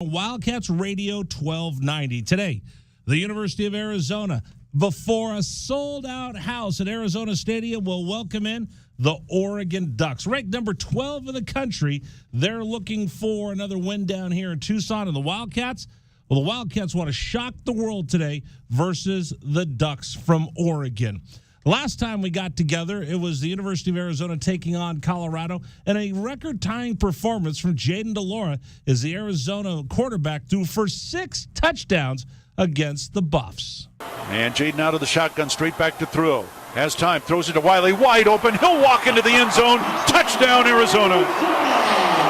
Wildcats Radio 1290. Today, the University of Arizona, before a sold-out house at Arizona Stadium, will welcome in the Oregon Ducks. Ranked number 12 in the country, they're looking for another win down here in Tucson. And the Wildcats, the Wildcats want to shock the world today versus the Ducks from Oregon. Last time we got together, it was the University of Arizona taking on Colorado, and a record-tying performance from Jayden de Laura as the Arizona quarterback threw for 6 touchdowns against the Buffs. And Jayden out of the shotgun, straight back to throw. Has time, throws it to Wiley, wide open. He'll walk into the end zone. Touchdown, Arizona.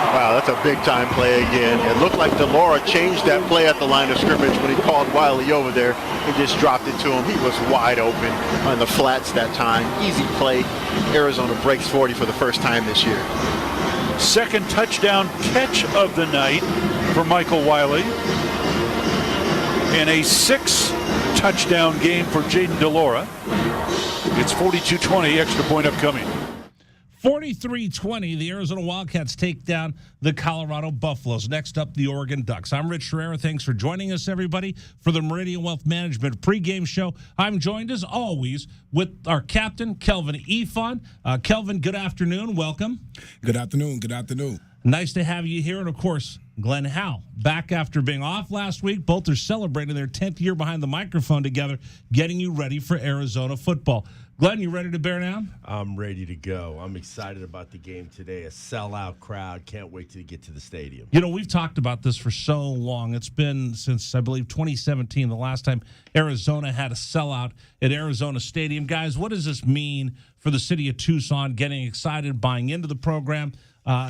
Wow, that's a big-time play again. It looked like de Laura changed that play at the line of scrimmage when he called Wiley over there and just dropped it to him. He was wide open on the flats that time. Easy play. Arizona breaks 40 for the first time this year. Second touchdown catch of the night for Michael Wiley. And a 6-touchdown game for Jayden de Laura. It's 42-20, extra point upcoming. 43-20, the Arizona Wildcats take down the Colorado Buffaloes. Next up, the Oregon Ducks. I'm Rich Herrera. Thanks for joining us, everybody, for the Meridian Wealth Management pregame show. I'm joined, as always, with our captain, Kelvin Efon. Kelvin, good afternoon. Welcome. Good afternoon. Good afternoon. Nice to have you here. And, of course, Glenn Howe, back after being off last week. Both are celebrating their 10th year behind the microphone together, getting you ready for Arizona football. Glenn, you ready to bear down? I'm ready to go. I'm excited about the game today. A sellout crowd. Can't wait to get to the stadium. You know, we've talked about this for so long. It's been since, I believe, 2017, the last time Arizona had a sellout at Arizona Stadium. Guys, what does this mean for the city of Tucson getting excited, buying into the program?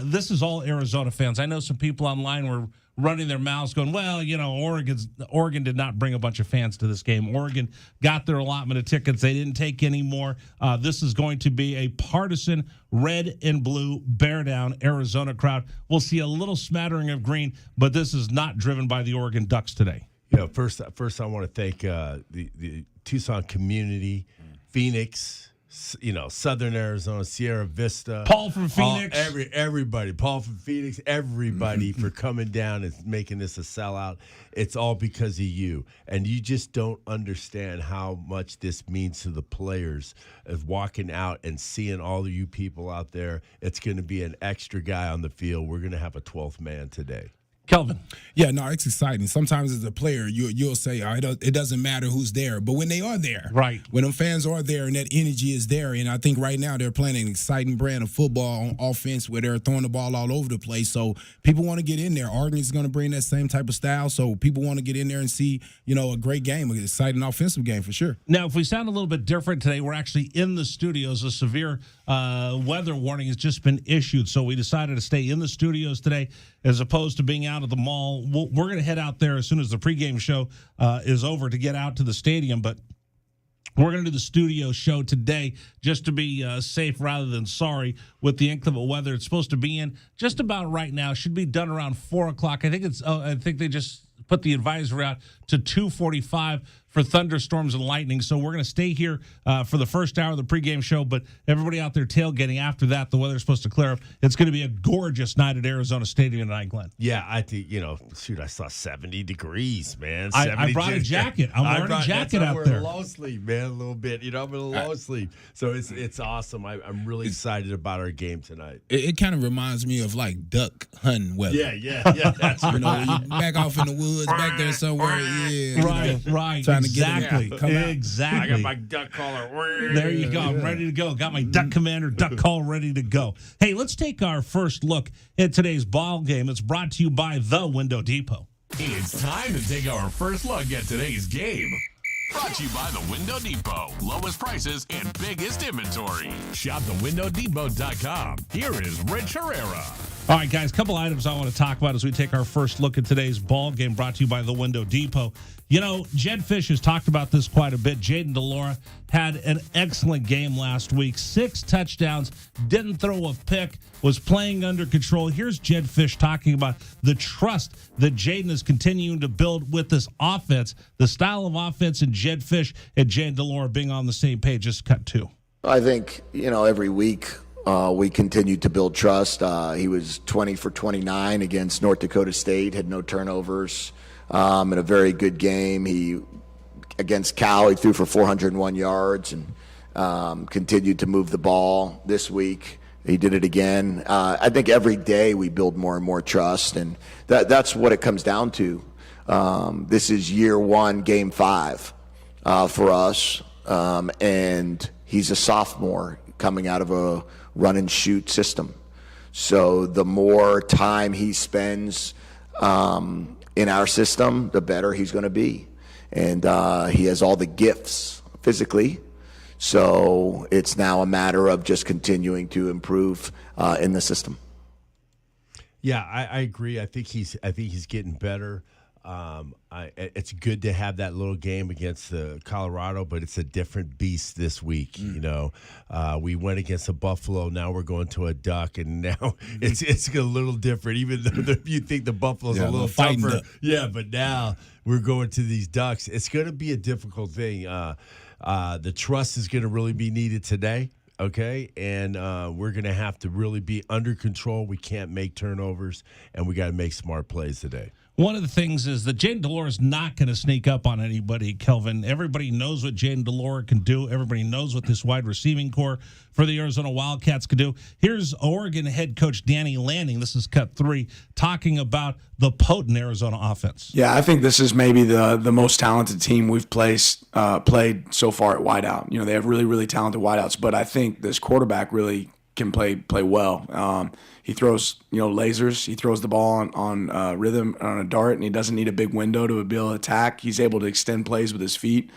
This is all Arizona fans. I know some people online were running their mouths going, well, you know, Oregon did not bring a bunch of fans to this game. Oregon got their allotment of tickets. They didn't take any more. This is going to be a partisan red and blue bear down Arizona crowd. We'll see a little smattering of green, but this is not driven by the Oregon Ducks today. You know, first I want to thank the Tucson community, Phoenix, you know, Southern Arizona, Sierra Vista. Paul from Phoenix. Everybody. Paul from Phoenix. Everybody for coming down and making this a sellout. It's all because of you. And you just don't understand how much this means to the players of walking out and seeing all of you people out there. It's going to be an extra guy on the field. We're going to have a 12th man today. Kelvin. Yeah, no, it's exciting. Sometimes as a player, you'll say, it doesn't matter who's there. But when they are there, right? When them fans are there and that energy is there, and I think right now they're playing an exciting brand of football on offense where they're throwing the ball all over the place. So people want to get in there. Oregon is going to bring that same type of style. So people want to get in there and see, you know, a great game, an exciting offensive game for sure. Now, if we sound a little bit different today, we're actually in the studios. A severe weather warning has just been issued. So we decided to stay in the studios today as opposed to being out at the mall. We're going to head out there as soon as the pregame show is over to get out to the stadium, but we're going to do the studio show today just to be safe rather than sorry with the inclement weather. It's supposed to be in just about right now. Should be done around 4 o'clock. I think they just put the advisory out to 2:45 for thunderstorms and lightning. So we're going to stay here for the first hour of the pregame show, but everybody out there tailgating after that, the weather's supposed to clear up. It's going to be a gorgeous night at Arizona Stadium tonight, Glenn. Yeah, I think, you know, shoot, I saw 70 degrees, man. I brought a jacket. I'm wearing a jacket out there. I'm low sleep, man, a little bit. You know, I'm in a low sleep. So it's awesome. I'm really excited about our game tonight. It kind of reminds me of like duck hunting weather. Yeah. That's you know, you back off in the woods, back there somewhere. Yeah, right. Trying exactly. to get Exactly. I got my duck collar. There you go. I'm ready to go. Got my Duck Commander duck call ready to go. Hey, let's take our first look at today's ball game. It's brought to you by The Window Depot. It's time to take our first look at today's game. Brought to you by The Window Depot. Lowest prices and biggest inventory. Shop thewindowdepot.com. Here is Rich Herrera. All right, guys, a couple items I want to talk about as we take our first look at today's ball game brought to you by The Window Depot. You know, Jed Fish has talked about this quite a bit. Jayden de Laura had an excellent game last week. 6 touchdowns, didn't throw a pick, was playing under control. Here's Jed Fish talking about the trust that Jayden is continuing to build with this offense, the style of offense, and Jed Fish and Jayden de Laura being on the same page. Just cut 2. I think, you know, every week we continued to build trust. He was 20 for 29 against North Dakota State, had no turnovers in a very good game. Against Cal, he threw for 401 yards and continued to move the ball. This week, he did it again. I think every day we build more and more trust, and that's what it comes down to. This is year 1, game 5 for us, and he's a sophomore coming out of a run-and-shoot system. So the more time he spends in our system, the better he's going to be. And he has all the gifts physically. So it's now a matter of just continuing to improve in the system. Yeah, I agree. I think he's getting better. It's good to have that little game against Colorado, but it's a different beast this week. You know, we went against a Buffalo. Now we're going to a Duck, and now it's a little different. Even though you think the Buffalo's a little tougher, but now we're going to these Ducks. It's going to be a difficult thing. The trust is going to really be needed today. Okay, and we're going to have to really be under control. We can't make turnovers, and we got to make smart plays today. One of the things is that Jaden Delore is not going to sneak up on anybody, Kelvin. Everybody knows what Jaden Delore can do. Everybody knows what this wide receiving core for the Arizona Wildcats can do. Here's Oregon head coach Danny Lanning, this is cut 3, talking about the potent Arizona offense. Yeah, I think this is maybe the most talented team we've played so far at wideout. You know, they have really, really talented wideouts, but I think this quarterback really can play well. He throws, lasers. He throws the ball on rhythm, on a dart, and he doesn't need a big window to be able to attack. He's able to extend plays with his feet.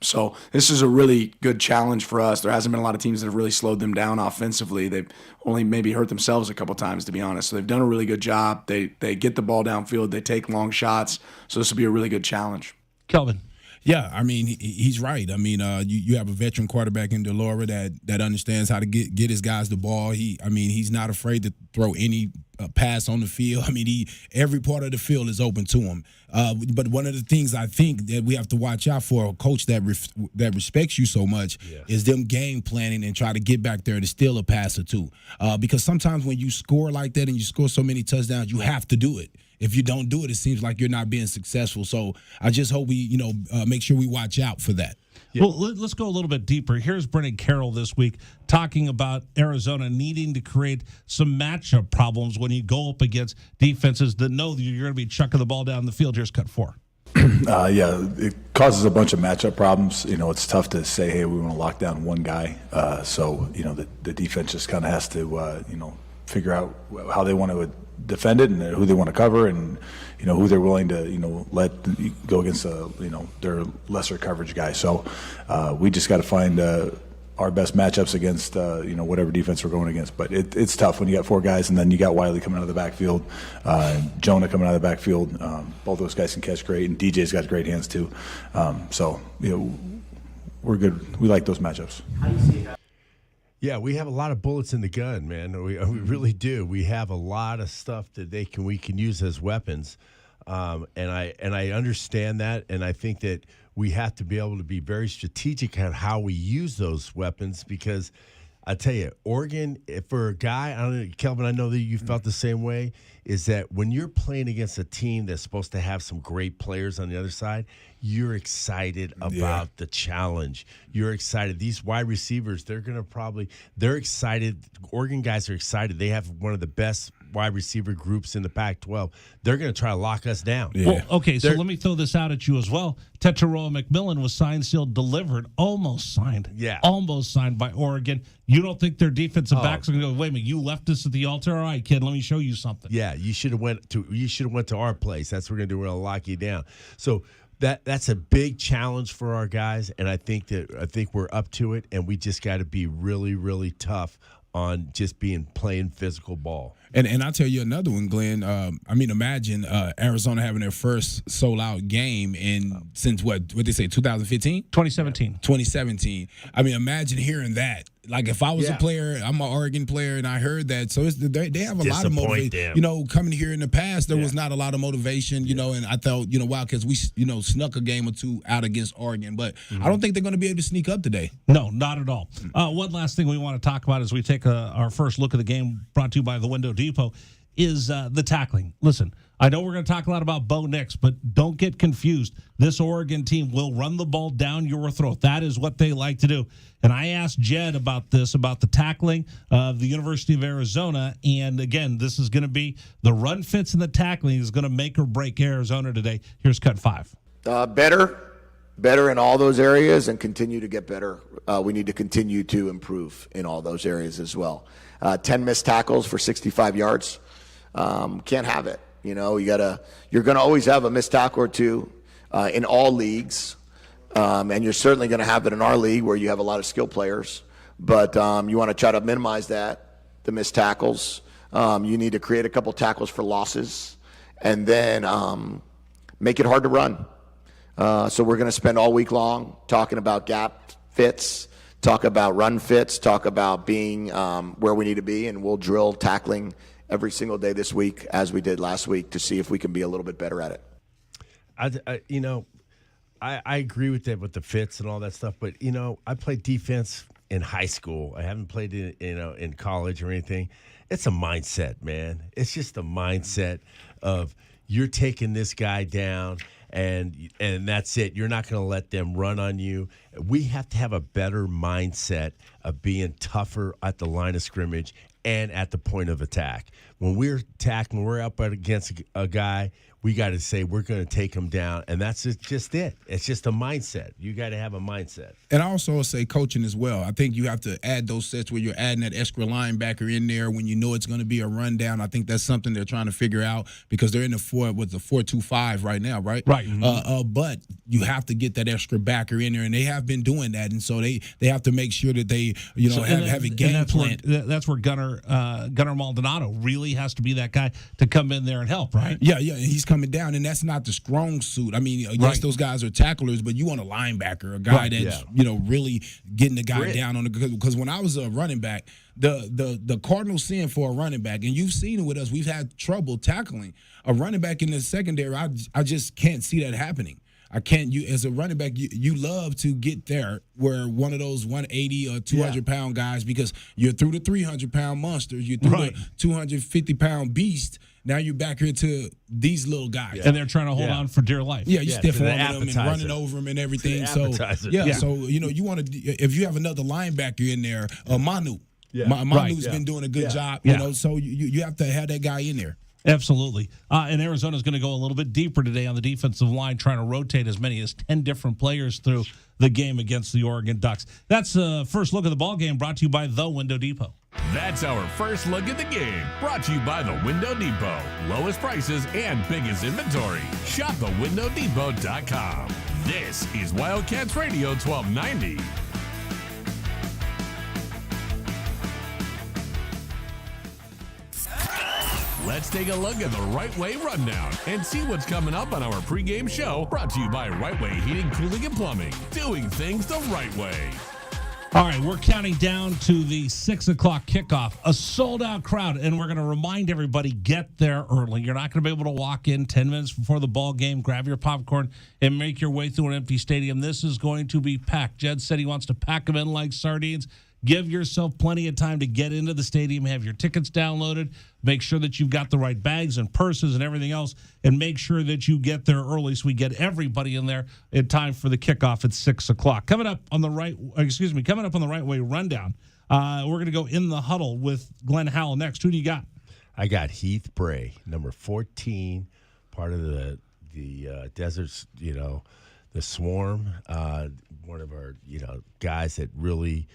So this is a really good challenge for us. There hasn't been a lot of teams that have really slowed them down offensively. They've only maybe hurt themselves a couple times, to be honest. So they've done a really good job. They get the ball downfield. They take long shots. So this will be a really good challenge. Kelvin. Yeah, I mean, he's right. I mean, you have a veteran quarterback in Delore that understands how to get his guys the ball. He's not afraid to throw any pass on the field. I mean, every part of the field is open to him. But one of the things I think that we have to watch out for a coach that respects you so much is them game planning and try to get back there to steal a pass or two. Because sometimes when you score like that and you score so many touchdowns, you have to do it. If you don't do it, it seems like you're not being successful. So I just hope we, make sure we watch out for that. Yeah. Well, let's go a little bit deeper. Here's Brennan Carroll this week talking about Arizona needing to create some matchup problems when you go up against defenses that know that you're going to be chucking the ball down the field. Here's cut 4. It causes a bunch of matchup problems. It's tough to say, hey, we want to lock down one guy. So the defense just kind of has to, figure out how they want to defend it and who they want to cover and who they're willing to let go against their lesser coverage guy. So we just got to find our best matchups against whatever defense we're going against. But it's tough when you got 4 guys and then you got Wiley coming out of the backfield, Jonah coming out of the backfield. Both those guys can catch great, and DJ's got great hands too. So we're good. We like those matchups. How do you see that? Yeah, we have a lot of bullets in the gun, man. We really do. We have a lot of stuff that we can use as weapons, and I understand that, and I think that we have to be able to be very strategic at how we use those weapons because I tell you, Oregon, for a guy, I don't know, Kelvin, I know that you felt the same way, is that when you're playing against a team that's supposed to have some great players on the other side, you're excited about the challenge. You're excited. These wide receivers, they're excited. Oregon guys are excited. They have one of the best wide receiver groups in the Pac-12. They're going to try to lock us down. Yeah. Well, okay, so let me throw this out at you as well. Tetairoa McMillan was signed, sealed, delivered, almost signed. Yeah. Almost signed by Oregon. You don't think their defensive backs are going to go, wait a minute, you left us at the altar? All right, kid, let me show you something. Yeah, you should have went to our place. That's what we're going to do. We're going to lock you down. So that's a big challenge for our guys, and I think we're up to it, and we just got to be really, really tough on just playing physical ball. And I'll tell you another one, Glenn. Imagine Arizona having their first sold-out game since what they say, 2015? 2017. 2017. Imagine hearing that like if I was a player, I'm an Oregon player, and I heard that. So they have a lot of motivation. You know, coming here in the past, there was not a lot of motivation. You know, and I thought, you know, Wildcats, we snuck a game or two out against Oregon, but I don't think they're going to be able to sneak up today. No, not at all. One last thing we want to talk about as we take our first look at the game, brought to you by the Window Depot, is the tackling. Listen, I know we're going to talk a lot about Bo Nix, but don't get confused. This Oregon team will run the ball down your throat. That is what they like to do. And I asked Jed about this, about the tackling of the University of Arizona. And again, this is going to be the run fits and the tackling is going to make or break Arizona today. Here's cut 5. Better in all those areas and continue to get better. We need to continue to improve in all those areas as well. 10 missed tackles for 65 yards. Can't have it. You know, you're going to always have a missed tackle or two in all leagues, and you're certainly going to have it in our league where you have a lot of skill players. But you want to try to minimize the missed tackles. You need to create a couple tackles for losses, and then make it hard to run. So we're going to spend all week long talking about gap fits, talk about run fits, talk about being where we need to be, and we'll drill tackling every single day this week, as we did last week, to see if we can be a little bit better at it. I agree with that, with the fits and all that stuff. But, you know, I played defense in high school. I haven't played it, in college or anything. It's a mindset, man. It's just a mindset of you're taking this guy down, and that's it. You're not going to let them run on you. We have to have a better mindset of being tougher at the line of scrimmage and at the point of attack. When we're attacking, when we're up against a guy, we got to say we're going to take him down, and that's just it. It's just a mindset. You got to have a mindset. And I also say coaching as well. I think you have to add those sets where you're adding that extra linebacker in there when you know it's going to be a rundown. I think that's something they're trying to figure out because they're in the 4-2-5 right now, right? Right. But you have to get that extra backer in there, and they have been doing that, and so they have to make sure that they have a game plan. That's where Gunnar Maldonado really has to be that guy to come in there and help, right? Yeah, he's coming down, and that's not the strong suit. I mean, yes, those guys are tacklers, but you want a linebacker, a guy that's really getting the guy down on the. Because when I was a running back, the cardinal sin for a running back, and you've seen it with us, we've had trouble tackling a running back in the secondary. I just can't see that happening. I can't. You as a running back, you love to get there where one of those 180 or 200 pound guys, because you're through the 300 pound monsters, you're through the 250 pound beast. Now you're back here to these little guys, and they're trying to hold on for dear life. Yeah, you stiff arming them and running over them and everything. So so you want to, if you have another linebacker in there, Manu. Manu's been doing a good job. You know, so you have to have that guy in there. Absolutely. And Arizona's going to go a little bit deeper today on the defensive line, trying to rotate as many as 10 different players through the game against the Oregon Ducks. That's the first look at the ball game, brought to you by The Window Depot. That's our first look at the game, brought to you by The Window Depot. Lowest prices and biggest inventory. Shop thewindowdepot.com. This is Wildcats Radio 1290. Let's take a look at the Right Way Rundown and see what's coming up on our pregame show, brought to you by Right Way Heating, Cooling, and Plumbing. Doing things the right way. All right, we're counting down to the 6 o'clock kickoff. A sold-out crowd, and we're going to remind everybody, get there early. You're not going to be able to walk in 10 minutes before the ball game, grab your popcorn, and make your way through an empty stadium. This is going to be packed. Jed said he wants to pack them in like sardines. Give yourself plenty of time to get into the stadium, have your tickets downloaded, make sure that you've got the right bags and purses and everything else, and make sure that you get there early so we get everybody in there in time for the kickoff at 6 o'clock. Coming up on the Right Way Rundown, we're going to go in the huddle with Glenn Howell next. Who do you got? I got Heath Bray, number 14, part of the Deserts, the Swarm, one of our, guys that really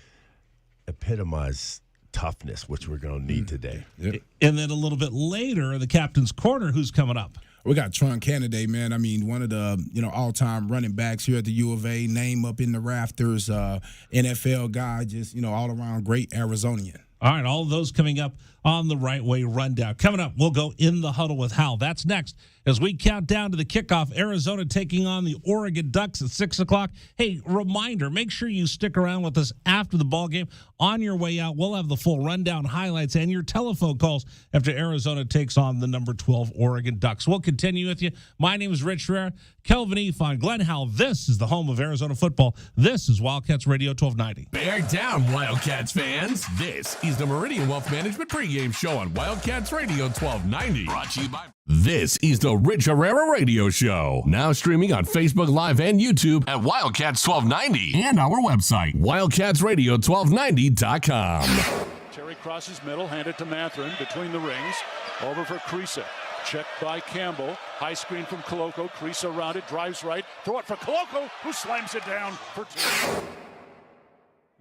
epitomize toughness, which we're going to need today. Yep. And then a little bit later, the captain's corner, who's coming up? We got Tron Kennedy, man. I mean, one of the all-time running backs here at the U of A, name up in the rafters, NFL guy, just all around great Arizonian. All right, all of those coming up on the Right Way Rundown. Coming up, we'll go in the huddle with Hal. That's next as we count down to the kickoff. Arizona taking on the Oregon Ducks at 6 o'clock. Hey, reminder, make sure you stick around with us after the ball game. On your way out, we'll have the full rundown, highlights, and your telephone calls after Arizona takes on the number 12 Oregon Ducks. We'll continue with you. My name is Rich Herrera, Kelvin Efon, Glenn Howell. This is the home of Arizona football. This is Wildcats Radio 1290. Bear down, Wildcats fans. This is the Meridian Wealth Management pregame show on Wildcats Radio 1290. Brought to you by... This is the Rich Herrera Radio Show. Now streaming on Facebook Live and YouTube at Wildcats 1290 and our website, wildcatsradio1290.com. Terry crosses middle, hand it to Matherin between the rings. Over for Creasa. Checked by Campbell. High screen from Koloko. Creasa around it, drives right. Throw it for Koloko, who slams it down for two.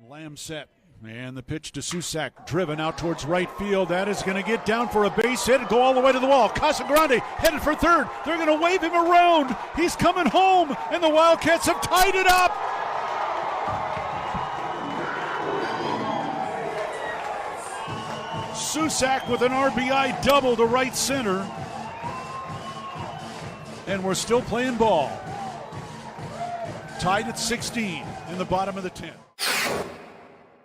Lamb set. And the pitch to Susak, driven out towards right field. That is going to get down for a base hit and go all the way to the wall. Casagrande headed for third. They're going to wave him around. He's coming home, and the Wildcats have tied it up. Susak with an RBI double to right center. And we're still playing ball. Tied at 16 in the bottom of the 10th.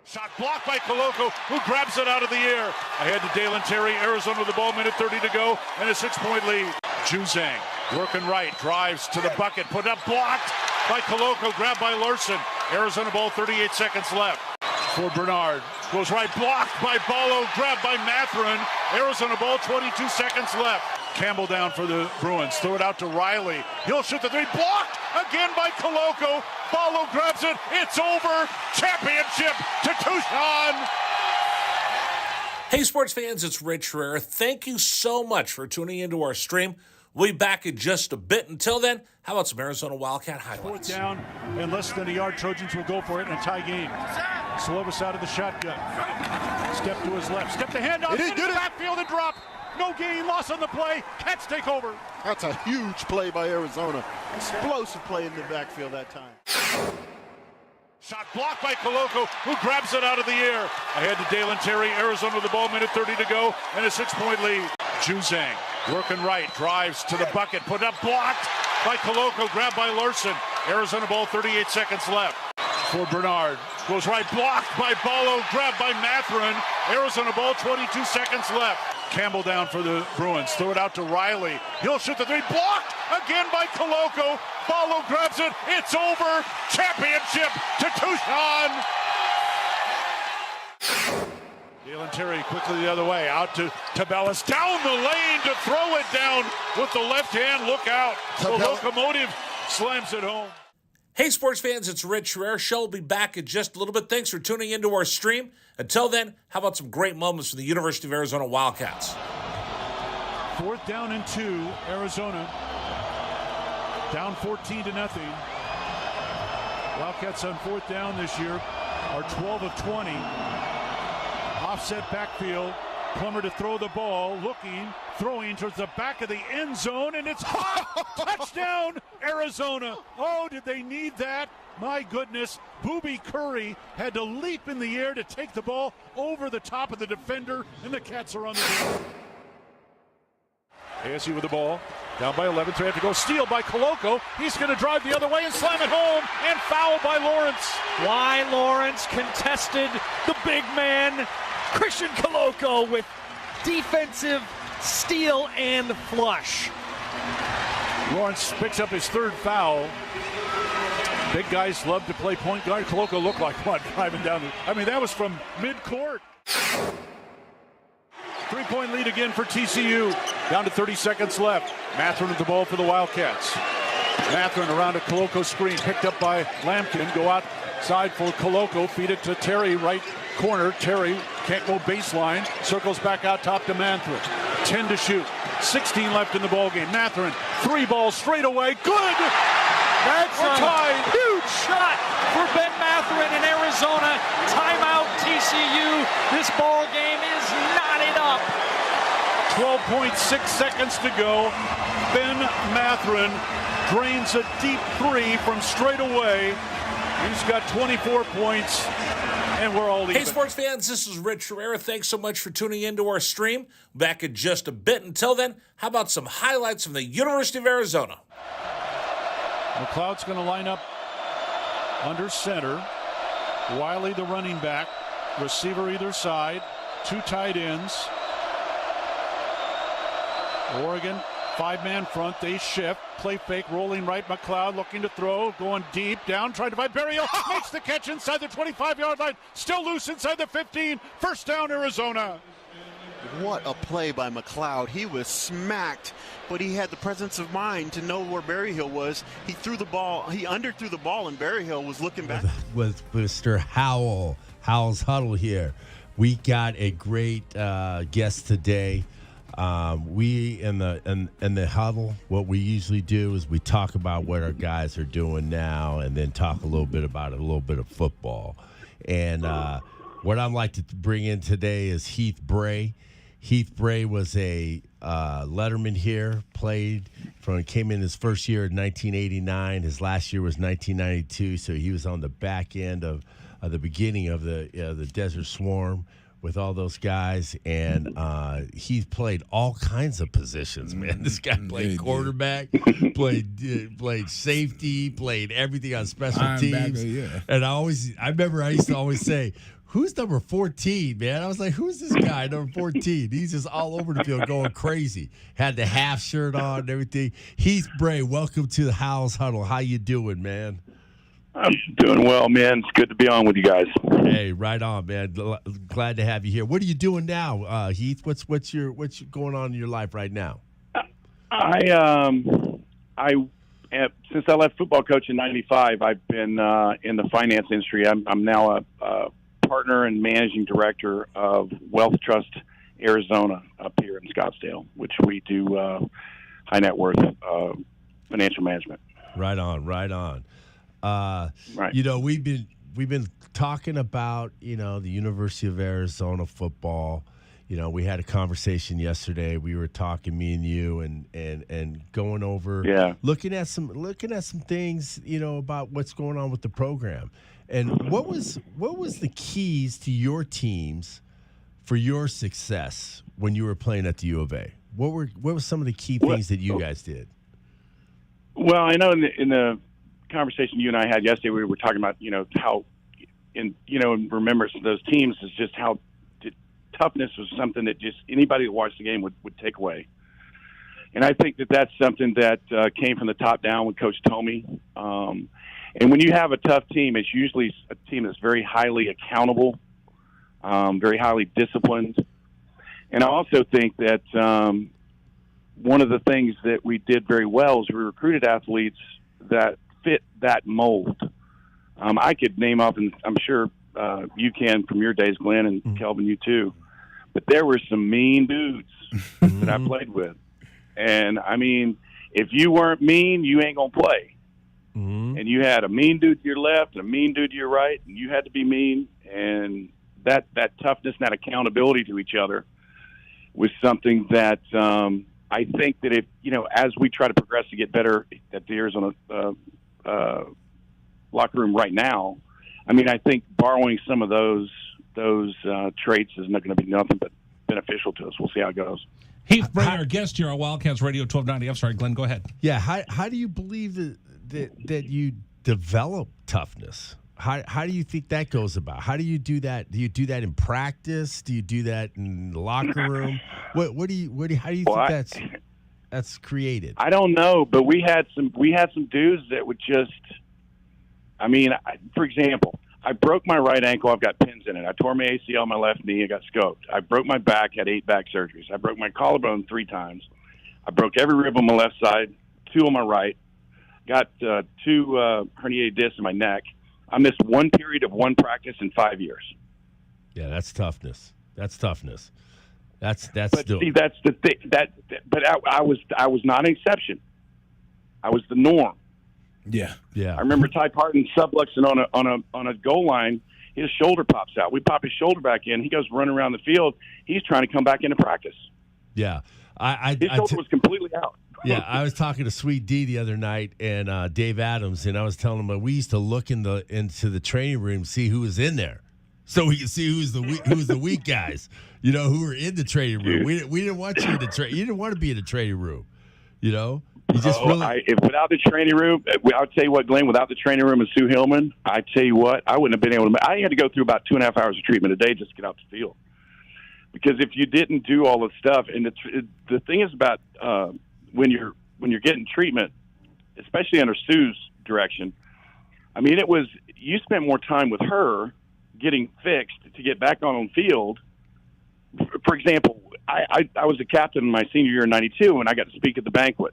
Shot blocked by Koloko, who grabs it out of the air. Ahead to Dalen Terry, Arizona with the ball, minute 30 to go, and a 6-point lead. Juzang working right, drives to the bucket, put up, blocked by Koloko, grabbed by Larson. Arizona ball, 38 seconds left. For Bernard, goes right, blocked by Ballo, grabbed by Matherin. Arizona ball, 22 seconds left. Campbell down for the Bruins, throw it out to Riley. He'll shoot the three, blocked again by Koloko. Ballo grabs it, it's over. Championship to Tucson. Hey, sports fans, it's Rich Herrera. Thank you so much for tuning into our stream. We'll be back in just a bit. Until then, how about some Arizona Wildcat highlights? Fourth down and less than a yard. Trojans will go for it in a tie game. Slovis out of the shotgun. Step to his left. Step the handoff. It is good. Backfield and drop. No gain. Loss on the play. Cats take over. That's a huge play by Arizona. Explosive play in the backfield that time. Shot blocked by Koloko, who grabs it out of the air. Ahead to Dalen Terry, Arizona with the ball, minute 30 to go, and a 6-point lead. Juzang working right, drives to the bucket, put up, blocked by Koloko, grabbed by Larson. Arizona ball, 38 seconds left. For Bernard, goes right, blocked by Ballo, grabbed by Matherin. Arizona ball, 22 seconds left. Campbell down for the Bruins, throw it out to Riley. He'll shoot the three, blocked again by Koloko. Ballo grabs it, it's over. Championship to Tucson. Dalen Terry quickly the other way, out to Tabellas, down the lane to throw it down with the left hand. Look out. The locomotive slams it home. Hey, sports fans, it's Rich Herrera. Show will be back in just a little bit. Thanks for tuning into our stream. Until then, how about some great moments for the University of Arizona Wildcats? Fourth down and 2, Arizona. Down 14-0. Wildcats on fourth down this year are 12 of 20. Offset backfield. Plummer to throw the ball, looking, throwing towards the back of the end zone, and it's hot! Touchdown, Arizona! Oh, did they need that? My goodness, Booby Curry had to leap in the air to take the ball over the top of the defender, and the Cats are on the field. ASU with the ball, down by 11, 3 have to go, steal by Koloko. He's going to drive the other way and slam it home, and foul by Lawrence. Why Lawrence contested the big man, Christian Koloko, with defensive steal and flush. Lawrence picks up his third foul. Big guys love to play point guard. Koloko looked like one driving down that was from mid-court. 3-point lead again for TCU. Down to 30 seconds left. Matherin with the ball for the Wildcats. Matherin around a Koloko screen, picked up by Lampkin. Go outside for Koloko, feed it to Terry, right corner. Terry can't go baseline, circles back out top to Matherin. 10 to shoot, 16 left in the ballgame. Matherin, 3 balls straight away, good! That's a huge shot for Ben Matherin in Arizona. Timeout TCU. This ball game is knotted up. 12.6 seconds to go. Ben Matherin drains a deep 3 from straight away. He's got 24 points. and we're all even. Hey, sports fans, this is Rich Herrera. Thanks so much for tuning into our stream. Back in just a bit. Until then, how about some highlights from the University of Arizona? McLeod's going to line up under center. Wiley, the running back. Receiver either side. 2 tight ends. Oregon, 5-man front. They shift. Play fake, rolling right. McLeod looking to throw. Going deep. Down, trying to find Berryhill. Makes the catch inside the 25-yard line. Still loose inside the 15. First down, Arizona. What a play by McLeod. He was smacked, but he had the presence of mind to know where Berryhill was. He threw the ball. He underthrew the ball, and Berryhill was looking back. With Mr. Howell's Huddle here. We got a great guest today. We in the huddle, what we usually do is we talk about what our guys are doing now, and then talk a little bit about a little bit of football. And what I'd like to bring in today is Heath Bray. Heath Bray was a letterman here, came in his first year in 1989. His last year was 1992, so he was on the back end of the beginning of the Desert Swarm with all those guys, and he played all kinds of positions, man. This guy played quarterback, played safety, played everything on special teams. And I remember I used to always say, who's number 14, man? I was like, who's this guy, number 14? He's just all over the field going crazy. Had the half shirt on and everything. Heath Bray, welcome to the Howell's Huddle. How you doing, man? I'm doing well, man. It's good to be on with you guys. Hey, right on, man. Glad to have you here. What are you doing now, Heath? What's going on in your life right now? Since I left football coach in '95, I've been in the finance industry. I'm now a partner and managing director of Wealth Trust Arizona up here in Scottsdale, which we do high net worth financial management. Right on. Right. You know, we've been talking about, you know, the University of Arizona football. You know, we had a conversation yesterday. We were talking, me and you, and going over, looking at some things, you know, about what's going on with the program. And what was the keys to your teams for your success when you were playing at the U of A? What were some of the key things that you guys did? Well, I know in the conversation you and I had yesterday, we were talking about, you know, how in remembrance of those teams is just how toughness was something that just anybody that watched the game would take away. And I think that that's something that came from the top down with Coach Tomey. And when you have a tough team, it's usually a team that's very highly accountable, very highly disciplined. And I also think that one of the things that we did very well is we recruited athletes that fit that mold. I could name off, and I'm sure you can from your days, Glenn, and Kelvin, you too. But there were some mean dudes that I played with. And, I mean, if you weren't mean, you ain't going to play. And you had a mean dude to your left and a mean dude to your right, and you had to be mean. And that toughness and that accountability to each other was something that I think that as we try to progress to get better at the Arizona locker room right now, I mean, I think borrowing some of those traits is not going to be nothing but beneficial to us. We'll see how it goes. Heath Bray, our guest here on Wildcats Radio 1290. I'm sorry, Glenn, go ahead. Yeah, how do you believe that you develop toughness? How do you think that goes about? How do you do that? Do you do that in practice? Do you do that in the locker room? How do you think that's created? I don't know, but we had some dudes that would just. I mean, for example, I broke my right ankle. I've got pins in it. I tore my ACL on my left knee. I got scoped. I broke my back. Had 8 back surgeries. I broke my collarbone 3 times. I broke every rib on my left side, 2 on my right. Got 2 herniated discs in my neck. I missed 1 period of 1 practice in 5 years. Yeah, that's toughness. That's toughness. That's but see, that's the thing. But I was not an exception. I was the norm. Yeah. I remember Ty Parton subluxing on a goal line. His shoulder pops out. We pop his shoulder back in. He goes running around the field. He's trying to come back into practice. Yeah, his shoulder was completely out. Yeah, I was talking to Sweet D the other night and Dave Adams, and I was telling him we used to look into the training room, see who was in there. so we can see who's the weak guys, who are in the trading room. We didn't want you in the trade. You didn't want to be in the trading room, You just without the training room, I'll tell you what, Glenn, without the training room and Sue Hillman, I tell you what, I wouldn't have been able to. I had to go through about 2.5 hours of treatment a day just to get out the field. Because if you didn't do all the stuff, and the thing is about when you're getting treatment, especially under Sue's direction, I mean, you spent more time with her getting fixed to get back on the field. For example, I was a captain in my senior year in '92, and I got to speak at the banquet.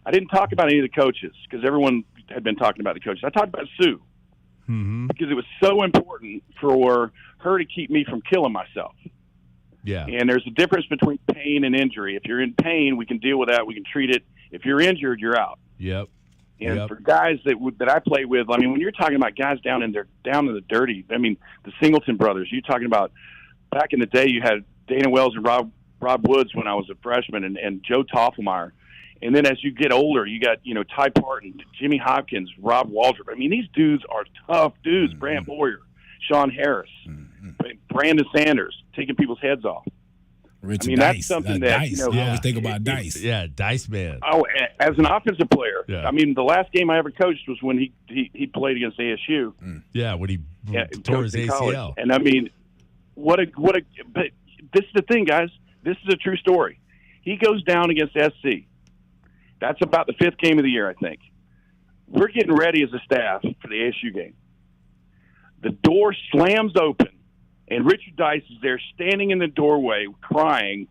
I didn't talk about any of the coaches because everyone had been talking about the coaches. I talked about Sue because it was so important for her to keep me from killing myself. Yeah. And there's a difference between pain and injury. If you're in pain, we can deal with that. We can treat it. If you're injured, you're out. Yep. And for guys that I play with, I mean, when you're talking about guys down in the dirty, I mean, the Singleton brothers, you're talking about back in the day, you had Dana Wells and Rob Woods when I was a freshman and Joe Toffelmeyer. And then as you get older, you got, Ty Parton, Jimmy Hopkins, Rob Waldrop. I mean, these dudes are tough dudes. Brant Boyer, Sean Harris, Brandon Sanders, taking people's heads off. Richard Dice. That's something that, Dice. I always think about Dice. Yeah, Dice man. Oh, as an offensive player. Yeah. I mean, the last game I ever coached was when he played against ASU. Yeah, when he tore his ACL. College. And I mean, but this is the thing, guys. This is a true story. He goes down against SC. That's about the 5th game of the year, I think. We're getting ready as a staff for the ASU game. The door slams open, and Richard Dice is there standing in the doorway crying,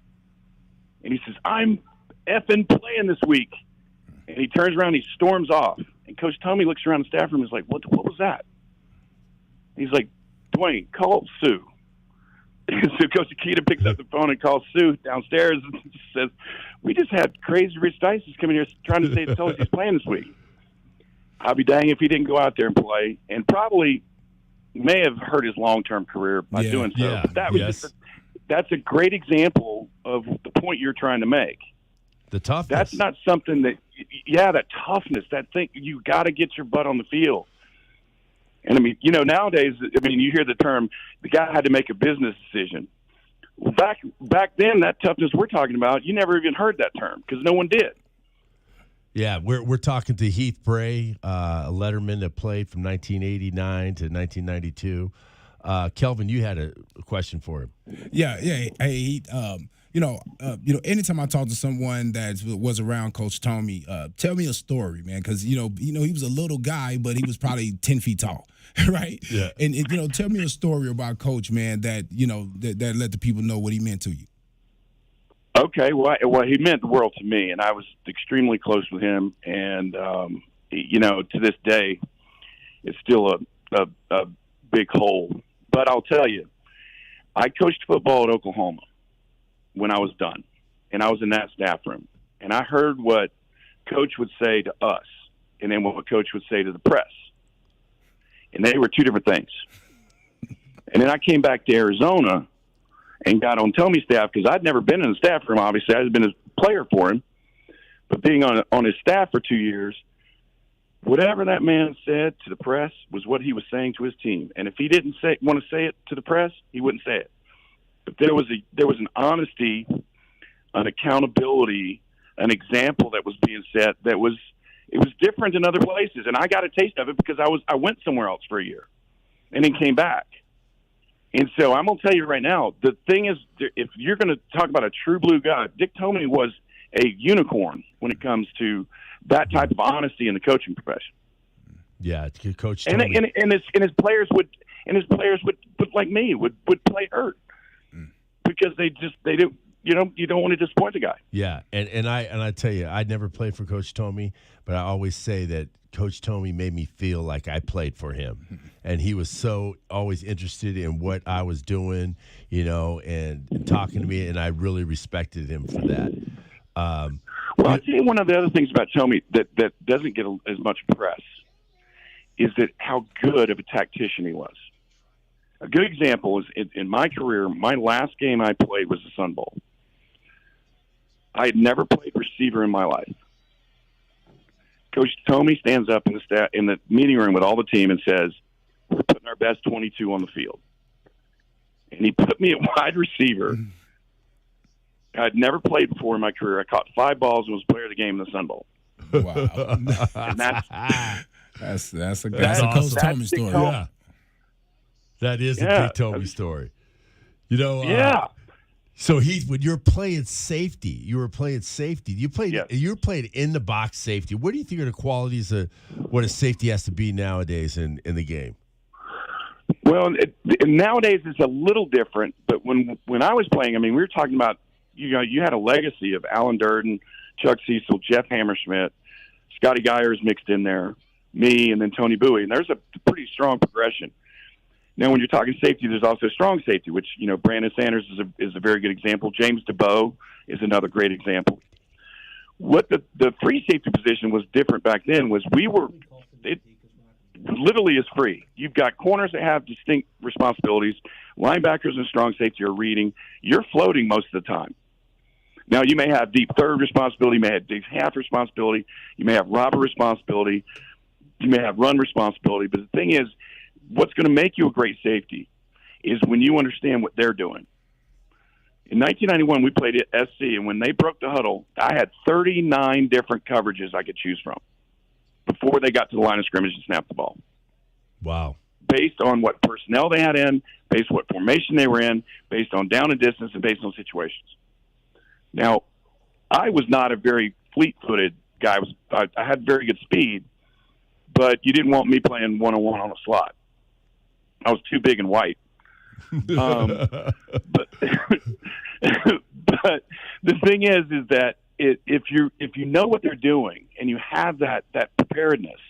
and he says, "I'm effing playing this week." And he turns around and he storms off. And Coach Tommy looks around the staff room and is like, what was that? And he's like, "Dwayne, call Sue." So Coach Akita picks up the phone and calls Sue downstairs and says, "We just had crazy Rich Dice coming here trying to tell us he's playing this week." I'll be dang if he didn't go out there and play, and probably may have hurt his long-term career by doing so. Yeah, but that was that's a great example of the point you're trying to make. The toughness. That's not something that toughness, that thing, you got to get your butt on the field. And I mean, nowadays, you hear the term, the guy had to make a business decision. Well, back then, that toughness we're talking about, you never even heard that term because no one did. Yeah, we're talking to Heath Bray, a letterman that played from 1989 to 1992. Kelvin, you had a question for him. Yeah. Hey, Heath, anytime I talk to someone that was around Coach Tommy, tell me a story, man, because he was a little guy, but he was probably 10 feet tall, right? Yeah. And tell me a story about Coach, man, that that let the people know what he meant to you. Okay, well, he meant the world to me, and I was extremely close with him, and to this day, it's still a big hole. But I'll tell you, I coached football at Oklahoma when I was done, and I was in that staff room, and I heard what Coach would say to us, and then what Coach would say to the press, and they were two different things. And then I came back to Arizona and got on Tomy's staff because I'd never been in the staff room, obviously. I had been a player for him. But being on his staff for 2 years, whatever that man said to the press was what he was saying to his team. And if he didn't want to say it to the press, he wouldn't say it. But there was an honesty, an accountability, an example that was being set it was different in other places. And I got a taste of it because I went somewhere else for a year and then came back. And so I'm going to tell you right now, the thing is, if you're going to talk about a true blue guy, Dick Tomey was a unicorn when it comes to that type of honesty in the coaching profession. Yeah, Coach Tomey. And his players would like me would play hurt because they do. You don't want to disappoint the guy. Yeah, and I tell you, I never played for Coach Tomey, but I always say that Coach Tomey made me feel like I played for him, and he was so always interested in what I was doing, and talking to me, and I really respected him for that. Well, I'll tell you one of the other things about Tomey that doesn't get as much press is that how good of a tactician he was. A good example is in my career, my last game I played was the Sun Bowl. I had never played receiver in my life. Coach Tomey stands up in the meeting room with all the team and says, "We're putting our best 22 on the field." and he put me at wide receiver. I'd never played before in my career. I caught 5 balls and was player of the game in the Sun Bowl. Wow. And that's a awesome. Coach Tommy story. Yeah. That is a big Tommy story. You know, so Heath, when you're playing safety, you were playing in the box safety. What do you think are the qualities of what a safety has to be nowadays in the game? Well, nowadays it's a little different, but when I was playing, I mean, we were talking about, you had a legacy of Alan Durden, Chuck Cecil, Jeff Hammerschmidt, Scotty Geyers mixed in there, me, and then Tony Bowie, and there's a pretty strong progression. Now, when you're talking safety, there's also strong safety, which, Brandon Sanders is a very good example. James DeBow is another great example. What the free safety position was different back then was it literally is free. You've got corners that have distinct responsibilities. Linebackers and strong safety are reading. You're floating most of the time. Now, you may have deep third responsibility, you may have deep half responsibility, you may have robber responsibility, you may have run responsibility, but the thing is, what's going to make you a great safety is when you understand what they're doing. In 1991, we played at SC, and when they broke the huddle, I had 39 different coverages I could choose from before they got to the line of scrimmage and snapped the ball. Wow. Based on what personnel they had in, based on what formation they were in, based on down and distance, and based on situations. Now, I was not a very fleet-footed guy. I had very good speed, but you didn't want me playing one-on-one on a slot. I was too big and white. But the thing is that if you know what they're doing and you have that preparedness,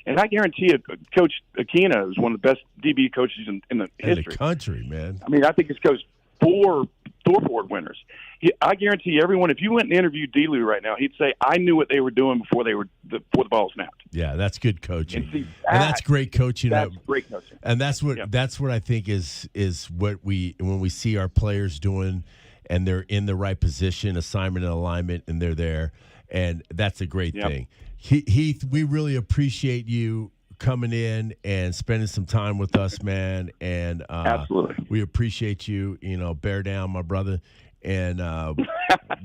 and I guarantee you, Coach Aquino is one of the best DB coaches in the history. In the country, man. I mean, I think he's coached 4 Thorford winners. I guarantee everyone, if you went and interviewed D-Lou right now, he'd say, I knew what they were doing before the ball snapped. Yeah, that's good coaching. And that's great coaching. That's great coaching. And that's what I think is what when we see our players doing and they're in the right position, assignment and alignment, and they're there. And that's a great thing. Heath, we really appreciate you coming in and spending some time with us, man. And absolutely, we appreciate you. Bear down, my brother. And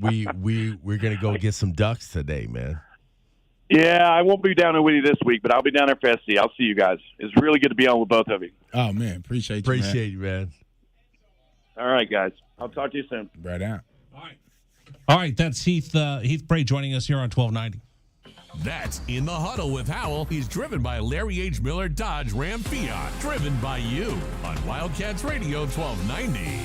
we're gonna go get some ducks today, man. Yeah, I won't be down there with you this week, but I'll be down there for SC. I'll see you guys. It's really good to be on with both of you. Oh man, appreciate you, man. All right, guys. I'll talk to you soon. Right out. All right. That's Heath Bray joining us here on 1290. That's In the Huddle with Howell. He's driven by Larry H. Miller Dodge Ram Fiat. Driven by you on Wildcats Radio 1290.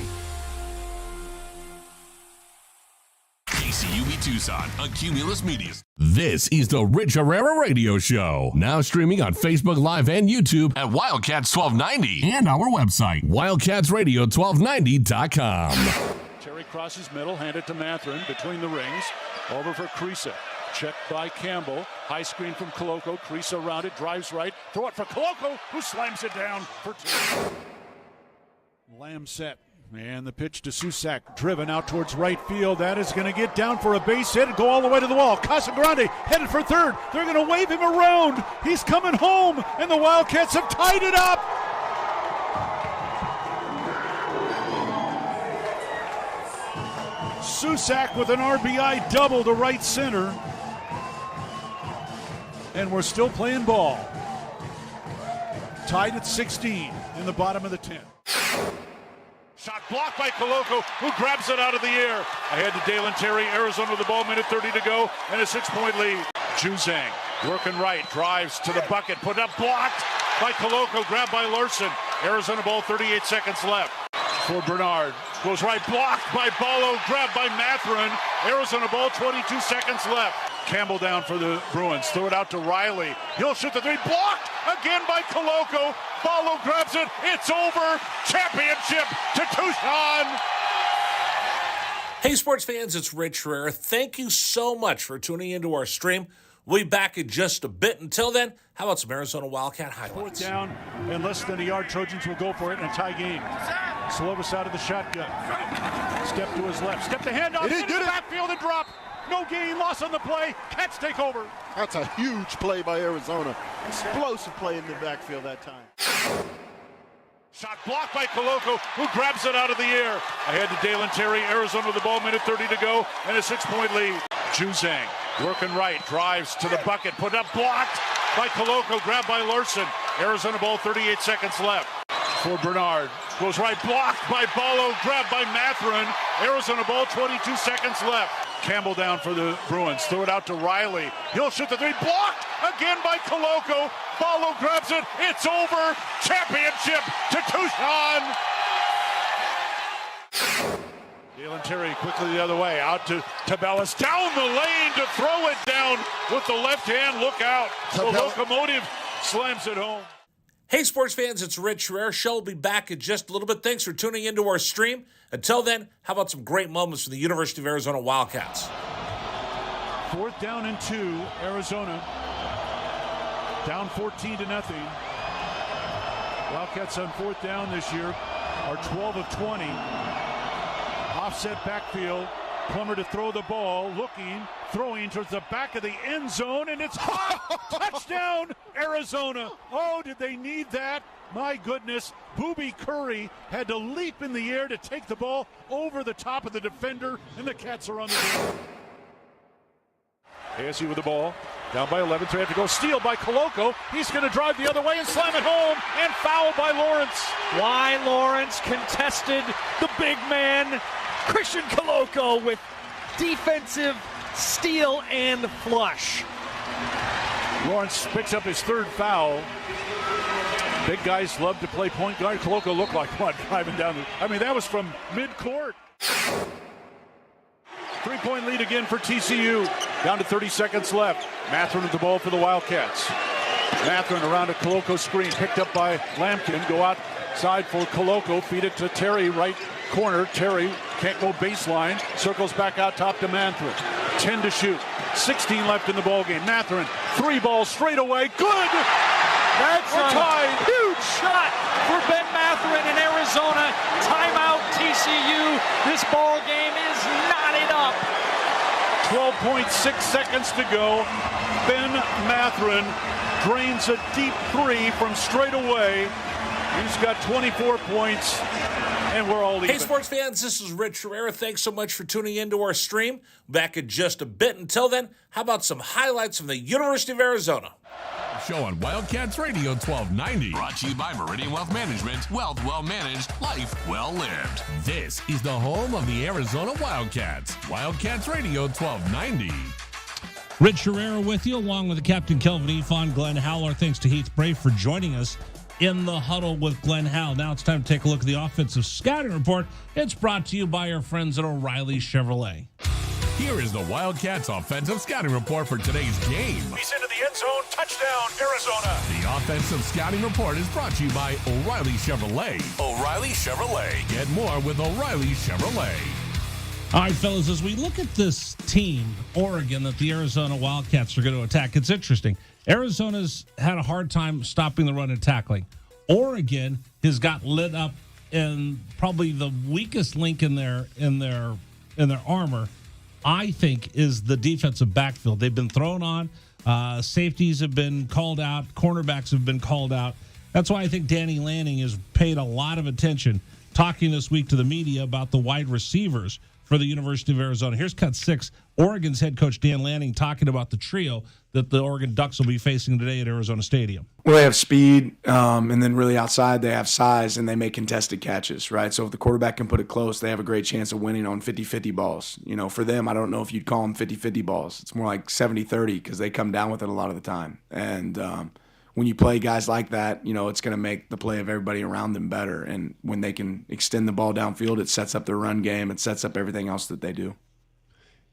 KCUB Tucson on Cumulus Media. This is the Rich Herrera Radio Show. Now streaming on Facebook Live and YouTube at Wildcats 1290 and our website, wildcatsradio1290.com. Terry crosses middle, hand it to Matherin between the rings. Over for Creasa. Checked by Campbell. High screen from Koloko. Creasa around it, drives right. Throw it for Koloko, who slams it down for 2. Lamb set. And the pitch to Susak, driven out towards right field. That is going to get down for a base hit and go all the way to the wall. Casagrande headed for third. They're going to wave him around. He's coming home, and the Wildcats have tied it up. Susak with an RBI double to right center. And we're still playing ball. Tied at 16 in the bottom of the 10th. Shot blocked by Koloko, who grabs it out of the air. Ahead to Dalen Terry, Arizona with the ball, minute 30 to go, and a 6-point lead. Juzang working right, drives to the bucket, put up, blocked by Koloko, grabbed by Larson. Arizona ball, 38 seconds left. For Bernard, goes right, blocked by Ballo, grabbed by Matherin. Arizona ball, 22 seconds left. Campbell down for the Bruins, throw it out to Riley. He'll shoot the 3, blocked again by Koloko. Ballo grabs it, it's over. Championship to Tucson. Hey sports fans, it's Rich Herrera. Thank you so much for tuning into our stream. We'll be back in just a bit. Until then, how about some Arizona Wildcat highlights? 4th down and less than a yard. Trojans will go for it in a tie game. Slovis out of the shotgun. Step to his left. Step to hand off. Into the backfield and drop. No gain, loss on the play. Cats take over. That's a huge play by Arizona. Explosive play in the backfield that time. Shot blocked by Koloko, who grabs it out of the air. Ahead to Dalen Terry, Arizona with the ball, minute 30 to go, and a 6-point lead. Juzang working right, drives to the bucket, put up, blocked by Koloko, grabbed by Larson. Arizona ball, 38 seconds left. For Bernard, goes right, blocked by Ballo, grabbed by Matherin. Arizona ball, 22 seconds left. Campbell down for the Bruins, throw it out to Riley. He'll shoot the three, blocked again by Koloko. Ballo grabs it, it's over. Championship to Tucson. Dalen Terry quickly the other way, out to Tabellas, down the lane to throw it down with the left hand. Look out. The locomotive slams it home. Hey, sports fans, it's Rich Herrera. Show will be back in just a little bit. Thanks for tuning into our stream. Until then, how about some great moments from the University of Arizona Wildcats? 4th down and 2, Arizona. Down 14-0. Wildcats on 4th down this year are 12 of 20. Offset backfield. Plummer to throw the ball, looking, throwing towards the back of the end zone, and it's caught! Touchdown, Arizona! Oh, did they need that? My goodness, Booby Curry had to leap in the air to take the ball over the top of the defender, and the Cats are on the field. ASU with the ball, down by 11, so they have to go. Steal by Koloko. He's going to drive the other way and slam it home, and foul by Lawrence. Why Lawrence contested the big man, Christian Koloko, with defensive steal and flush. Lawrence picks up his 3rd foul. Big guys love to play point guard. Koloko looked like what, driving down that was from mid-court. 3-point lead again for TCU. Down to 30 seconds left. Matherin with the ball for the Wildcats. Matherin around a Koloko screen, picked up by Lampkin. Go outside for Koloko, feed it to Terry, right corner. Terry can't go baseline, circles back out top to Matherin. 10 to shoot, 16 left in the ballgame. Matherin, 3 balls straight away, good! That's We're tied. Huge shot for Ben Matherin in Arizona. Timeout TCU. This ball game is knotted up. 12.6 seconds to go. Ben Matherin drains a deep 3 from straight away. He's got 24 points, and we're all even. Hey, sports fans, this is Rich Herrera. Thanks so much for tuning into our stream. Back in just a bit. Until then, how about some highlights from the University of Arizona? Show on Wildcats Radio 1290. Brought to you by Meridian Wealth Management. Wealth well managed, life well lived. This is the home of the Arizona Wildcats. Wildcats Radio 1290. Rich Herrera with you, along with the Captain Kelvin Efon, Glenn Howell. Thanks to Heath Bray for joining us in the huddle with Glenn Howell. Now it's time to take a look at the offensive scouting report. It's brought to you by our friends at O'Reilly Chevrolet. Here is the Wildcats offensive scouting report for today's game. He's into the end zone. Touchdown, Arizona. The offensive scouting report is brought to you by O'Reilly Chevrolet. O'Reilly Chevrolet. Get more with O'Reilly Chevrolet. All right, fellas, as we look at this team, Oregon, that the Arizona Wildcats are going to attack, it's interesting. Arizona's had a hard time stopping the run and tackling. Oregon has got lit up, and probably the weakest link in their armor, I think, is the defensive backfield. They've been thrown on. Safeties have been called out. Cornerbacks have been called out. That's why I think Danny Lanning has paid a lot of attention, talking this week to the media about the wide receivers for the University of Arizona. Here's cut 6. Oregon's head coach Dan Lanning talking about the trio that the Oregon Ducks will be facing today at Arizona Stadium. Well, they have speed, and then really outside they have size, and they make contested catches, right? So if the quarterback can put it close, they have a great chance of winning on 50-50 balls. You know, for them, I don't know if you'd call them 50-50 balls. It's more like 70-30 because they come down with it a lot of the time. And when you play guys like that, you know, it's going to make the play of everybody around them better. And when they can extend the ball downfield, it sets up their run game. It sets up everything else that they do.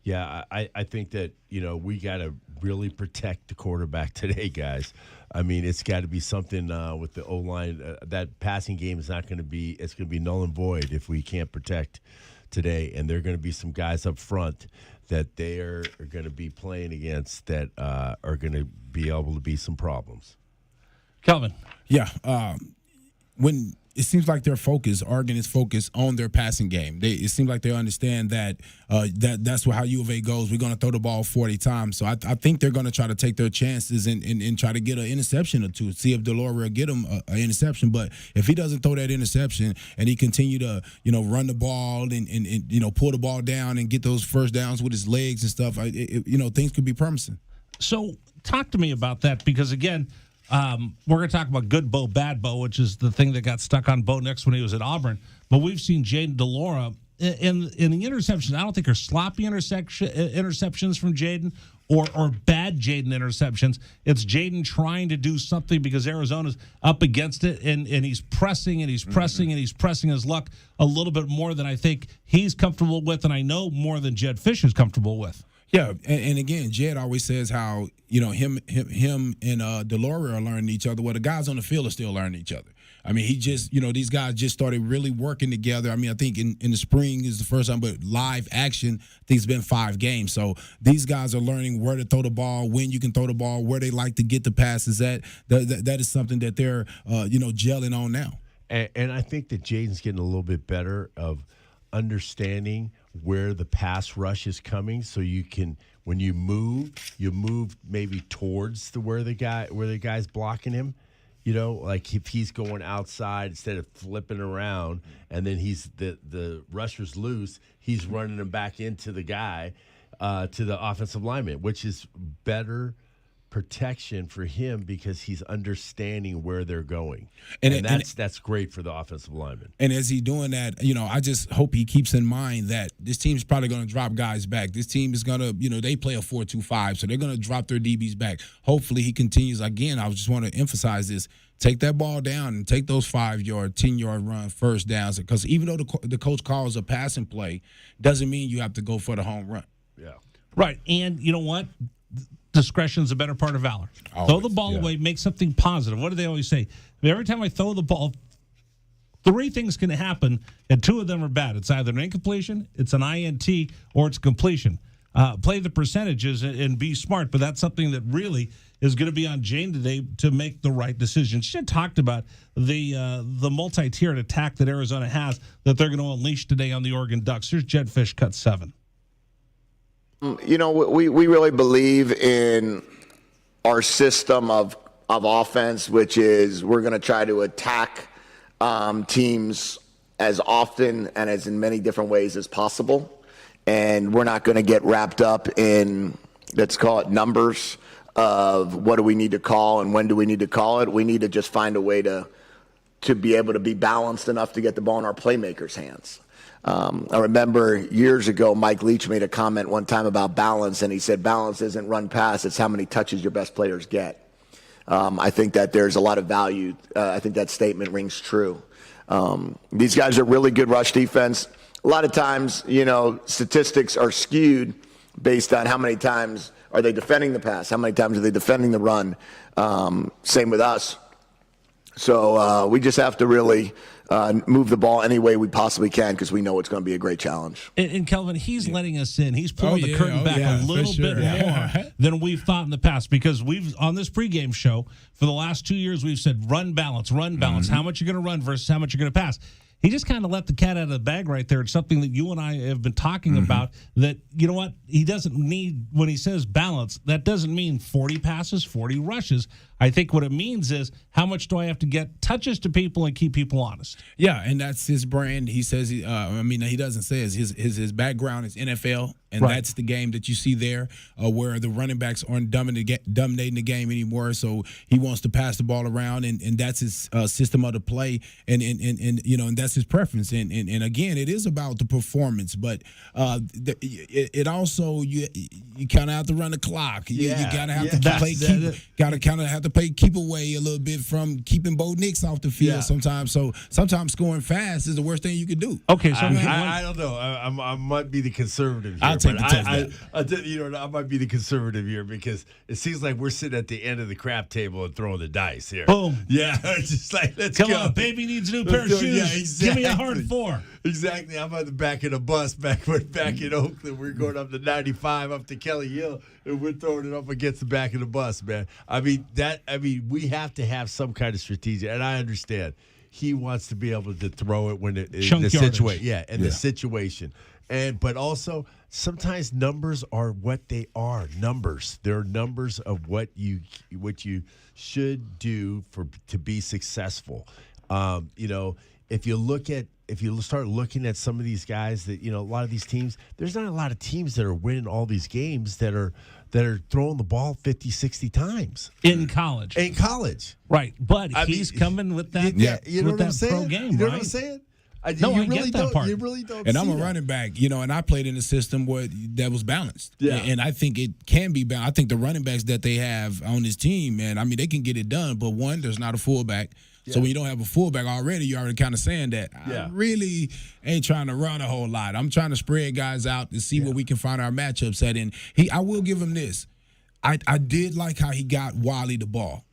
Yeah, I think that, you know, we got to really protect the quarterback today, guys. I mean, it's got to be something with the O-line. That passing game is not going to be – it's going to be null and void if we can't protect today. And there are going to be some guys up front that they are going to be playing against that are going to be able to be some problems. Kelvin. Yeah. When it seems like they're focused. Oregon is focused on their passing game. It seems like they understand that that's how U of A goes. We're going to throw the ball 40 times. So I think they're going to try to take their chances and try to get an interception or two. See if DeLore will get him an interception. But if he doesn't throw that interception and he continue to run the ball and pull the ball down and get those first downs with his legs and stuff, things could be promising. So talk to me about that, because again, we're going to talk about good Bo, bad Bo, which is the thing that got stuck on Bo Nix when he was at Auburn. But we've seen Jaden DeLora in the interceptions. I don't think are sloppy interceptions from Jaden or bad Jaden interceptions. It's Jaden trying to do something because Arizona's up against it, and he's pressing and he's pressing and he's pressing his luck a little bit more than I think he's comfortable with, and I know more than Jed Fish is comfortable with. Yeah, and again, Jed always says how him and DeLore are learning each other. Well, the guys on the field are still learning each other. I mean, he just these guys just started really working together. I mean, I think in the spring is the first time, but live action, I think it's been 5 games. So these guys are learning where to throw the ball, when you can throw the ball, where they like to get the passes at. That is something that they're gelling on now. And I think that Jaden's getting a little bit better of understanding where the pass rush is coming, so you can, when you move maybe towards where the guy's blocking him. Like if he's going outside instead of flipping around, and then he's the rusher's loose, he's running him back into the guy, to the offensive lineman, which is better protection for him because he's understanding where they're going, and that's great for the offensive lineman. And as he's doing that, I just hope he keeps in mind that this team's probably going to drop guys back. This team is going to, they play a 4-2-5, so they're going to drop their DBs back. Hopefully he continues. Again, I just want to emphasize this. Take that ball down and take those 5-yard, 10-yard run first downs, because even though the coach calls a passing play, doesn't mean you have to go for the home run. Yeah. Right. And you know what? Discretion's a better part of valor. Always, throw the ball away, make something positive. What do they always say? Every time I throw the ball, 3 things can happen, and 2 of them are bad. It's either an incompletion, it's an INT, or it's completion. Play the percentages and be smart, but that's something that really is going to be on Jane today to make the right decision. She had talked about the multi-tiered attack that Arizona has that they're going to unleash today on the Oregon Ducks. Here's Jed Fish, cut 7. We really believe in our system of offense, which is we're going to try to attack teams as often and as in many different ways as possible. And we're not going to get wrapped up in, let's call it, numbers of what do we need to call and when do we need to call it. We need to just find a way to be able to be balanced enough to get the ball in our playmakers' hands. I remember years ago, Mike Leach made a comment one time about balance, and he said balance isn't run pass, it's how many touches your best players get. I think that there's a lot of value. I think that statement rings true. These guys are really good rush defense. A lot of times, statistics are skewed based on how many times are they defending the pass, how many times are they defending the run. Same with us. So we just have to really move the ball any way we possibly can because we know it's going to be a great challenge. And Kelvin, he's letting us in. He's pulling the curtain back a little bit more than we've thought in the past, because we've, on this pregame show, for the last 2 years, we've said run balance. Mm-hmm. How much you're going to run versus how much you're going to pass. He just kind of let the cat out of the bag right there. It's something that you and I have been talking about, that, you know what, he doesn't need, when he says balance, that doesn't mean 40 passes, 40 rushes. I think what it means is how much do I have to get touches to people and keep people honest. Yeah, and that's his brand. He says, he doesn't say it. His background is NFL, and that's the game that you see there, where the running backs aren't dominating the game anymore. So he wants to pass the ball around, and that's his system of the play, and that's his preference. And again, it is about the performance, but it also you kind of have to run the clock. You gotta have to keep away a little bit from keeping Bo Nix off the field sometimes. So sometimes scoring fast is the worst thing you could do. Okay, so I don't know. I might be the conservative here. I'll take the test. I might be the conservative here because it seems like we're sitting at the end of the crap table and throwing the dice here. Boom. Yeah, just like let's come go. on, baby needs a new pair of shoes. Yeah, exactly. Give me a hard 4. Exactly. I'm on the back of the bus back in Oakland. We're going up to 95 up to Kelly Hill, and we're throwing it up against the back of the bus, man. We have to have some kind of strategy, and I understand. he wants to be able to throw it when the Chunk situation. yardage. The situation. But also sometimes numbers are what they are. Numbers. They're numbers of what you should do to be successful. If you start looking at some of these guys that, a lot of these teams, there's not a lot of teams that are winning all these games that are throwing the ball 50, 60 times. In college. Right. But he's coming with that, you know with what I'm that saying? pro game, You know right? what I'm saying? I get that part. You really don't. And I'm a that. running back, and I played in a system that was balanced. Yeah. And I think it can be balanced. I think the running backs that they have on this team, man, I mean, they can get it done. But one, there's not a fullback. Yeah. So when you don't have a fullback already, you're already kind of saying that. I really ain't trying to run a whole lot. I'm trying to spread guys out and see where we can find our matchups at. And I will give him this. I did like how he got Wiley the ball.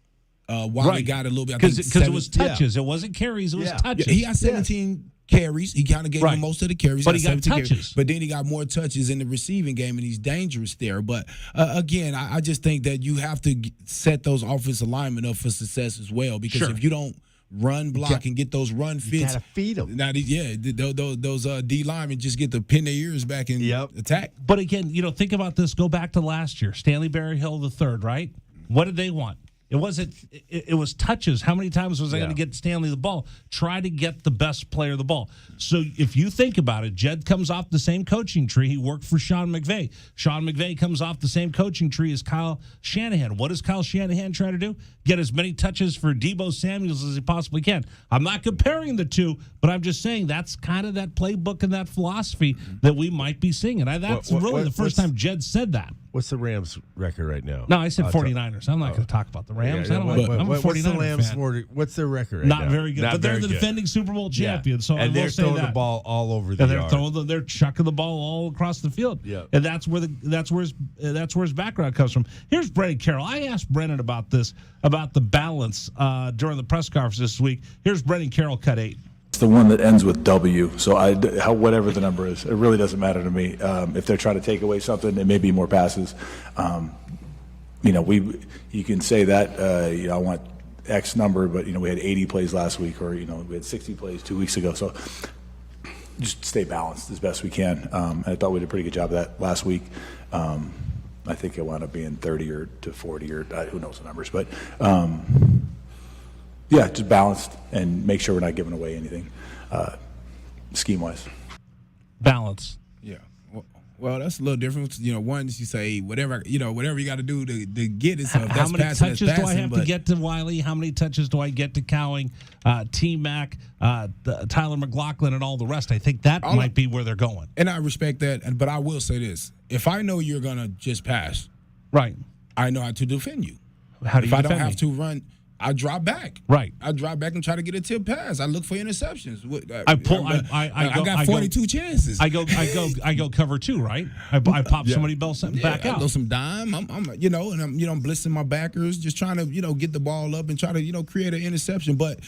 Wiley got a little bit. Because it was touches. It wasn't carries. It was touches. He got 17 carries. He kind of gave him most of the carries. But he got touches. Carries. But then he got more touches in the receiving game, and he's dangerous there. But, again, I just think that you have to set those offensive linemen up for success as well. Because if you don't run block and get those run fits. You got to feed them. Now, those D linemen just get to pin their ears back and attack. But, again, think about this. Go back to last year. Stanley Berryhill III, right? What did they want? It was touches. How many times was I going to get Stanley the ball? Try to get the best player the ball. So if you think about it, Jed comes off the same coaching tree. He worked for Sean McVay. Sean McVay comes off the same coaching tree as Kyle Shanahan. What does Kyle Shanahan try to do? Get as many touches for Deebo Samuels as he possibly can. I'm not comparing the two, but I'm just saying that's kind of that playbook and that philosophy that we might be seeing. And that's really the first time Jed said that. What's the Rams record right now? No, I said 49ers. I'm not going to talk about the Rams. I'm a 49er fan. What's their record right Not now? very good. But they're the defending Super Bowl champions. So and they're throwing the ball all over the yard. They're chucking the ball all across the field. Yeah. And that's where his background comes from. Here's Brennan Carroll. I asked Brennan about this, about the balance during the press conference this week. Here's Brennan Carroll, cut 8. It's the one that ends with W. So whatever the number is, it really doesn't matter to me. If they're trying to take away something, it may be more passes. You can say that. I want X number, but we had 80 plays last week, or we had 60 plays 2 weeks ago. So just stay balanced as best we can. I thought we did a pretty good job of that last week. I think it wound up being 30 to 40 or who knows the numbers, but. Just balanced and make sure we're not giving away anything scheme-wise. Balance. Yeah. Well, that's a little different. One is you say whatever you got to do to get it. So how many touches do I have to get to Wiley? How many touches do I get to Cowing, T-Mac, Tyler McLaughlin, and all the rest? I think that might be where they're going. And I respect that. But I will say this. If I know you're going to just pass, right, I know how to defend you. How do you defend me? If I don't have to run, I drop back. Right. I drop back and try to get a tip pass. I look for interceptions. I got 42 chances. I go cover 2, right? I pop somebody back out. I go some dime. I'm blitzing my backers, just trying to get the ball up and try to create an interception. But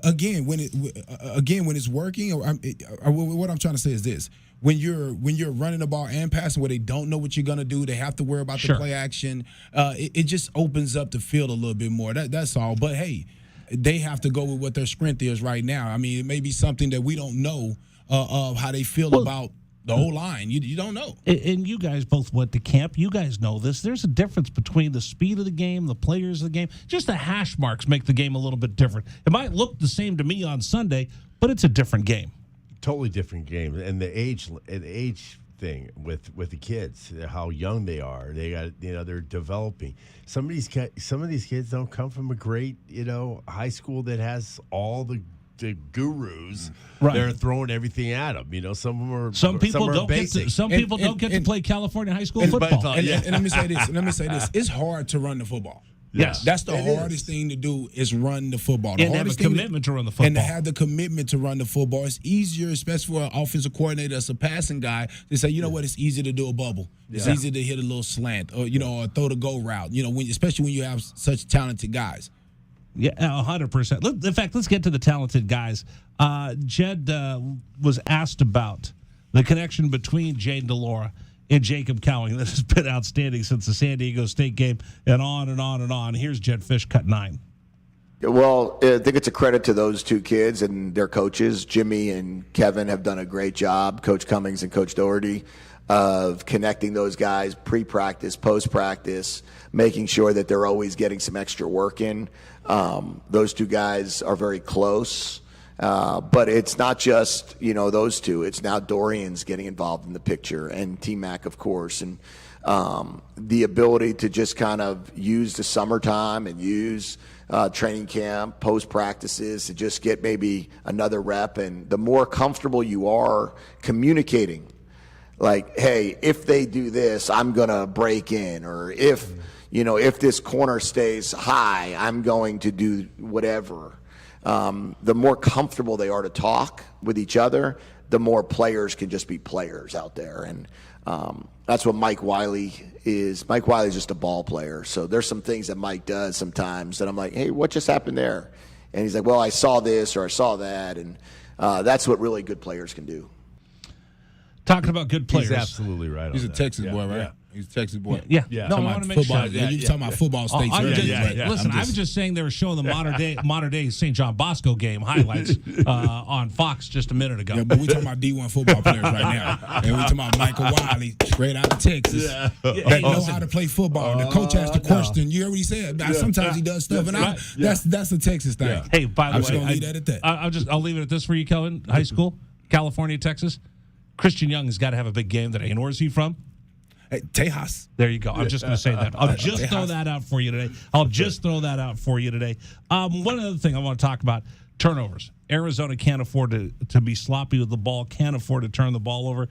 again, when it's working, or what I'm trying to say is this. When you're running the ball and passing where they don't know what you're going to do, they have to worry about the play action. It just opens up the field a little bit more. That's all. But, hey, they have to go with what their strength is right now. I mean, it may be something that we don't know of how they feel about the whole line. You don't know. And you guys both went to camp. You guys know this. There's a difference between the speed of the game, the players of the game. Just the hash marks make the game a little bit different. It might look the same to me on Sunday, but it's a different game. Totally different game, and the age thing with the kids, how young they are. They got they're developing. Some of these kids don't come from a great high school that has all the gurus. Right. They're throwing everything at them. Some of them are. Some people don't get to play California high school football. And let me say this. It's hard to run the football. Yes. That's the hardest thing to do is run the football. And have a commitment to run the football. And to have the commitment to run the football. It's easier, especially for an offensive coordinator that's a passing guy, to say, what, it's easy to do a bubble. It's easy to hit a little slant or, or throw the go route, especially when you have such talented guys. Yeah, 100%. In fact, let's get to the talented guys. Jed was asked about the connection between Jane DeLaura and Jacob Cowing. That has been outstanding since the San Diego State game, and on and on and on. Here's Jed Fish, cut 9. Well, I think it's a credit to those two kids and their coaches. Jimmy and Kevin have done a great job, Coach Cummings and Coach Doherty, of connecting those guys pre-practice, post-practice, making sure that they're always getting some extra work in. Those two guys are very close. But it's not just, those two. It's now Dorian's getting involved in the picture, and T-Mac, of course. And the ability to just kind of use the summertime and use training camp, post-practices to just get maybe another rep. And the more comfortable you are communicating, like, hey, if they do this, I'm going to break in. Or if this corner stays high, I'm going to do whatever. The more comfortable they are to talk with each other, the more players can just be players out there. And that's what Mike Wiley is. Mike Wiley is just a ball player. So there's some things that Mike does sometimes that I'm like, hey, what just happened there? And he's like, well, I saw this or I saw that. And that's what really good players can do. Talking about good players. He's absolutely right. He's a Texas boy, right? Yeah. He's a Texas boy. Yeah. No, I want to make sure. You're talking about football states. Listen, I was just saying they were showing the modern day St. John Bosco game highlights on Fox just a minute ago. Yeah, but we're talking about D1 football players right now. And we're talking about Michael Wiley, straight out of Texas, that know how to play football. The coach asked the question. You heard what he said? Sometimes he does stuff, and that's a Texas thing. Yeah. Hey, by the way, I'm just gonna leave that at that. I'll leave it at this for you, Kelvin. High school, California, Texas. Christian Young has got to have a big game today. And where's he from? Hey, Tejas. There you go. I'm just going to say that. I'll just throw that out for you today. One other thing I want to talk about, turnovers. Arizona can't afford to be sloppy with the ball, can't afford to turn the ball over.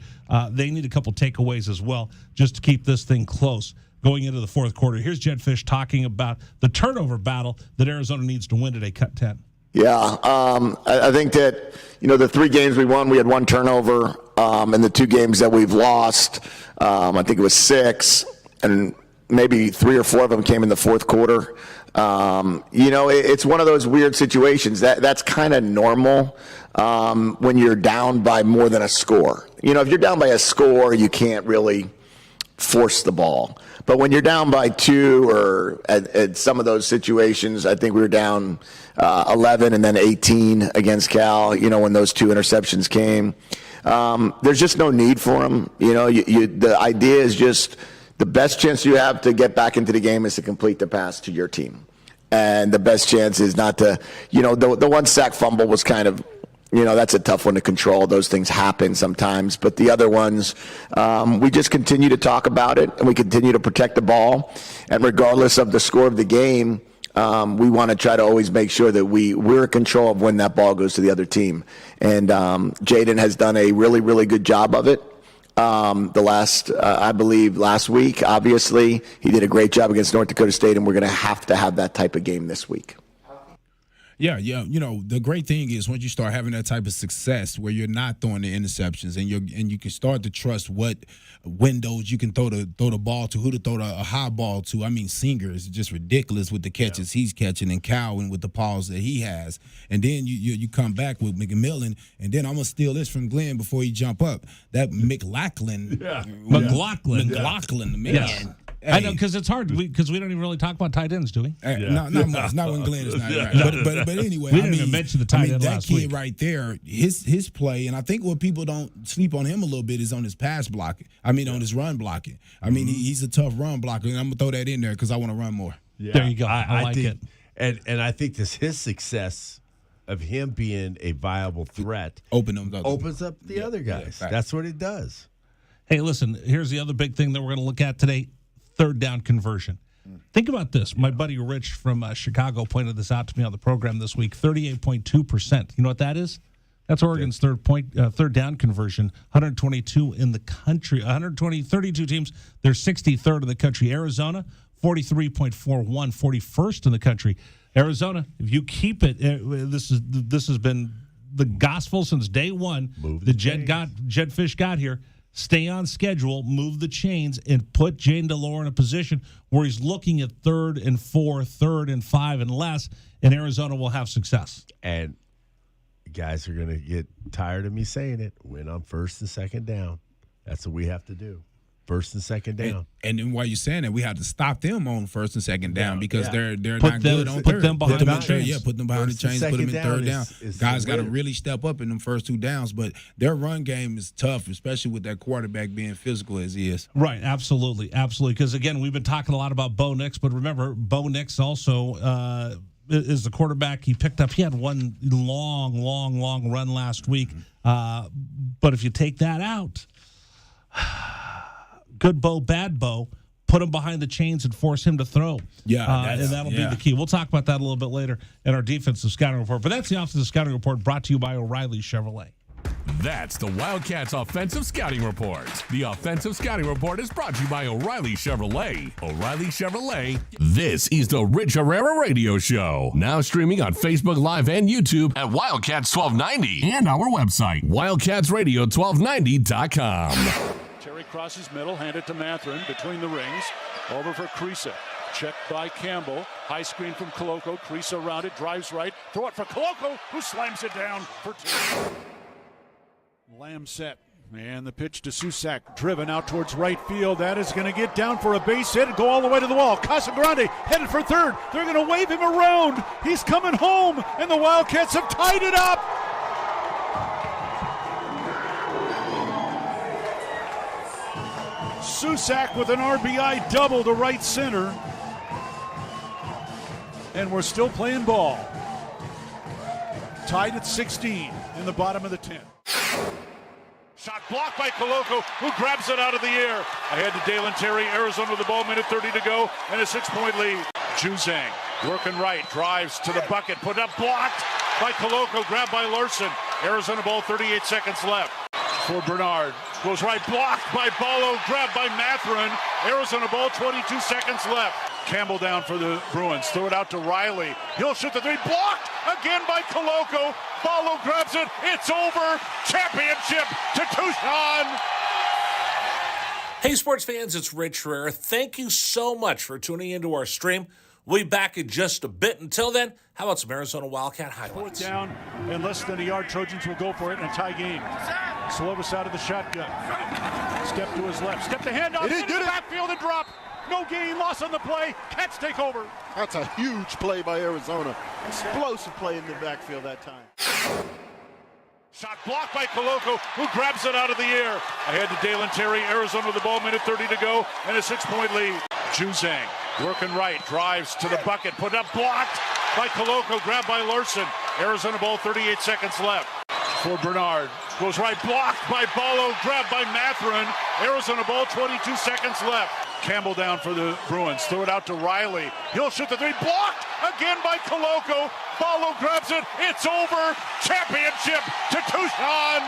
They need a couple takeaways as well just to keep this thing close going into the fourth quarter. Here's Jed Fish talking about the turnover battle that Arizona needs to win today, cut 10. Yeah, I think that, the 3 games we won, we had 1 turnover. And the 2 games that we've lost, I think it was 6, and maybe 3 or 4 of them came in the fourth quarter. It's one of those weird situations. That's kind of normal when you're down by more than a score. If you're down by a score, you can't really force the ball. But when you're down by 2, or at some of those situations, I think we were down 11 and then 18 against Cal, when those 2 interceptions came. There's just no need for them. The idea is just the best chance you have to get back into the game is to complete the pass to your team. And the best chance is not to, the 1 sack fumble was kind of, that's a tough one to control. Those things happen sometimes. But the other ones, we just continue to talk about it, and we continue to protect the ball. And regardless of the score of the game, we want to try to always make sure that we're in control of when that ball goes to the other team. And Jaden has done a really, really good job of it. I believe last week, obviously, he did a great job against North Dakota State, and we're going to have that type of game this week. Yeah. The great thing is once you start having that type of success where you're not throwing the interceptions and you can start to trust what windows you can throw the ball to, who to throw a high ball to. I mean, Singer is just ridiculous with the catches he's catching, and Cowan with the balls that he has. And then you come back with McMillan, and then I'm going to steal this from Glenn before you jump up. That McLaughlin. McLaughlin, man. Yes. Hey. I know, because it's hard because we don't even really talk about tight ends, do we? Not much. Not when Glenn is not right. But anyway, we didn't even mention the tight end last week. That kid right there, his play, and I think what people don't sleep on him a little bit is on his pass blocking. On his run blocking. He's a tough run blocker, and I'm gonna throw that in there because I want to run more. Yeah. There you go. I like think, it. And I think his success of him being a viable threat opens up the other guys. Yeah, that's what it does. Hey, listen. Here's the other big thing that we're going to look at today. 3rd down conversion. Think about this. My buddy Rich from Chicago pointed this out to me on the program this week. 38.2%. You know what that is? That's Oregon's third down conversion. 122 in the country. 32 teams. They're 63rd in the country. Arizona, 43.41, 41st in the country. Arizona, if you keep it, this has been the gospel since day one. Jed Fish got here. Stay on schedule, move the chains, and put Jane DeLore in a position where he's looking at 3rd and 4, 3rd and 5 and less, and Arizona will have success. And guys are going to get tired of me saying it. Win on 1st and 2nd down. That's what we have to do. First and second down. And then while you're saying that, we have to stop them on first and second down because they're Put not them- good on put third. them behind the chains. Yeah, put them behind First the and chains, put them in second third down down. is Guys the got to winner. really step up in them first 2 downs, but their run game is tough, especially with that quarterback being physical as he is. Right, absolutely. Because, again, we've been talking a lot about Bo Nix, but remember, Bo Nix also is the quarterback he picked up. He had one long run last week. But if you take that out, good Bo, bad Bo, put him behind the chains and force him to throw. Yeah, and that'll be the key. We'll talk about that a little bit later in our defensive scouting report. But that's the offensive scouting report brought to you by O'Reilly Chevrolet. That's the Wildcats Offensive Scouting Report. The Offensive Scouting Report is brought to you by O'Reilly Chevrolet. O'Reilly Chevrolet. This is the Rich Herrera Radio Show. Now streaming on Facebook Live and YouTube at Wildcats 1290 and our website, wildcatsradio1290.com. Terry crosses middle, hand it to Matherin between the rings. Over for Creasa. Checked by Campbell. High screen from Koloko. Creasa around it, drives right. Throw it for Koloko, who slams it down for 2. Lamb set. And the pitch to Susak, driven out towards right field. That is going to get down for a base hit and go all the way to the wall. Casagrande headed for third. They're going to wave him around. He's coming home, and the Wildcats have tied it up. Susak with an RBI double to right center. And we're still playing ball. Tied at 16 in the bottom of the 10. Shot blocked by Koloko, who grabs it out of the air. Ahead to Dalen Terry, Arizona with the ball, minute 30 to go, and a 6-point lead. Juzang working right, drives to the bucket, put up, blocked by Koloko, grabbed by Larson. Arizona ball, 38 seconds left. For Bernard, goes right, blocked by Ballo, grabbed by Matherin. Arizona ball, 22 seconds left. Campbell down for the Bruins, throw it out to Riley. He'll shoot the three, blocked again by Koloko. Ballo grabs it, it's over. Championship to Tucson. Hey, sports fans, it's Rich Herrera. Thank you so much for tuning into our stream. We'll be back in just a bit. Until then, how about some Arizona Wildcat highlights? Fourth down, and less than a yard. Trojans will go for it in a tie game. Slovis out of the shotgun. Step to his left. Step the handoff. Into the backfield and drop. No gain, loss on the play. Cats take over. That's a huge play by Arizona. Explosive play in the backfield that time. Shot blocked by Koloko, who grabs it out of the air. Ahead to Dalen Terry, Arizona with the ball, minute 30 to go, and a 6-point lead. Juzang working right, drives to the bucket, put up, blocked by Koloko, grabbed by Larson. Arizona ball, 38 seconds left. For Bernard, goes right, blocked by Ballo, grabbed by Matherin. Arizona ball, 22 seconds left. Campbell down for the Bruins, throw it out to Riley. He'll shoot the three, blocked again by Koloko. Ballo grabs it, it's over. Championship to Tucson.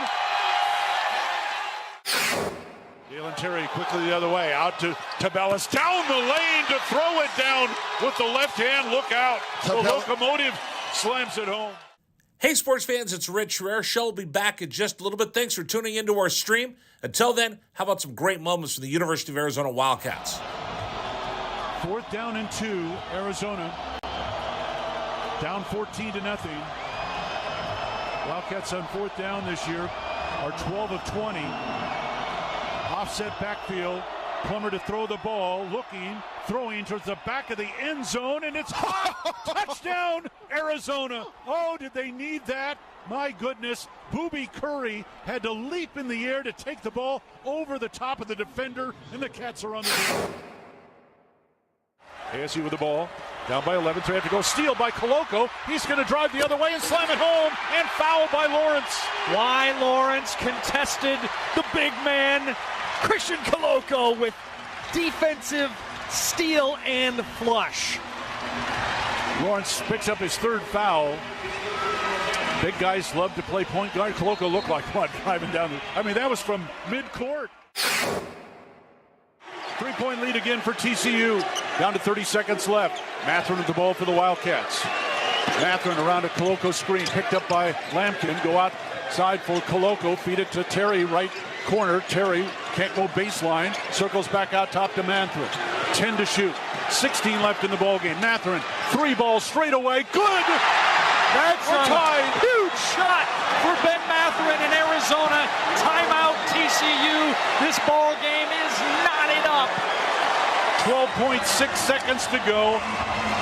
Dalen Terry quickly the other way, out to Tabellis, down the lane to throw it down with the left hand. Look out. The locomotive slams it home. Hey, sports fans, it's Rich Herrera. Show will be back in just a little bit. Thanks for tuning into our stream. Until then, how about some great moments from the University of Arizona Wildcats? 4th down and 2, Arizona. Down 14-0. Wildcats on 4th down this year are 12 of 20. Offset backfield. Plummer to throw the ball, looking, throwing towards the back of the end zone, and it's hot! Touchdown, Arizona! Oh, did they need that? My goodness, Booby Curry had to leap in the air to take the ball over the top of the defender, and the Cats are on the field. ASU with the ball, down by 11, 3 have to go, steal by Koloko. He's going to drive the other way and slam it home, and foul by Lawrence. Why Lawrence contested the big man, Christian Koloko, with defensive steal and flush. Lawrence picks up his 3rd foul. Big guys love to play point guard. Koloko looked like one driving down that was from mid-court. 3-point lead again for TCU. Down to 30 seconds left. Matherin with the ball for the Wildcats. Matherin around a Koloko screen, picked up by Lampkin. Go outside for Koloko, feed it to Terry, right corner. Terry can't go baseline, circles back out top to Matherin. 10 to shoot, 16 left in the ball game. Matherin, 3 balls straight away, good! That's a huge shot for Ben Mathurin in Arizona. Timeout TCU. This ball game is knotted up. 12.6 seconds to go.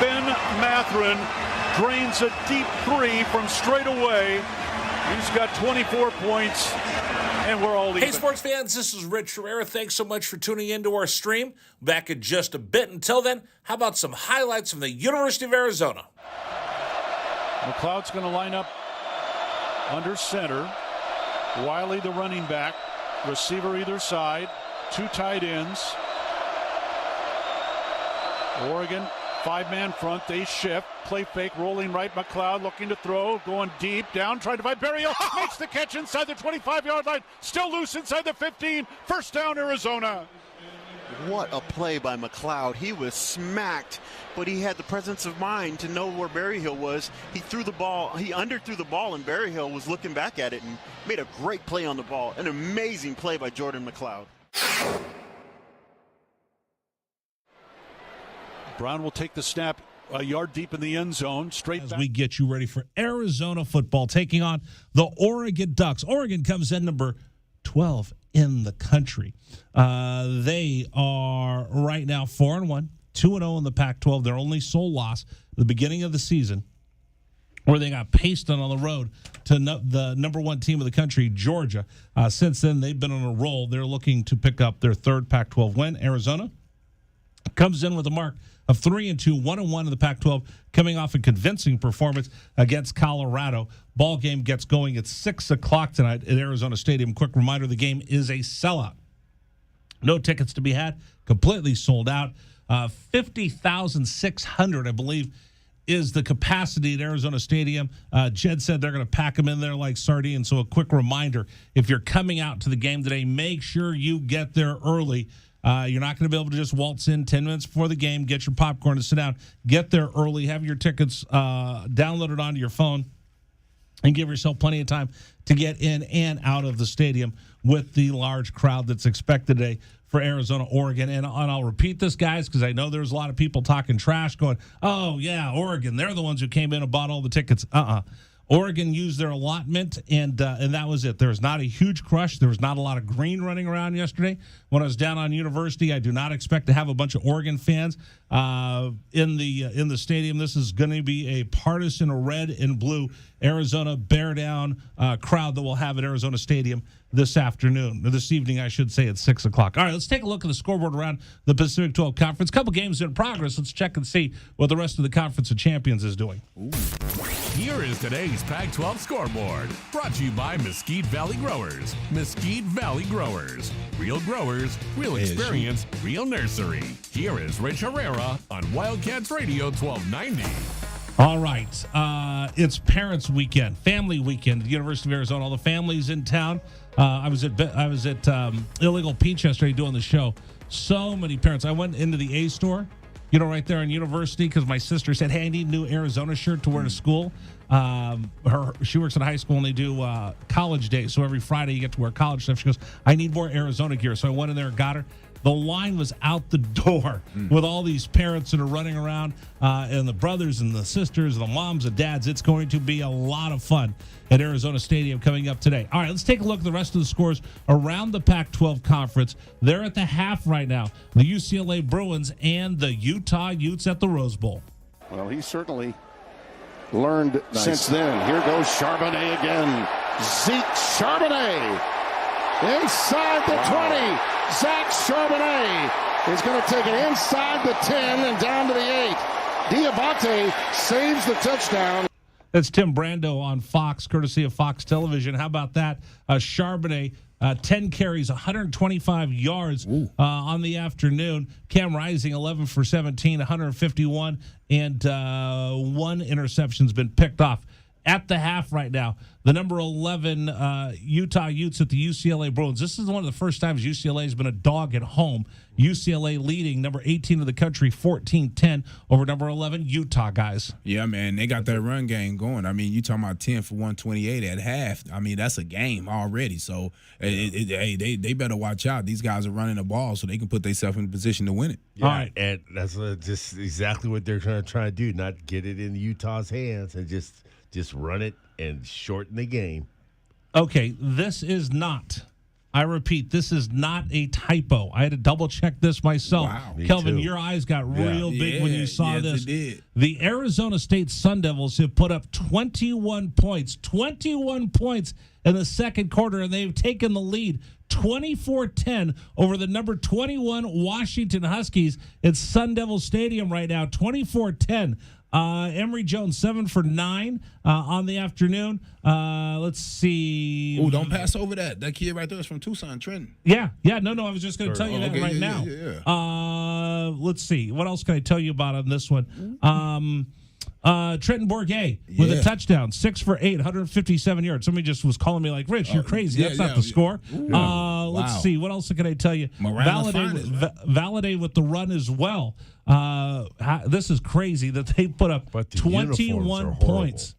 Ben Mathurin drains a deep three from straight away. He's got 24 points, and we're all even. Hey, sports fans, this is Rich Herrera. Thanks so much for tuning into our stream. Back in just a bit. Until then, how about some highlights from the University of Arizona? McLeod's going to line up under center. Wiley, the running back. Receiver either side. 2 tight ends. Oregon, 5-man front. They shift. Play fake, rolling right. McLeod looking to throw. Going deep. Down, trying to find Berryhill. Makes the catch inside the 25-yard line. Still loose inside the 15. First down, Arizona. What a play by McLeod. He was smacked, but he had the presence of mind to know where Berryhill was. He threw the ball. He underthrew the ball, and Berryhill was looking back at it and made a great play on the ball. An amazing play by Jordan McLeod. Brown will take the snap a yard deep in the end zone. Straight as back. we get you ready for Arizona football taking on the Oregon Ducks. Oregon comes in number 12 in the country. They are right now 4-1, 2-0 in the Pac-12. Their only sole loss at the beginning of the season, where they got pasted on the road to the number 1 team of the country, Georgia. Since then, they've been on a roll. They're looking to pick up their 3rd Pac-12 win. Arizona comes in with a mark of 3-2, 1-1 in the Pac-12, coming off a convincing performance against Colorado. Ball game gets going at 6 o'clock tonight at Arizona Stadium. Quick reminder, the game is a sellout. No tickets to be had, completely sold out. 50,600, I believe, is the capacity at Arizona Stadium. Jed said they're going to pack them in there like sardines. So a quick reminder, if you're coming out to the game today, make sure you get there early. You're not going to be able to just waltz in 10 minutes before the game, get your popcorn and sit down. Get there early, have your tickets downloaded onto your phone, and give yourself plenty of time to get in and out of the stadium with the large crowd that's expected today for Arizona, Oregon. And I'll repeat this, guys, because I know there's a lot of people talking trash going, oh, yeah, Oregon, they're the ones who came in and bought all the tickets. Oregon used their allotment, and that was it. There was not a huge crush. There was not a lot of green running around yesterday. When I was down on University, I do not expect to have a bunch of Oregon fans in the stadium. This is going to be a partisan red and blue Arizona bear down crowd that we'll have at Arizona Stadium this afternoon, or this evening, I should say, at 6 o'clock. All right, let's take a look at the scoreboard around the Pacific 12 Conference. Couple games in progress. Let's check and see what the rest of the Conference of Champions is doing. Here is today's Pac-12 scoreboard, brought to you by Mesquite Valley Growers. Mesquite Valley Growers. Real growers, real experience, real nursery. Here is Rich Herrera on Wildcats Radio 1290. All right. It's Parents Weekend, Family Weekend at the University of Arizona. All the families in town. I was at Illegal Peach yesterday doing the show. So many parents. I went into the A store, right there on University, because my sister said, hey, I need a new Arizona shirt to wear to school. She works at a high school, and they do college days. So every Friday you get to wear college stuff. She goes, I need more Arizona gear. So I went in there and got her. The line was out the door with all these parents that are running around, and the brothers and the sisters and the moms and dads. It's going to be a lot of fun at Arizona Stadium coming up today. All right, let's take a look at the rest of the scores around the Pac-12 Conference. They're at the half right now. The UCLA Bruins and the Utah Utes at the Rose Bowl. Well, he certainly learned since then. Here goes Charbonnet again. Zeke Charbonnet inside the 20. Zach Charbonnet is going to take it inside the 10 and down to the 8. Diabate saves the touchdown. That's Tim Brando on Fox, courtesy of Fox Television. How about that? Charbonnet, 10 carries, 125 yards on the afternoon. Cam Rising, 11 for 17, 151, and one interception's been picked off. At the half right now, the number 11 Utah Utes at the UCLA Bruins. This is one of the first times UCLA has been a dog at home. UCLA leading number 18 of the country, 14-10 over number 11 Utah, guys. Yeah, man, they got that run game going. I mean, you talking about 10 for 128 at half. I mean, that's a game already. So, they better watch out. These guys are running the ball so they can put themselves in a position to win it. Yeah, all right. And that's just exactly what they're trying to do, not get it in Utah's hands and just Just run it and shorten the game. Okay, this is not. I repeat, this is not a typo. I had to double check this myself. Wow. Kelvin, too. your eyes got real big when you saw yes, this. it did. The Arizona State Sun Devils have put up 21 points. 21 points in the second quarter, and they've taken the lead 24-10 over the number 21 Washington Huskies at Sun Devil Stadium right now. 24-10. Emory Jones 7 for 9 on the afternoon. Let's see. Oh, don't pass over that. That kid right there is from Tucson, Trenton. Yeah. No. I was just going to tell you that okay, right yeah, now. yeah. Let's see. What else can I tell you about on this one? Trenton Bourget with a touchdown, 6 for 8, 157 yards. Somebody just was calling me like, Rich, you're crazy. That's not the score. Let's see. What else can I tell you? Validate with the run as well. This is crazy that they put up 21 points.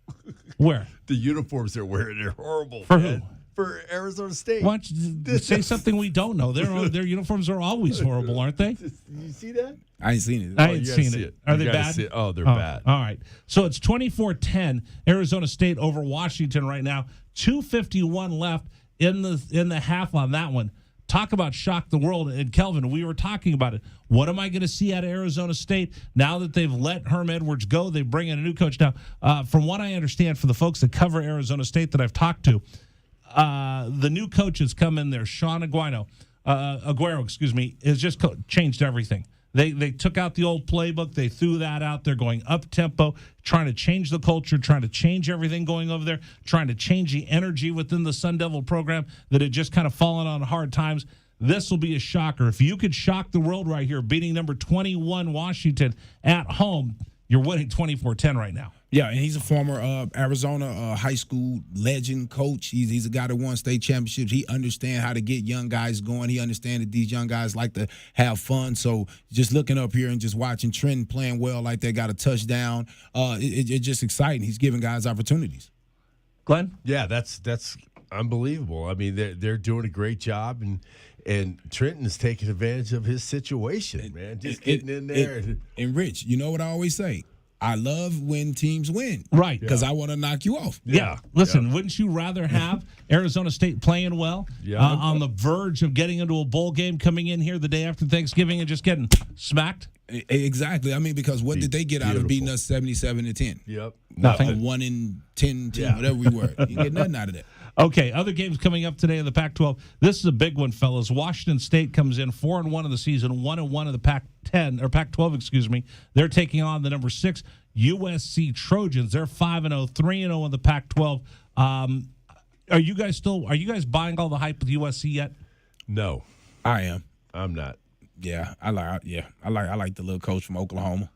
Where? The uniforms they're wearing are horrible. For who? For Arizona State. Why don't you say something we don't know? Their uniforms are always horrible, aren't they? You see that? I ain't seen it. I ain't seen it. Are they bad? Oh, they're bad. All right. So it's 24-10 Arizona State over Washington right now. 2:51 left in the half on that one. Talk about shock the world. And Kelvin, we were talking about it. What am I going to see out of Arizona State now that they've let Herm Edwards go? They bring in a new coach now. From what I understand, for the folks that cover Arizona State that I've talked to, the new coach has come in there. Sean Aguero, has just changed everything. They took out the old playbook. They threw that out. They're going up tempo, trying to change the culture, trying to change everything going over there, trying to change the energy within the Sun Devil program that had just kind of fallen on hard times. This will be a shocker. If you could shock the world right here, beating number 21 Washington at home, you're winning 24-10 right now. Yeah, and he's a former Arizona high school legend coach. He's a guy that won state championships. He understands how to get young guys going. He understands that these young guys like to have fun. So just looking up here and just watching Trenton playing well like they got a touchdown, it's just exciting. He's giving guys opportunities. Glenn? Yeah, that's unbelievable. I mean, they're doing a great job, and Trenton is taking advantage of his situation, man. Just getting in there. And Rich, you know what I always say? I love when teams win. Right. Because I want to knock you off. Yeah. Listen, wouldn't you rather have Arizona State playing well on the verge of getting into a bowl game, coming in here the day after Thanksgiving and just getting smacked? Exactly. I mean, because what did they get out of beating us 77-10? Yep. Nothing. A 1-10 team, whatever we were. You get nothing out of that. Okay, other games coming up today in the Pac-12. This is a big one, fellas. Washington State comes in 4-1 of the season, 1-1 of the Pac-10 or Pac-12, excuse me. They're taking on the number 6 USC Trojans. They're 5-0, 3-0 in the Pac-12. Are you guys buying all the hype with USC yet? No, I am. I'm not. Yeah, I like the little coach from Oklahoma.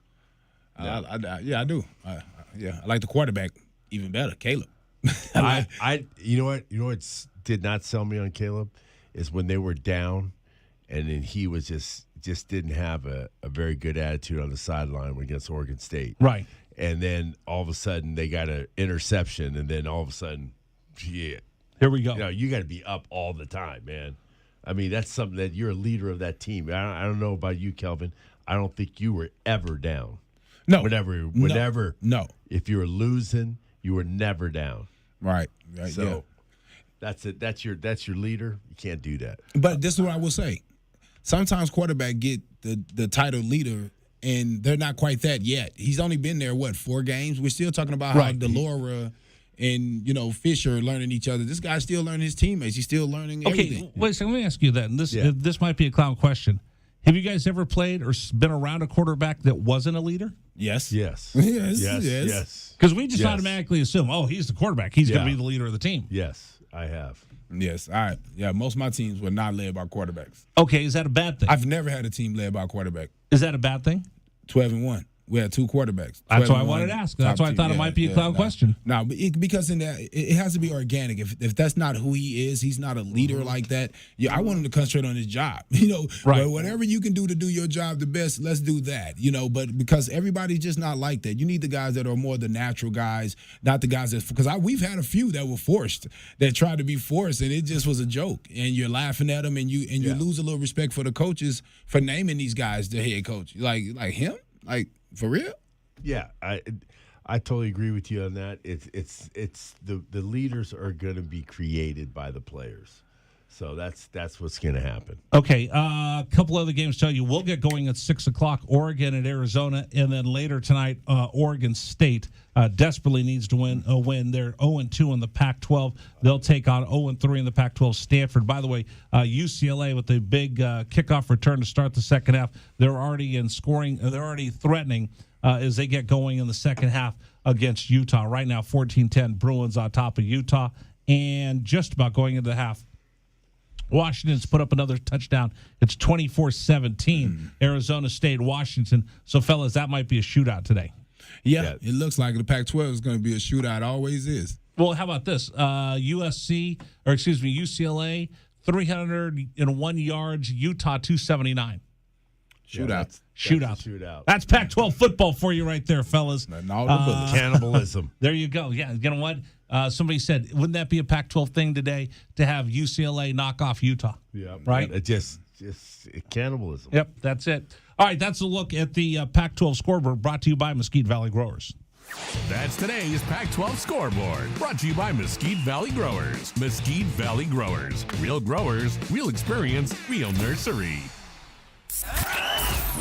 I do. I like the quarterback even better, Caleb. You know what did not sell me on Caleb is when they were down, and then he was just didn't have a very good attitude on the sideline against Oregon State. Right. And then all of a sudden they got an interception, and then all of a sudden, here we go. You got to be up all the time, man. I mean, that's something that you're a leader of that team. I don't know about you, Kelvin. I don't think you were ever down. No. Whenever. No. If you were losing, you were never down. Right. So that's it. That's your leader. You can't do that. But this is what I will say. Sometimes quarterback get the title leader, and they're not quite that yet. He's only been there, 4 games? We're still talking about how Delora and, Fisher are learning each other. This guy's still learning his teammates. He's still learning everything. Okay, wait a second. Let me ask you that. And this might be a clown question. Have you guys ever played or been around a quarterback that wasn't a leader? Yes. Yes. Yes. Because we just automatically assume, he's the quarterback. He's going to be the leader of the team. Yes, I have. Yes. All right. Yeah, most of my teams were not led by quarterbacks. Okay, is that a bad thing? I've never had a team led by a quarterback. Is that a bad thing? 12-1. We had 2 quarterbacks. That's why I wanted to ask. That's why I thought it might be a clown question. No, because in that it has to be organic. If that's not who he is, he's not a leader like that. Yeah, I want him to concentrate on his job. Right. But whatever you can do to do your job the best, let's do that. But because everybody's just not like that. You need the guys that are more the natural guys, not the guys that because we've had a few that were forced, that tried to be forced, and it just was a joke. And you're laughing at them, and you lose a little respect for the coaches for naming these guys the head coach. Like him, like. For real? Yeah, I totally agree with you on that. It's the leaders are going to be created by the players. So that's what's going to happen. Okay, a couple other games to tell you. We'll get going at 6 o'clock, Oregon and Arizona, and then later tonight, Oregon State desperately needs to win. They're 0-2 in the Pac-12. They'll take on 0-3 in the Pac-12 Stanford. By the way, UCLA with the big kickoff return to start the second half. They're already in scoring. They're already threatening as they get going in the second half against Utah. Right now, 14-10 Bruins on top of Utah, and just about going into the half. Washington's put up another touchdown. It's 24-17, Arizona State, Washington. So, fellas, that might be a shootout today. Yeah, it looks like the Pac-12 is going to be a shootout. Always is. Well, how about this? UCLA, 301 yards, Utah 279. Shootout. That's Pac-12 football for you right there, fellas. Cannibalism. There you go. Yeah, you know what? Somebody said, wouldn't that be a Pac-12 thing today to have UCLA knock off Utah? Yeah. Right? Just cannibalism. Yep, that's it. All right, that's a look at the Pac-12 scoreboard brought to you by Mesquite Valley Growers. That's today's Pac-12 scoreboard, brought to you by Mesquite Valley Growers. Mesquite Valley Growers. Real growers, real experience, real nursery.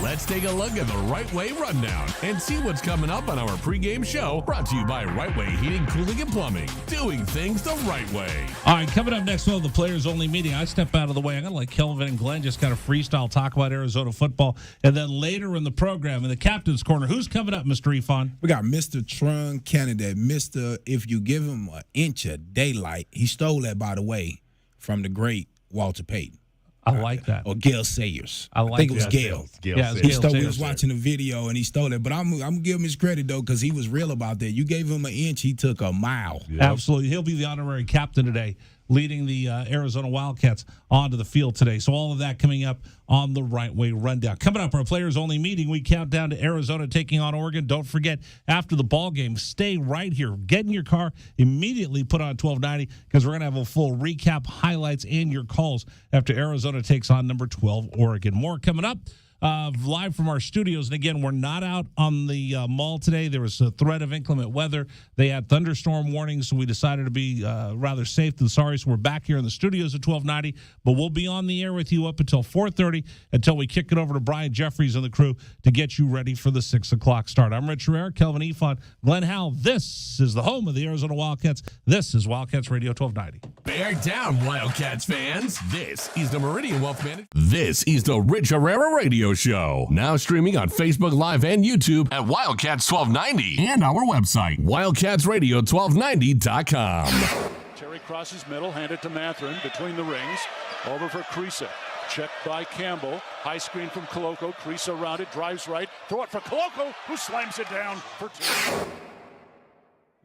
Let's take a look at the Right Way Rundown and see what's coming up on our pregame show, brought to you by Right Way Heating, Cooling, and Plumbing. Doing things the right way. All right, coming up next on the Players-Only meeting, I step out of the way. I'm going to let Kelvin and Glenn just kind of freestyle talk about Arizona football. And then later in the program, in the Captain's Corner, who's coming up, Mr. Ifan? We got Mr. Trung candidate, Mr. If you give him an inch of daylight. He stole that, by the way, from the great Walter Payton. I like that. Or Gail Sayers. I think it was Gail. He was watching a video and he stole it. But I'm going to give him his credit, though, because he was real about that. You gave him an inch, he took a mile. Yep. Absolutely. He'll be the honorary captain today, leading the Arizona Wildcats onto the field today. So all of that coming up on the Right Way Rundown. Coming up, our Players-Only meeting, we count down to Arizona taking on Oregon. Don't forget, after the ball game, stay right here. Get in your car, immediately put on 1290, because we're going to have a full recap, highlights, and your calls after Arizona takes on number 12, Oregon. More coming up. Live from our studios. And again, we're not out on the mall today. There was a threat of inclement weather. They had thunderstorm warnings, so we decided to be rather safe than sorry. So we're back here in the studios at 1290, but we'll be on the air with you up until 4:30 until we kick it over to Brian Jeffries and the crew to get you ready for the 6 o'clock start. I'm Rich Herrera, Kelvin Ifan, Glenn Howell. This is the home of the Arizona Wildcats. This is Wildcats Radio 1290. Bear down, Wildcats fans. This is the Meridian Wealth Management. This is the Rich Herrera Radio Show. Now streaming on Facebook Live and YouTube at Wildcats 1290 and our website, wildcatsradio1290.com. Terry crosses middle, handed to Mathurin between the rings. Over for Creasa. Checked by Campbell. High screen from Koloko. Creasa around it, drives right. Throw it for Koloko, who slams it down for two.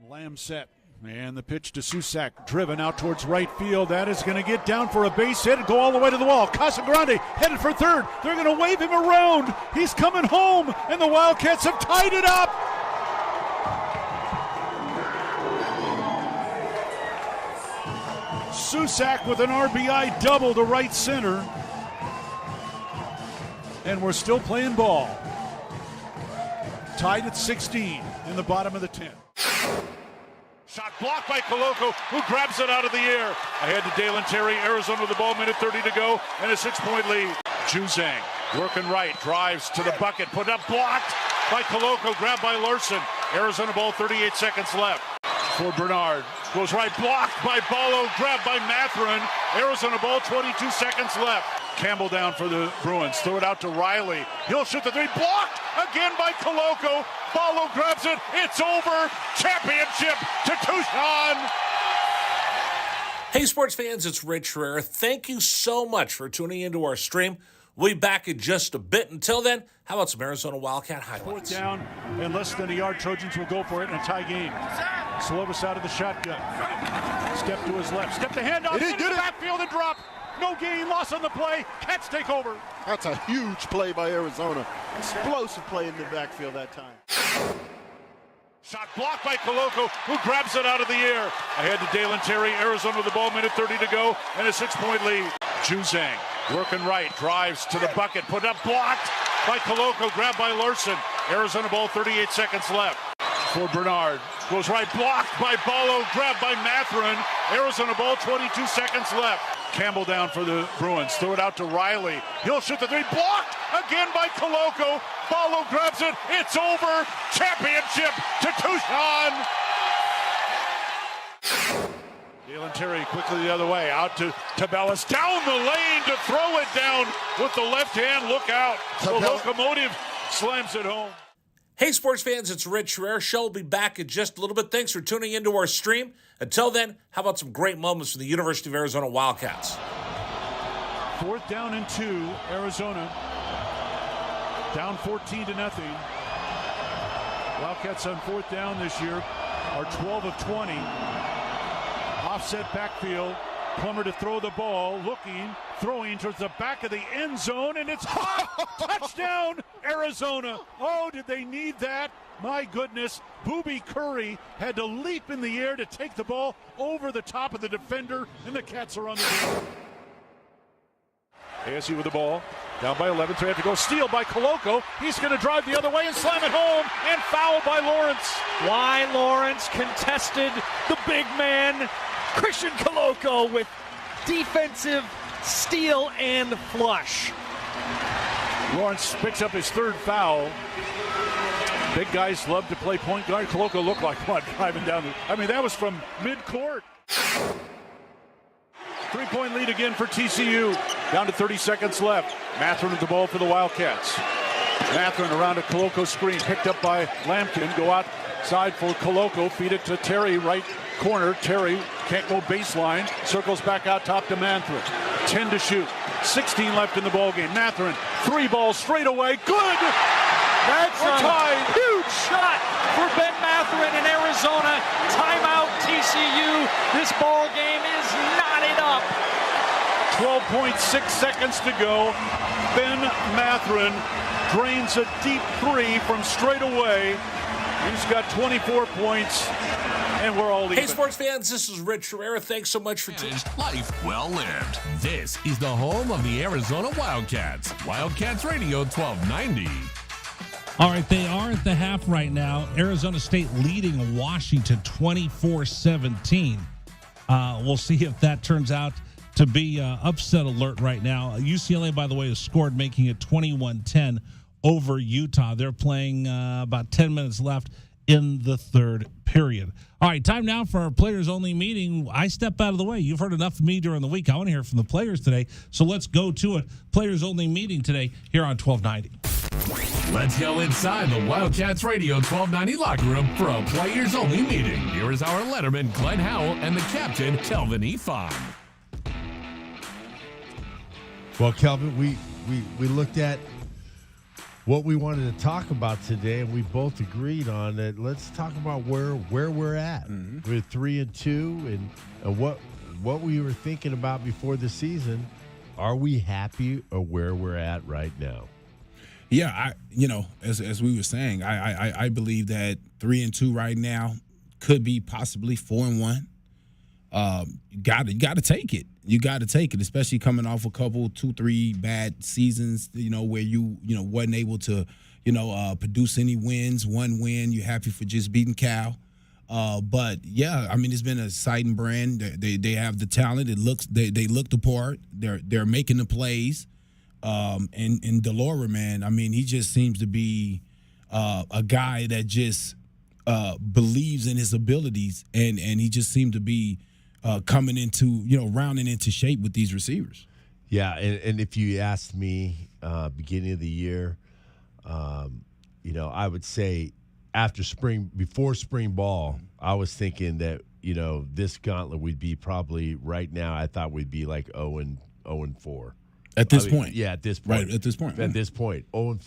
Lamb set. And the pitch to Susak, driven out towards right field. That is going to get down for a base hit and go all the way to the wall. Casagrande headed for third. They're going to wave him around. He's coming home, and the Wildcats have tied it up. Susak with an RBI double to right center. And we're still playing ball. Tied at 16 in the bottom of the 10th. Shot blocked by Koloko, who grabs it out of the air. Ahead to Dalen Terry, Arizona with the ball, minute 30 to go, and a 6-point lead. Juzang working right, drives to the bucket, put up, blocked by Koloko, grabbed by Larson. Arizona ball, 38 seconds left. For Bernard, goes right, blocked by Ballo, grabbed by Mathurin. Arizona ball, 22 seconds left. Campbell down for the Bruins, throw it out to Riley. He'll shoot the three, blocked again by Koloko. Ballo grabs it, it's over. Championship to Tucson. Hey, sports fans, it's Rich Herrera. Thank you so much for tuning into our stream. We'll be back in just a bit. Until then, how about some Arizona Wildcat highlights? Fourth down and less than a yard. Trojans will go for it in a tie game. Slovis out of the shotgun. Step to his left. Step the handoff into the backfield and drop. No gain, loss on the play. Cats take over. That's a huge play by Arizona. Explosive play in the backfield that time. Shot blocked by Koloko, who grabs it out of the air. Ahead to Dalen Terry, Arizona with the ball, minute 30 to go, and a 6-point lead. Juzang working right, drives to the bucket, put up, blocked by Koloko, grabbed by Larson. Arizona ball, 38 seconds left. for Bernard. Goes right, blocked by Ballo, grabbed by Matherin. Arizona ball, 22 seconds left. Campbell down for the Bruins. Throw it out to Riley. He'll shoot the three. Blocked again by Koloko. Ballo grabs it. It's over. Championship to Tucson. Dalen Terry quickly the other way. Out to Tabellis. Down the lane to throw it down with the left hand. Look out. The Locomotive slams it home. Hey, sports fans, it's Rich Schreier. Show will be back in just a little bit. Thanks for tuning into our stream. Until then, how about some great moments from the University of Arizona Wildcats? 4th down and 2, Arizona. Down 14-0. Wildcats on 4th down this year are 12 of 20. Offset backfield. Plummer to throw the ball, looking, throwing towards the back of the end zone, and it's caught. Touchdown, Arizona. Oh, did they need that? My goodness. Booby Curry had to leap in the air to take the ball over the top of the defender, and the Cats are on the field. ASU with the ball. Down by 11, so they have to go. Steal by Koloko. He's going to drive the other way and slam it home, and foul by Lawrence. Why Lawrence contested the big man, Christian Koloko, with defensive steal and flush. Lawrence picks up his 3rd foul. Big guys love to play point guard. Koloko looked like what, driving down that was from mid-court. 3-point lead again for TCU. Down to 30 seconds left. Matherin with the ball for the Wildcats. Matherin around a Koloko screen, picked up by Lampkin. Go outside for Koloko. Feed it to Terry, right corner. Terry can't go baseline. Circles back out top to Matherin. 10 to shoot. 16 left in the ballgame. Matherin, 3 balls straight away. Good! That's We're tied. Huge shot for Ben Matherin in Arizona. Timeout TCU. This ball game is knotted up. 12.6 seconds to go. Ben Matherin drains a deep 3 from straight away. He's got 24 points, and we're all even. Hey, sports fans, this is Rich Schreier. Thanks so much for tuning in. Life well lived. This is the home of the Arizona Wildcats. Wildcats Radio 1290. All right, they are at the half right now. Arizona State leading Washington 24-17. We'll see if that turns out to be upset alert right now. UCLA, by the way, has scored, making it 21-10 over Utah. They're playing about 10 minutes left in the 3rd period. All right, time now for our players-only meeting. I step out of the way. You've heard enough of me during the week. I want to hear from the players today, so let's go to it. Players-only meeting today here on 1290. Let's go inside the Wildcats Radio 1290 locker room for a players-only meeting. Here is our letterman, Glenn Howell, and the captain, Kelvin Efon. Well, Kelvin, we looked at what we wanted to talk about today, and we both agreed on that. Let's talk about where we're at. Mm-hmm. We're 3-2, and what we were thinking about before the season. Are we happy or where we're at right now? Yeah, as we were saying, I believe that 3-2 right now could be possibly 4-1. You got to take it. You got to take it, especially coming off a couple, 2-3 bad seasons. Where you wasn't able to produce any wins. 1 win, you're happy for just beating Cal. But yeah, I mean, it's been an exciting brand. They have the talent. They look the part. They're making the plays. And Delora, man, I mean, he just seems to be a guy that just believes in his abilities, and he just seemed to be coming into, rounding into shape with these receivers. Yeah, and if you asked me beginning of the year, I would say before spring ball, I was thinking that, this gauntlet would be probably right now, I thought we'd be like 0-4. At this point. Yeah, at this point. Right, at this point. At this point. 0-5.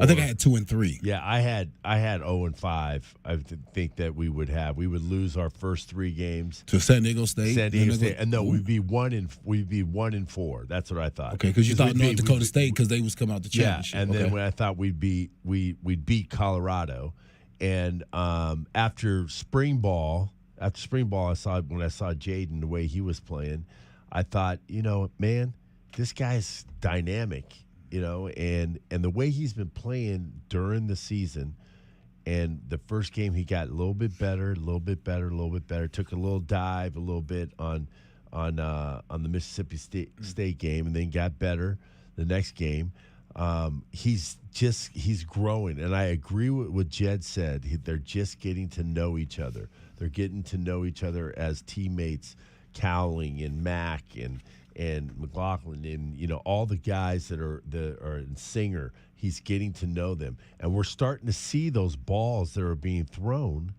I think I had 2-3. Yeah, I had 0-5. I think that we would lose our first 3 games to San Diego State. And no, we'd be 1-4. That's what I thought. Okay, because you thought North Dakota State because they was coming out the championship. Yeah, and then when I thought we'd beat Colorado, and after spring ball, when I saw Jaden the way he was playing, I thought, man, this guy's dynamic, and the way he's been playing during the season, And the first game he got a little bit better. Took a little dive a little bit on the Mississippi State game, and then got better the next game. He's growing, and I agree with what Jed said. They're just getting to know each other. They're getting to know each other as teammates, Cowling and Mack and McLaughlin and all the guys that are in Singer. He's getting to know them, and we're starting to see those balls that are being thrown.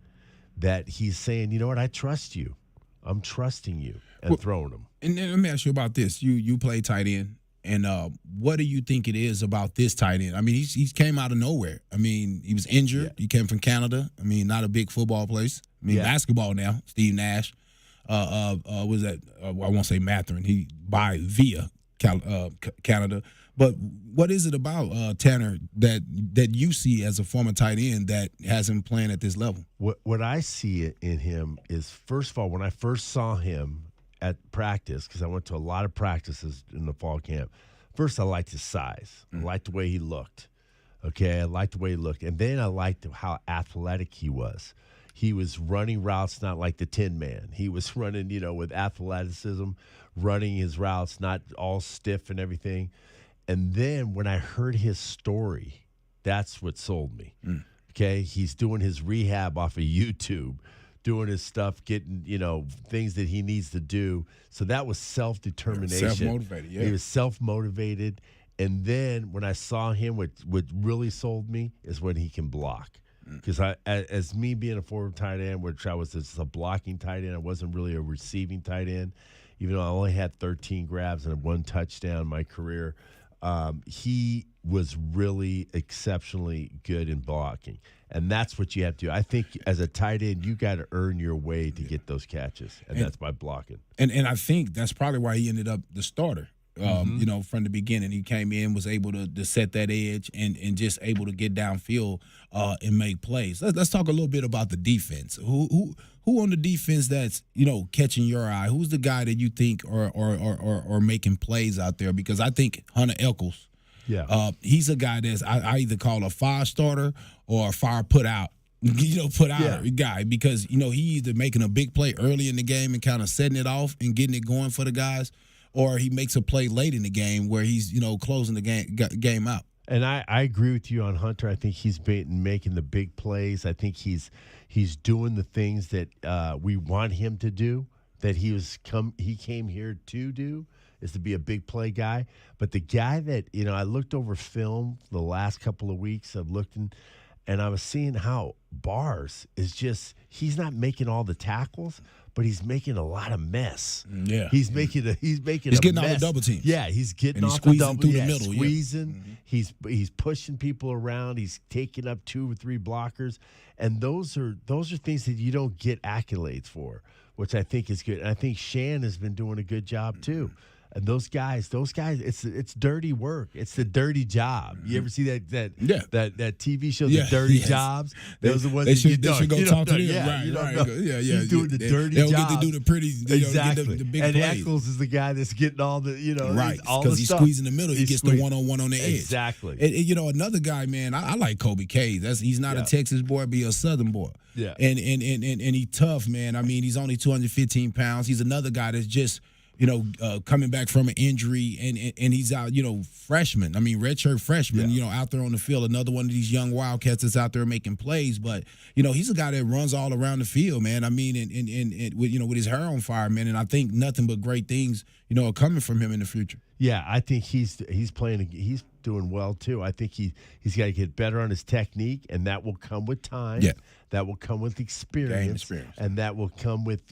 That he's saying, you know what, I trust you. I'm trusting you, and throwing them. And then let me ask you about this. You play tight end. And what do you think it is about this tight end? I mean, he's came out of nowhere. I mean, he was injured. Yeah. He came from Canada. I mean, not a big football place. I mean, basketball now. Steve Nash. Was that? I won't say Matherin. He via Canada. But what is it about Tanner that you see as a former tight end that has him playing at this level? What I see in him is, first of all, when I first saw him at practice, because I went to a lot of practices in the fall camp. First, I liked his size. I liked the way he looked. Okay, I liked the way he looked. And then I liked how athletic he was. He was running routes not like the Tin Man. He was running, with athleticism, running his routes, not all stiff and everything. And then when I heard his story, that's what sold me. Okay, he's doing his rehab off of YouTube, doing his stuff, getting, things that he needs to do. So that was self-determination. Self-motivated, yeah. He was self-motivated. And then when I saw him, what really sold me is when he can block. Because as me being a forward tight end, which I was just a blocking tight end, I wasn't really a receiving tight end, even though I only had 13 grabs and 1 touchdown in my career. He was really exceptionally good in blocking. And that's what you have to do. I think as a tight end, you got to earn your way to get those catches, and that's by blocking. And I think that's probably why he ended up the starter. From the beginning, he came in, was able to set that edge and just able to get downfield and make plays. Let's talk a little bit about the defense. Who on the defense that's catching your eye? Who's the guy that you think are making plays out there? Because I think Hunter Echols. Yeah, he's a guy that's I either call a fire starter or a fire put out guy, because he either making a big play early in the game and kind of setting it off and getting it going for the guys, or he makes a play late in the game where he's closing the game out. And I agree with you on Hunter. I think he's been making the big plays. I think he's doing the things that we want him to do, that he came here to do, is to be a big play guy. But the guy that, I looked over film the last couple of weeks. I've looked and I was seeing how Bars is just, he's not making all the tackles, but he's making a lot of mess. Yeah, he's getting getting mess. All the double teams. Yeah, he's getting off the double through the middle. Squeezing. Yeah. He's pushing people around. He's taking up 2 or 3 blockers, and those are things that you don't get accolades for, which I think is good. And I think Shan has been doing a good job too. And those guys, it's dirty work. It's the dirty job. You ever see that TV show, The Dirty Jobs? Those are the ones they should go talk to them. Right. Yeah. He's doing the dirty job. They'll get to do the pretty, exactly. The big and plays. Eccles is the guy that's getting all the, right, because he's squeezing the middle. He gets the one-on-one on the edge. Exactly. And another guy, man, I like Kobe Case. He's not a Texas boy, but he's a Southern boy. Yeah. And he's tough, man. I mean, he's only 215 pounds. He's another guy that's just coming back from an injury, and he's out, freshman. I mean, redshirt freshman, out there on the field. Another one of these young Wildcats that's out there making plays. But, he's a guy that runs all around the field, man. I mean, and with his hair on fire, man. And I think nothing but great things, are coming from him in the future. Yeah, I think he's doing well too. I think he's got to get better on his technique, and that will come with time. Yeah. That will come with experience. And that will come with,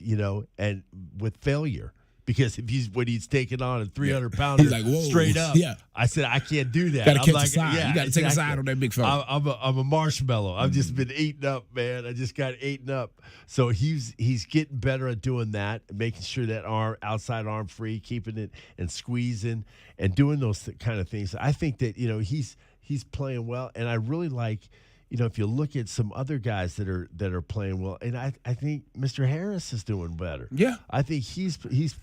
and with failure. Because when he's taking on a 300-pounder straight up, I said, I can't do that. Got to catch a side. You got to take a side on that big fella. I'm a marshmallow. I've just been eaten up, man. I just got eaten up. So he's getting better at doing that, making sure that outside arm free, keeping it and squeezing and doing those kind of things. I think that he's playing well, and I really like if you look at some other guys that are playing well, and I think Mr. Harris is doing better. Yeah, I think he's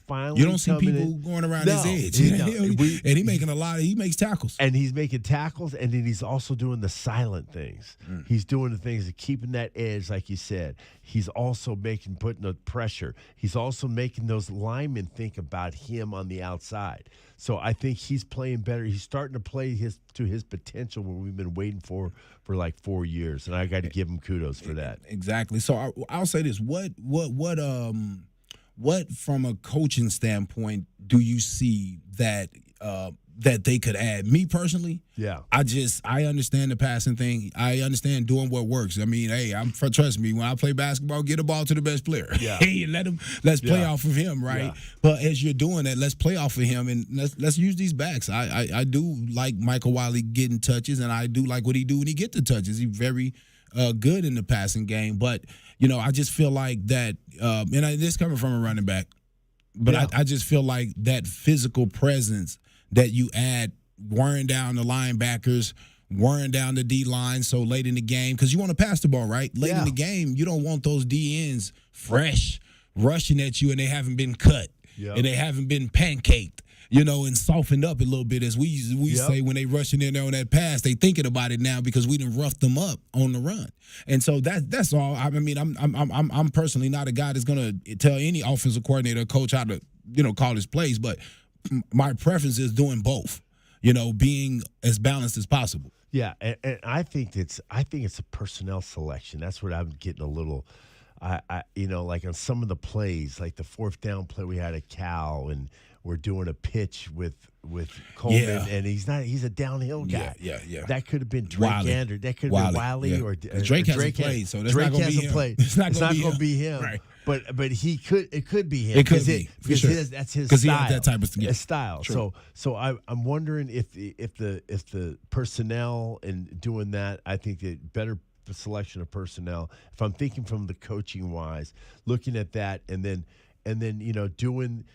finally. You don't see people going around his edge, and he making a lot. He makes tackles, and he's making tackles, and then he's also doing the silent things. He's doing the things of keeping that edge, like you said. He's also putting the pressure. He's also making those linemen think about him on the outside. So I think he's playing better. He's starting to play to his potential when we've been waiting for like 4 years, and I got to give him kudos for that. Exactly. So I'll say this: what from a coaching standpoint do you see that that they could add? Me personally, yeah, I understand the passing thing. I understand doing what works. I mean, hey, trust me, when I play basketball, get the ball to the best player. Yeah. Hey, let's play off of him, right? Yeah. But as you're doing that, let's play off of him and let's use these backs. I do like Michael Wiley getting touches, and I do like what he do when he get the touches. He's very good in the passing game, but I just feel like that, and this coming from a running back, but I just feel like that physical presence that you add, wearing down the linebackers, wearing down the D-line so late in the game, because you want to pass the ball, right? Late in the game, you don't want those D-ends fresh, rushing at you, and they haven't been cut, and they haven't been pancaked, and softened up a little bit, as we say when they rushing in there on that pass. They thinking about it now because we done roughed them up on the run. And so that's all. I mean, I'm personally not a guy that's gonna tell any offensive coordinator or coach how to call his plays, but my preference is doing both, being as balanced as possible. Yeah, and I think it's a personnel selection. That's what I'm getting a little. Like on some of the plays, like the fourth down play we had at Cal, and we're doing a pitch with Coleman, and he's a downhill guy. Yeah. That could have been Drake Gander. That could have been Wiley or Drake hasn't played, so that's Drake not going to be him. played. It's not going to be him. Right. But it could be him. It could be because sure. That's his because style. he has that type of style. True. So I'm wondering if the personnel and doing that, I think that better selection of personnel. If I'm thinking from the coaching wise, looking at that, and then doing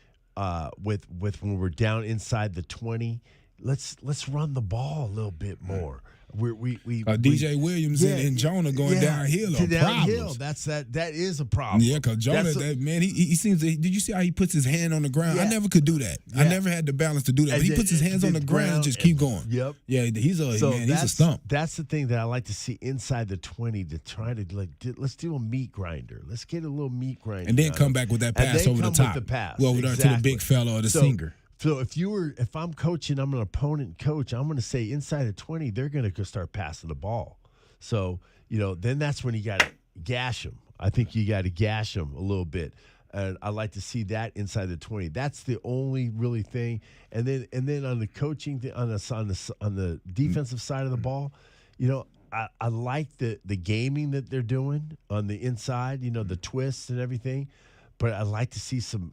with when we're down inside the 20, let's run the ball a little bit more. DJ Williams and Jonah going downhill are problems. That is a problem. Yeah, because Jonah, he seems to. Did you see how he puts his hand on the ground? Yeah. I never could do that. Yeah. I never had the balance to do that. But he puts his hands on the ground and just keep going. Yep. Yeah, he's a stump. That's the thing that I like to see inside the 20, to try to let's do a meat grinder. Let's get a little meat grinder. And then come back with that pass over the top. With the pass. Well, to the big fella or the singer. So if I'm coaching, I'm an opponent coach, I'm going to say inside of 20, they're going to start passing the ball. So, then that's when you got to gash them. I think you got to gash them a little bit. And I like to see that inside the 20. That's the only really thing. And then on the coaching, on the defensive side of the ball, I like the gaming that they're doing on the inside, the twists and everything. But I like to see some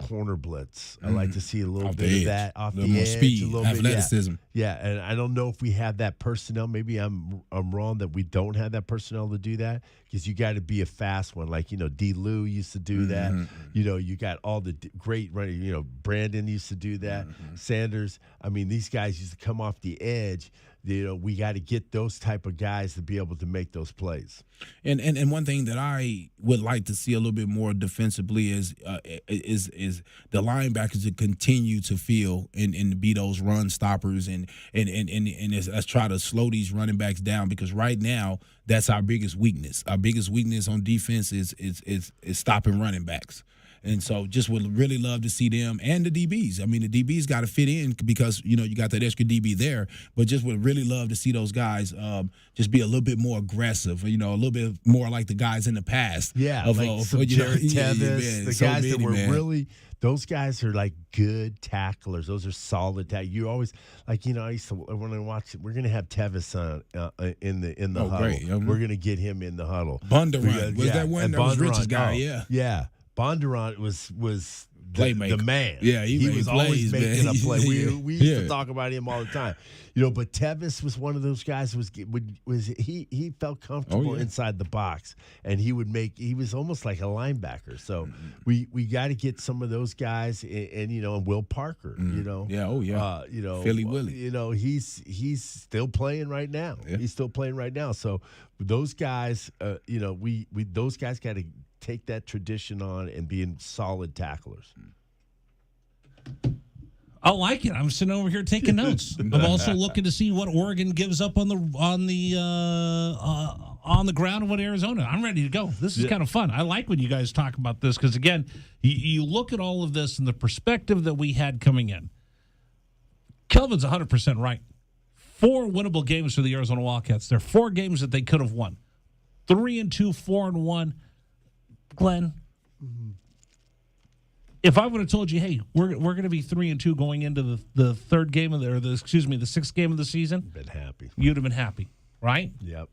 corner blitz. I like to see a little bit of that off the edge, speed, a little athleticism. Yeah, and I don't know if we have that personnel. Maybe I'm wrong that we don't have that personnel to do that, because you got to be a fast one. Like D. Lou used to do that. You got all the great running. Brandon used to do that. Sanders. I mean, these guys used to come off the edge. We got to get those type of guys to be able to make those plays. And one thing that I would like to see a little bit more defensively is the linebackers to continue to feel and to be those run stoppers and let's try to slow these running backs down, because right now that's our biggest weakness. Our biggest weakness on defense is stopping running backs. And so just would really love to see them and the DBs. I mean, the DBs got to fit in because, you got that extra DB there, but just would really love to see those guys just be a little bit more aggressive, a little bit more like the guys in the past. Yeah, some Jared Tevis, the guys that were really – those guys are like good tacklers. Those are solid tacklers. You always I used to when I watch it. We're gonna have Tevis in the huddle. Great. We're gonna get him in the huddle. Bondurant was that one? That was Rich's guy. Yeah. Bondurant was playmaker. The man. Yeah, he was plays, always making a play. Yeah. We used to talk about him all the time. But Tevis was one of those guys he felt comfortable inside the box, and he was almost like a linebacker. So we got to get some of those guys, and Will Parker, Philly Willie. He's still playing right now. Yeah. He's still playing right now. So those guys, those guys got to take that tradition on and being solid tacklers. I like it. I'm sitting over here taking notes. I'm also looking to see what Oregon gives up on the ground and what Arizona. I'm ready to go. This is kind of fun. I like when you guys talk about this because, again, you look at all of this and the perspective that we had coming in. Kelvin's 100% right. 4 winnable games for the Arizona Wildcats. There are 4 games that they could have won. 3-2, 4-1. Glenn, if I would have told you, hey, we're going to be 3-2 going into the third game of the 6th game of the season, been happy. You'd have been happy, right? Yep.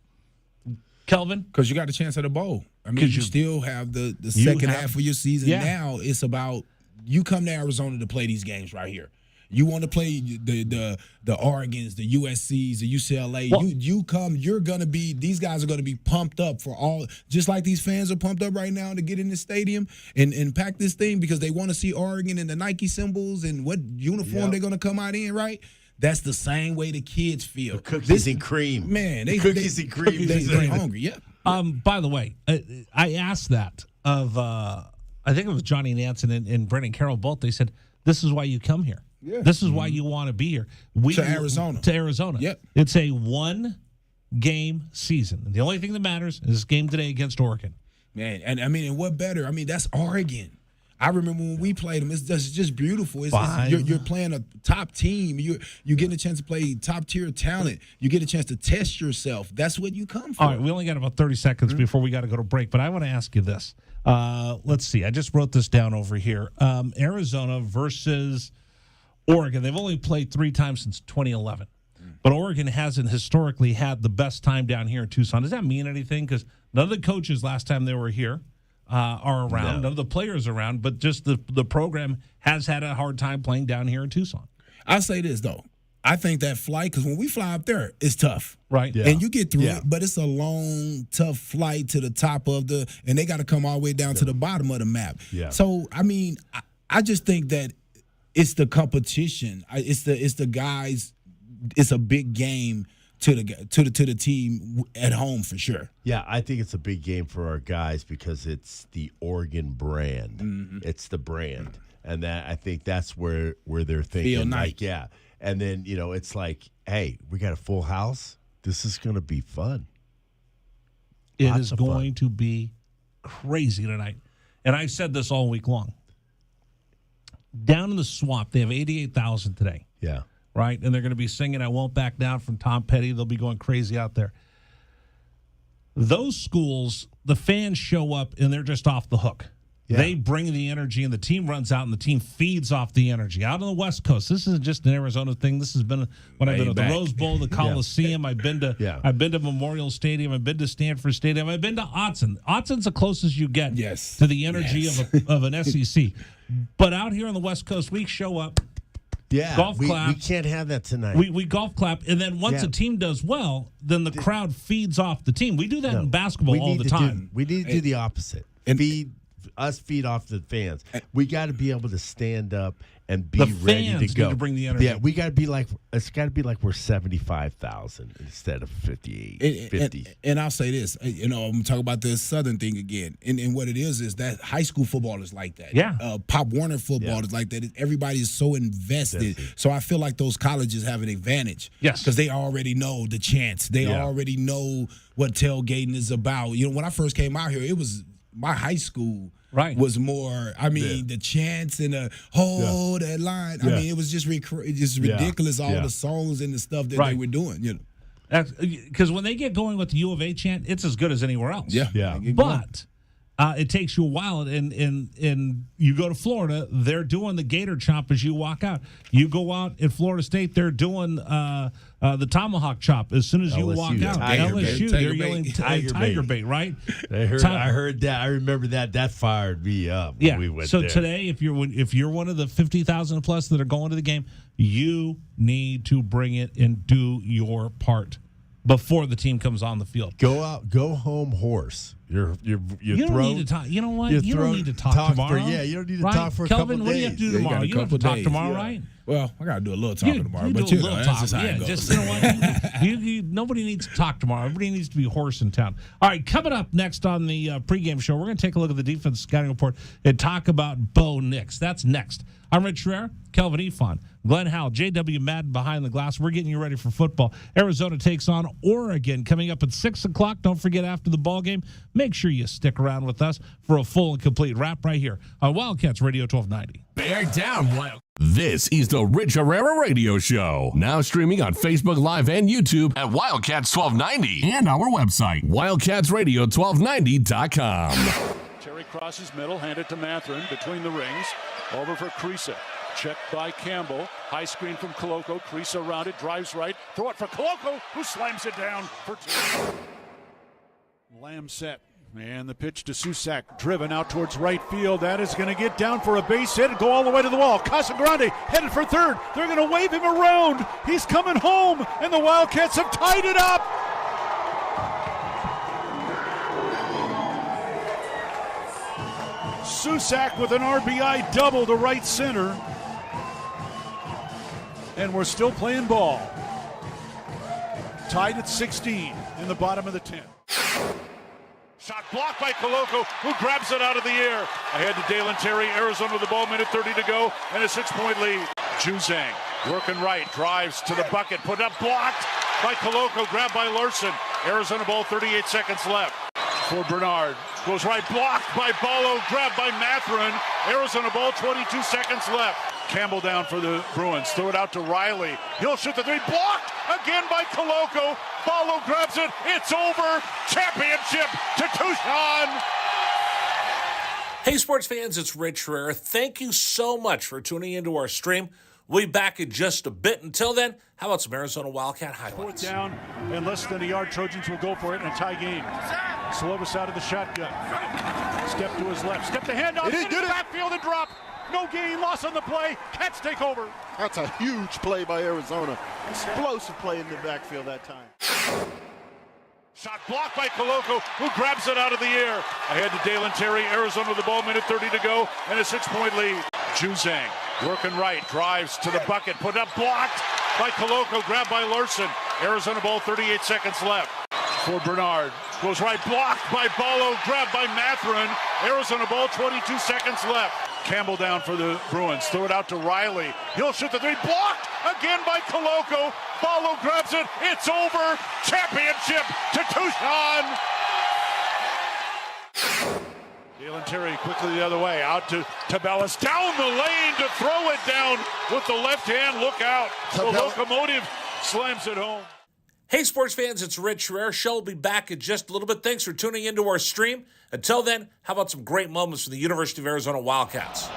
Kelvin, because you got a chance at a bowl. I mean, you still have the second half of your season. Yeah. Now it's about you come to Arizona to play these games right here. You want to play the Oregons, the USCs, the UCLA. Well, you come. You're gonna be. These guys are gonna be pumped up for all. Just like these fans are pumped up right now to get in the stadium and pack this thing because they want to see Oregon and the Nike symbols and what uniform they're gonna come out in. Right. That's the same way the kids feel. The cookies and cream. Man, cookies and cream. They're hungry. Yeah. By the way, I asked that of I think it was Johnny Nansen and Brennan Carroll both. They said this is why you come here. Yeah. This is why you want to be here. To Arizona. To Arizona. Yep. It's a 1-game season. The only thing that matters is this game today against Oregon. Man, and what better? I mean, that's Oregon. I remember when we played them. It's just beautiful. You're playing a top team. You're getting a chance to play top tier talent. You get a chance to test yourself. That's what you come for. All right, we only got about 30 seconds before we got to go to break, but I want to ask you this. Let's see. I just wrote this down over here. Arizona versus Oregon. They've only played 3 times since 2011. But Oregon hasn't historically had the best time down here in Tucson. Does that mean anything? Because none of the coaches last time they were here are around. No. None of the players are around. But just the program has had a hard time playing down here in Tucson. I'll say this, though. I think that flight, because when we fly up there, it's tough. Right. Yeah. And you get through it, but it's a long, tough flight to the top of and they got to come all the way down to the bottom of the map. Yeah. So, I mean, I just think that it's the competition. It's the guys. It's a big game to the team at home for sure. Yeah, I think it's a big game for our guys because it's the Oregon brand. Mm-hmm. It's the brand, and I think that's where they're thinking. Like, yeah, and then it's like, hey, we got a full house. This is going to be fun. It is going to be crazy tonight, and I've said this all week long. Down in the swamp, they have 88,000 today. Yeah. Right? And they're going to be singing I Won't Back Down from Tom Petty. They'll be going crazy out there. Those schools, the fans show up, and they're just off the hook. Yeah. They bring the energy, and the team runs out, and the team feeds off the energy. Out on the West Coast, this isn't just an Arizona thing. This has been when I've been at the Rose Bowl, the Coliseum. I've been to Memorial Stadium. I've been to Stanford Stadium. I've been to Autzen. Autzen's the closest you get to the energy of an SEC. But out here on the West Coast, we show up. Yeah, golf clap. We can't have that tonight. We golf clap, and then once a team does well, then the crowd feeds off the team. We do that in basketball all the time. We need to do the opposite. Feed off the fans. We got to be able to stand up and be ready to go. Need to bring the energy. Yeah, we got to be like we're 75,000 instead of 50. And I'll say this, I'm gonna talk about the Southern thing again. And what it is that high school football is like that. Yeah. Pop Warner football is like that. Everybody is so invested. So I feel like those colleges have an advantage. Yes. Because they already know the chants. They already know what tailgating is about. When I first came out here, it was my high school. Right. Was more, the chants and that line. I mean, it was just ridiculous, all the songs and the stuff that they were doing, Because when they get going with the U of A chant, it's as good as anywhere else. Yeah. But it takes you a while, and you go to Florida, they're doing the gator chop as you walk out. You go out at Florida State, they're doing the tomahawk chop as soon as you walk out. LSU, they're yelling tiger bait, right? I heard that. I remember that. That fired me up when we went so there. Today, if you're one of the 50,000 plus that are going to the game, you need to bring it and do your part before the team comes on the field. Go out, go home horse. You don't need to talk. You know what? You don't need to talk tomorrow. You don't need to right? talk for a Kelvin, couple days. what do you have to do tomorrow? You don't have to talk tomorrow, right? Well, I got to do a little talking tomorrow, you but do a you little know, talk. that's just how it goes. Just, you know what? Nobody needs to talk tomorrow. Everybody needs to be horse in town. All right, coming up next on the pregame show, we're going to take a look at the defense scouting report and talk about Bo Nix. That's next. I'm Rich Schreier, Kelvin Efon, Glenn Howell, J.W. Madden behind the glass. We're getting you ready for football. Arizona takes on Oregon coming up at 6 o'clock. Don't forget after the ball game, make sure you stick around with us for a full and complete wrap right here on Wildcats Radio 1290. Bear down, Wild. This is the Rich Herrera Radio Show. Now streaming on Facebook Live and YouTube at Wildcats 1290 and our website, wildcatsradio1290.com. Terry crosses middle, hand it to Mathurin between the rings. Over for Creasa. Checked by Campbell. High screen from Koloko. Creasa around it, drives right. Throw it for Koloko, who slams it down for two. Lamb set. And the pitch to Susak, driven out towards right field. That is going to get down for a base hit and go all the way to the wall. Casagrande headed for third. They're going to wave him around. He's coming home, and the Wildcats have tied it up. Susak with an RBI double to right center. And we're still playing ball. Tied at 16 in the bottom of the 10th. Shot blocked by Koloko, who grabs it out of the air. Ahead to Dalen Terry, Arizona with the ball, minute 30 to go, and a 6-point lead. Juzang working right, drives to the bucket, put up, blocked by Koloko, grabbed by Larson. Arizona ball, 38 seconds left. For Bernard, goes right, blocked by Ballo, grabbed by Mathurin. Arizona ball, 22 seconds left. Campbell down for the Bruins, throw it out to Riley. He'll shoot the three, blocked again by Koloko. Ballo grabs it, it's over. Championship to Tucson. Hey, sports fans, it's Rich Herrera. Thank you so much for tuning into our stream. We'll be back in just a bit. Until then, how about some Arizona Wildcat highlights? Fourth down and less than a yard. Trojans will go for it in a tie game. Slovis out of the shotgun. Step to his left. Step to handoff. Into the backfield and drop. No gain, loss on the play. Cats take over. That's a huge play by Arizona. Explosive play in the backfield that time. Shot blocked by Koloko, who grabs it out of the air. Ahead to Dalen Terry, Arizona with the ball, minute 30 to go, and a 6-point lead. Juzang working right, drives to the bucket, put up, blocked by Koloko, grabbed by Larson. Arizona ball, 38 seconds left. For Bernard, goes right, blocked by Ballo, grabbed by Mathurin. Arizona ball, 22 seconds left. Campbell down for the Bruins, throw it out to Riley. He'll shoot the three, blocked again by Koloko. Ballo grabs it, it's over. Championship to Tucson. Dalen Terry quickly the other way, out to Tabellas, down the lane to throw it down with the left hand. Look out. The locomotive slams it home. Hey, sports fans, it's Rich Herrera. Show will be back in just a little bit. Thanks for tuning into our stream. Until then, how about some great moments from the University of Arizona Wildcats?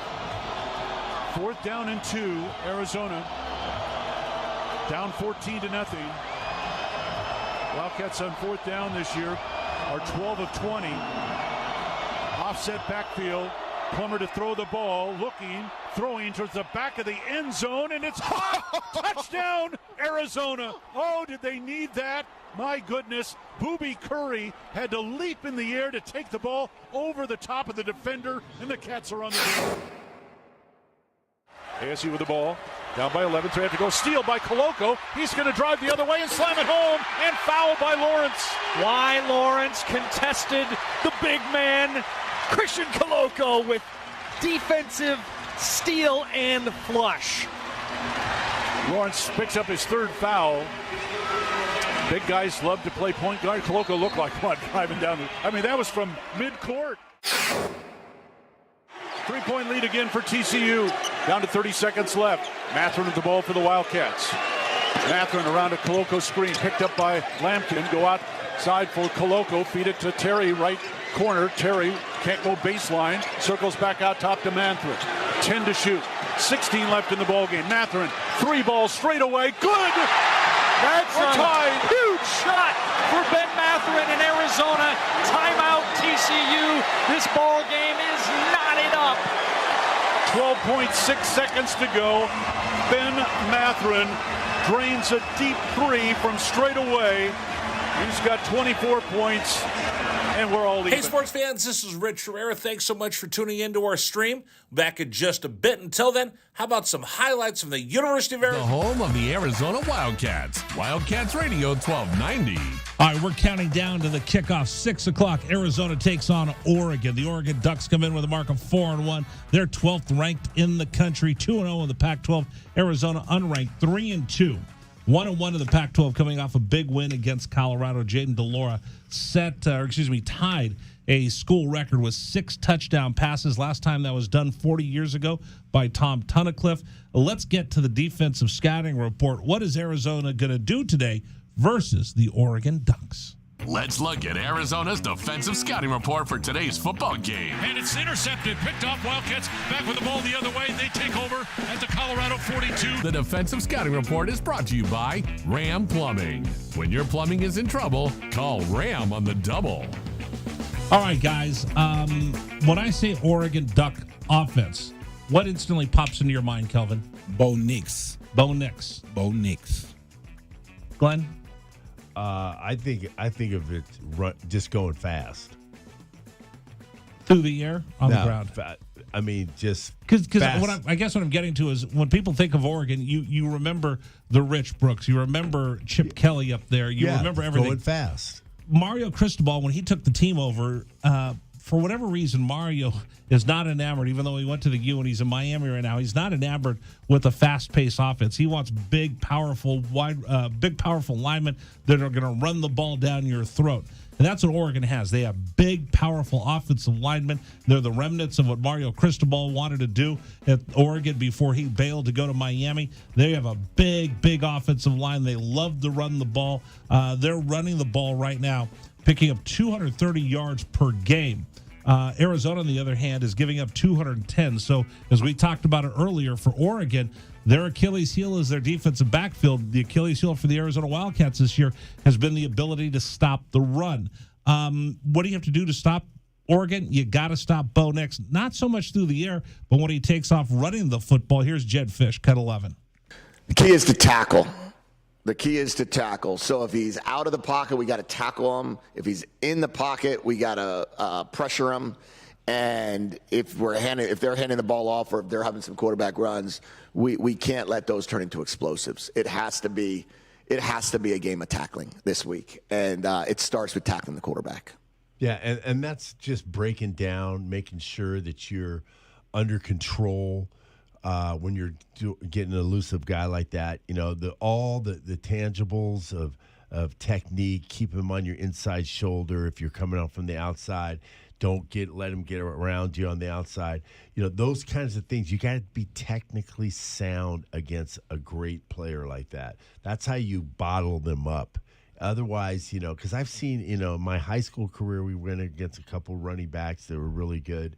Fourth down and 2, Arizona. Down 14-0. Wildcats on fourth down this year are 12 of 20. Offset backfield. Plummer to throw the ball, looking, throwing towards the back of the end zone, and it's caught. Touchdown, Arizona. Oh, did they need that? My goodness. Booby Curry had to leap in the air to take the ball over the top of the defender, and the Cats are on the field. ASU with the ball. Down by 11, so they have to go. Steal by Koloko. He's going to drive the other way and slam it home, and foul by Lawrence. Why Lawrence contested the big man, Christian Koloko, with defensive steal and flush. Lawrence picks up his third foul. Big guys love to play point guard. Koloko looked like one driving down. That was from mid-court. 3-point lead again for TCU. Down to 30 seconds left. Mathurin with the ball for the Wildcats. Mathurin around a Koloko screen, picked up by Lampkin. Go outside for Koloko. Feed it to Terry, right corner. Terry Can't go baseline. Circles back out top to Matherin. 10 to shoot. 16 left in the ballgame. Matherin, 3 balls straight away. Good! That's We're a tied. huge shot for Ben Matherin in Arizona. Timeout TCU. This ball game is knotted up. 12.6 seconds to go. Ben Matherin drains a deep 3 from straight away. He's got 24 points, and we're all even. Hey, sports fans, this is Rich Herrera. Thanks so much for tuning into our stream. Back in just a bit. Until then, how about some highlights from the University of Arizona? The home of the Arizona Wildcats. Wildcats Radio 1290. All right, we're counting down to the kickoff. 6 o'clock, Arizona takes on Oregon. The Oregon Ducks come in with a mark of 4-1. They're 12th ranked in the country, 2-0 in the Pac-12. Arizona unranked, 3-2. 1-1 in the Pac-12 coming off a big win against Colorado. Jaden DeLora tied a school record with 6 touchdown passes. Last time that was done 40 years ago by Tom Tunnicliffe. Let's get to the defensive scouting report. What is Arizona going to do today versus the Oregon Ducks? Let's look at Arizona's defensive scouting report for today's football game. And it's intercepted, picked off. Wildcats back with the ball the other way. They take over at the Colorado 42. The defensive scouting report is brought to you by Ram Plumbing. When your plumbing is in trouble, call Ram on the double. All right, guys. When I say Oregon Duck offense, what instantly pops into your mind, Kelvin? Bo Nix. Bo Nix. Glenn? I think of it just going fast through the air, on the ground. I mean, just because I guess what I'm getting to is when people think of Oregon, you remember the Rich Brooks, you remember Chip Kelly up there, you remember everything going fast. Mario Cristobal, when he took the team over, for whatever reason, Mario is not enamored, even though he went to the U and he's in Miami right now. He's not enamored with a fast-paced offense. He wants big, powerful linemen that are going to run the ball down your throat. And that's what Oregon has. They have big, powerful offensive linemen. They're the remnants of what Mario Cristobal wanted to do at Oregon before he bailed to go to Miami. They have a big, big offensive line. They love to run the ball. They're running the ball right now, picking up 230 yards per game. Arizona, on the other hand, is giving up 210. So, as we talked about it earlier, for Oregon, their Achilles heel is their defensive backfield. The Achilles heel for the Arizona Wildcats this year has been the ability to stop the run. What do you have to do to stop Oregon? You got to stop Bo Nix. Not so much through the air, but when he takes off running the football. Here's Jed Fish, cut 11. The key is to tackle. So if he's out of the pocket, we got to tackle him. If he's in the pocket, we got to pressure him. And if they're handing the ball off or if they're having some quarterback runs, we can't let those turn into explosives. It has to be a game of tackling this week, and it starts with tackling the quarterback. Yeah, and that's just breaking down, making sure that you're under control. When you're getting an elusive guy like that, you know, all the tangibles of technique, keep him on your inside shoulder. If you're coming out from the outside, let him get around you on the outside. You know, those kinds of things. You got to be technically sound against a great player like that. That's how you bottle them up. Otherwise, you know, because I've seen, you know, in my high school career, we went against a couple running backs that were really good.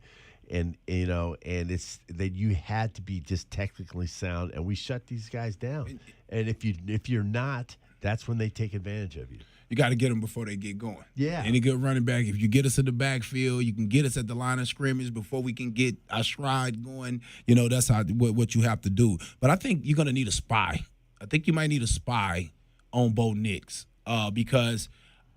And, you know, and it's that you had to be just technically sound, and we shut these guys down. And if you're not, that's when they take advantage of you. You got to get them before they get going. Yeah. Any good running back, if you get us in the backfield, you can get us at the line of scrimmage before we can get our stride going. You know, that's what you have to do. But I think you're going to need a spy. I think you might need a spy on Bo Nix because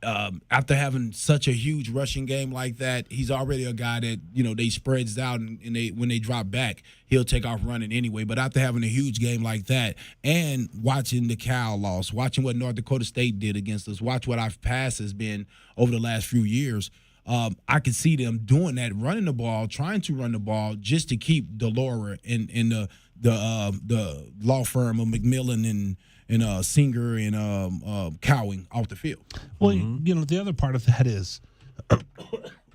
after having such a huge rushing game like that, he's already a guy that, you know, they spreads out and when they drop back, he'll take off running anyway. But after having a huge game like that and watching the Cal loss, watching what North Dakota State did against us, watch what our pass has been over the last few years, I could see them doing that, running the ball, trying to run the ball just to keep DeLora and the law firm of McMillan and Singer and Cowing off the field. Well, you know, the other part of that is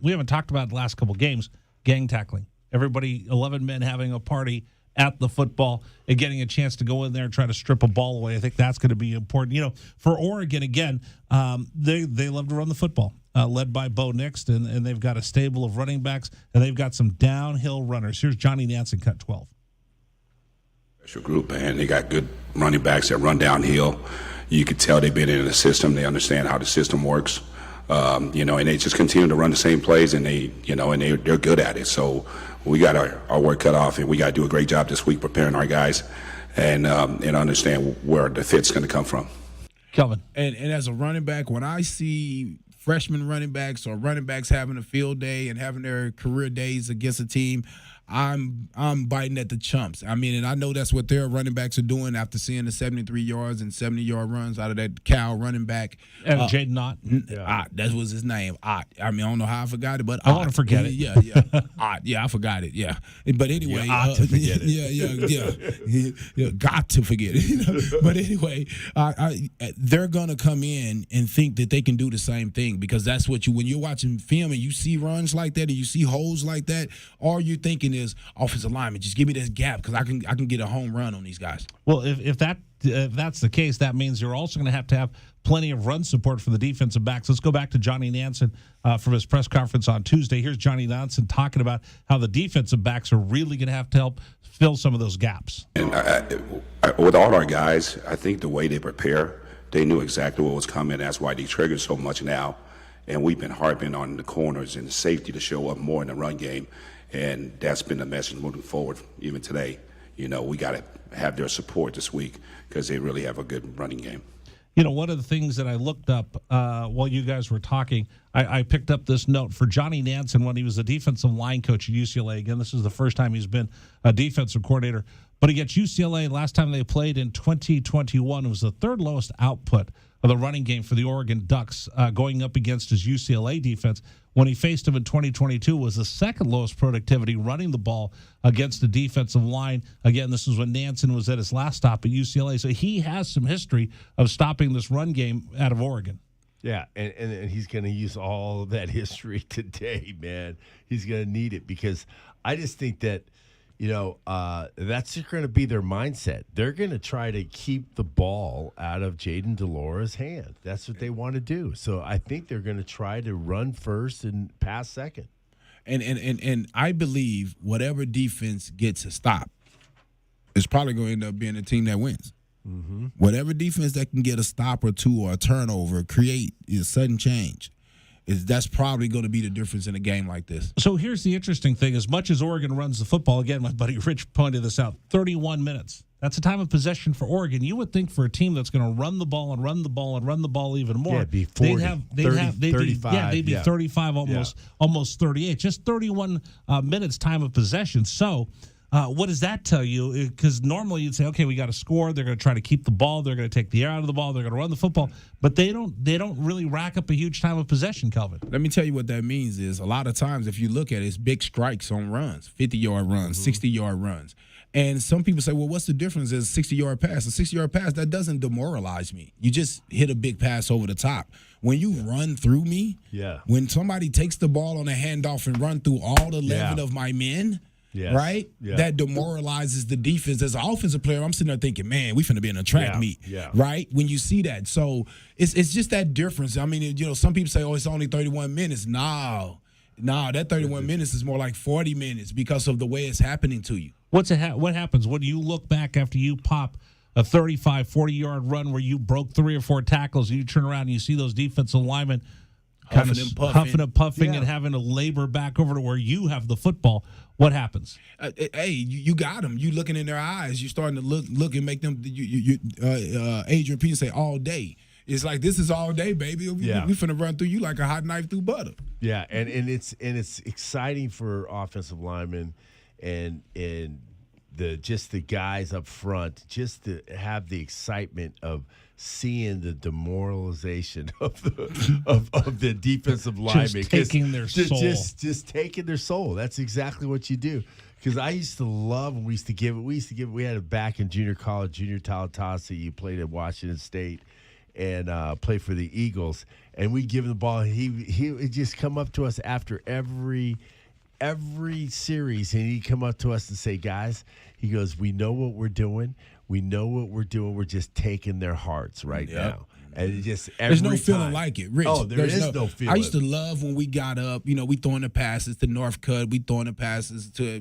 we haven't talked about the last couple games, gang tackling. Everybody, 11 men having a party at the football and getting a chance to go in there and try to strip a ball away. I think that's going to be important. You know, for Oregon, again, they love to run the football, led by Bo Nix, and they've got a stable of running backs, and they've got some downhill runners. Here's Johnny Nansen, cut 12. Special group, man. They got good running backs that run downhill. You could tell they've been in the system. They understand how the system works. You know, and they just continue to run the same plays, and they're good at it. So we got our work cut off, and we got to do a great job this week preparing our guys and understand where the fit's going to come from. Kelvin. And as a running back, when I see freshman running backs or running backs having a field day and having their career days against a team, I'm biting at the chumps. I mean, and I know that's what their running backs are doing after seeing the 73 yards and 70-yard runs out of that Cal running back. And Jaden Ott. Ott, that was his name, Ott. I mean, I don't know how I forgot it, but I want to forget it. Yeah. Ott. Yeah, I forgot it, yeah. But anyway. Ought to forget it. Yeah. Got to forget it. You know? But anyway, they're going to come in and think that they can do the same thing, because that's what when you're watching film and you see runs like that and you see holes like that, all you're thinking is offensive lineman, just give me this gap because I can get a home run on these guys. Well, if that's the case, that means you're also going to have plenty of run support for the defensive backs. Let's go back to Johnny Nansen from his press conference on Tuesday. Here's Johnny Nansen talking about how the defensive backs are really going to have to help fill some of those gaps. And with all our guys, I think the way they prepare, they knew exactly what was coming. That's why they trigger so much now. And we've been harping on the corners and the safety to show up more in the run game. And that's been the message moving forward, even today. You know, we got to have their support this week because they really have a good running game. You know, one of the things that I looked up while you guys were talking, I picked up this note for Johnny Nansen when he was a defensive line coach at UCLA. Again, this is the first time he's been a defensive coordinator. But against UCLA, last time they played in 2021, it was the third lowest output of the running game for the Oregon Ducks going up against his UCLA defense. When he faced him in 2022, was the second lowest productivity running the ball against the defensive line. Again, this is when Nansen was at his last stop at UCLA. So he has some history of stopping this run game out of Oregon. Yeah, and he's going to use all of that history today, man. He's going to need it because I just think that, you know, that's going to be their mindset. They're going to try to keep the ball out of Jaden Delora's hand. That's what they want to do. So I think they're going to try to run first and pass second. And I believe whatever defense gets a stop is probably going to end up being the team that wins. Mm-hmm. Whatever defense that can get a stop or two or a turnover, create a sudden change, that's probably going to be the difference in a game like this. So here's the interesting thing. As much as Oregon runs the football, again, my buddy Rich pointed this out, 31 minutes. That's a time of possession for Oregon. You would think for a team that's going to run the ball and run the ball and run the ball even more, it'd be 40, they'd be 35, almost 38. Just 31 minutes time of possession. So what does that tell you? Because normally you'd say, okay, we got to score. They're going to try to keep the ball. They're going to take the air out of the ball. They're going to run the football. But they don't really rack up a huge time of possession, Kelvin. Let me tell you what that means is a lot of times if you look at it, it's big strikes on runs, 50-yard runs, 60-yard runs. And some people say, well, what's the difference? Is a 60-yard pass. A 60-yard pass, that doesn't demoralize me. You just hit a big pass over the top. When you run through me, when somebody takes the ball on a handoff and run through all 11 of my men, right? Yeah. That demoralizes the defense. As an offensive player, I'm sitting there thinking, man, we finna be in a track meet, right? When you see that. So it's just that difference. I mean, you know, some people say, oh, it's only 31 minutes. No, that 31 minutes is more like 40 minutes because of the way it's happening to you. What happens when you look back after you pop a 35, 40-yard run where you broke 3 or 4 tackles and you turn around and you see those defensive linemen kind of huffing and puffing and having to labor back over to where you have the football? What happens? Hey, you got them. You looking in their eyes. You starting to look and make them. Adrian Peterson say all day. It's like, this is all day, baby. We finna run through you like a hot knife through butter. Yeah, and it's exciting for offensive linemen and the guys up front just to have the excitement of seeing the demoralization of the defensive linemen, just taking their soul. Just taking their soul. That's exactly what you do. Because I used to love when we had it back in junior college, Junior Talatasi. He played at Washington State and played for the Eagles. And we'd give him the ball. He would just come up to us after every every series, and he'd come up to us and say, guys, he goes, we know what we're doing. We know what we're doing. We're just taking their hearts right now. And it just there's no feeling like it, Rich. Oh, there's no feeling. I used to love when we got up. We throwing the passes to Northcutt. We throwing the passes to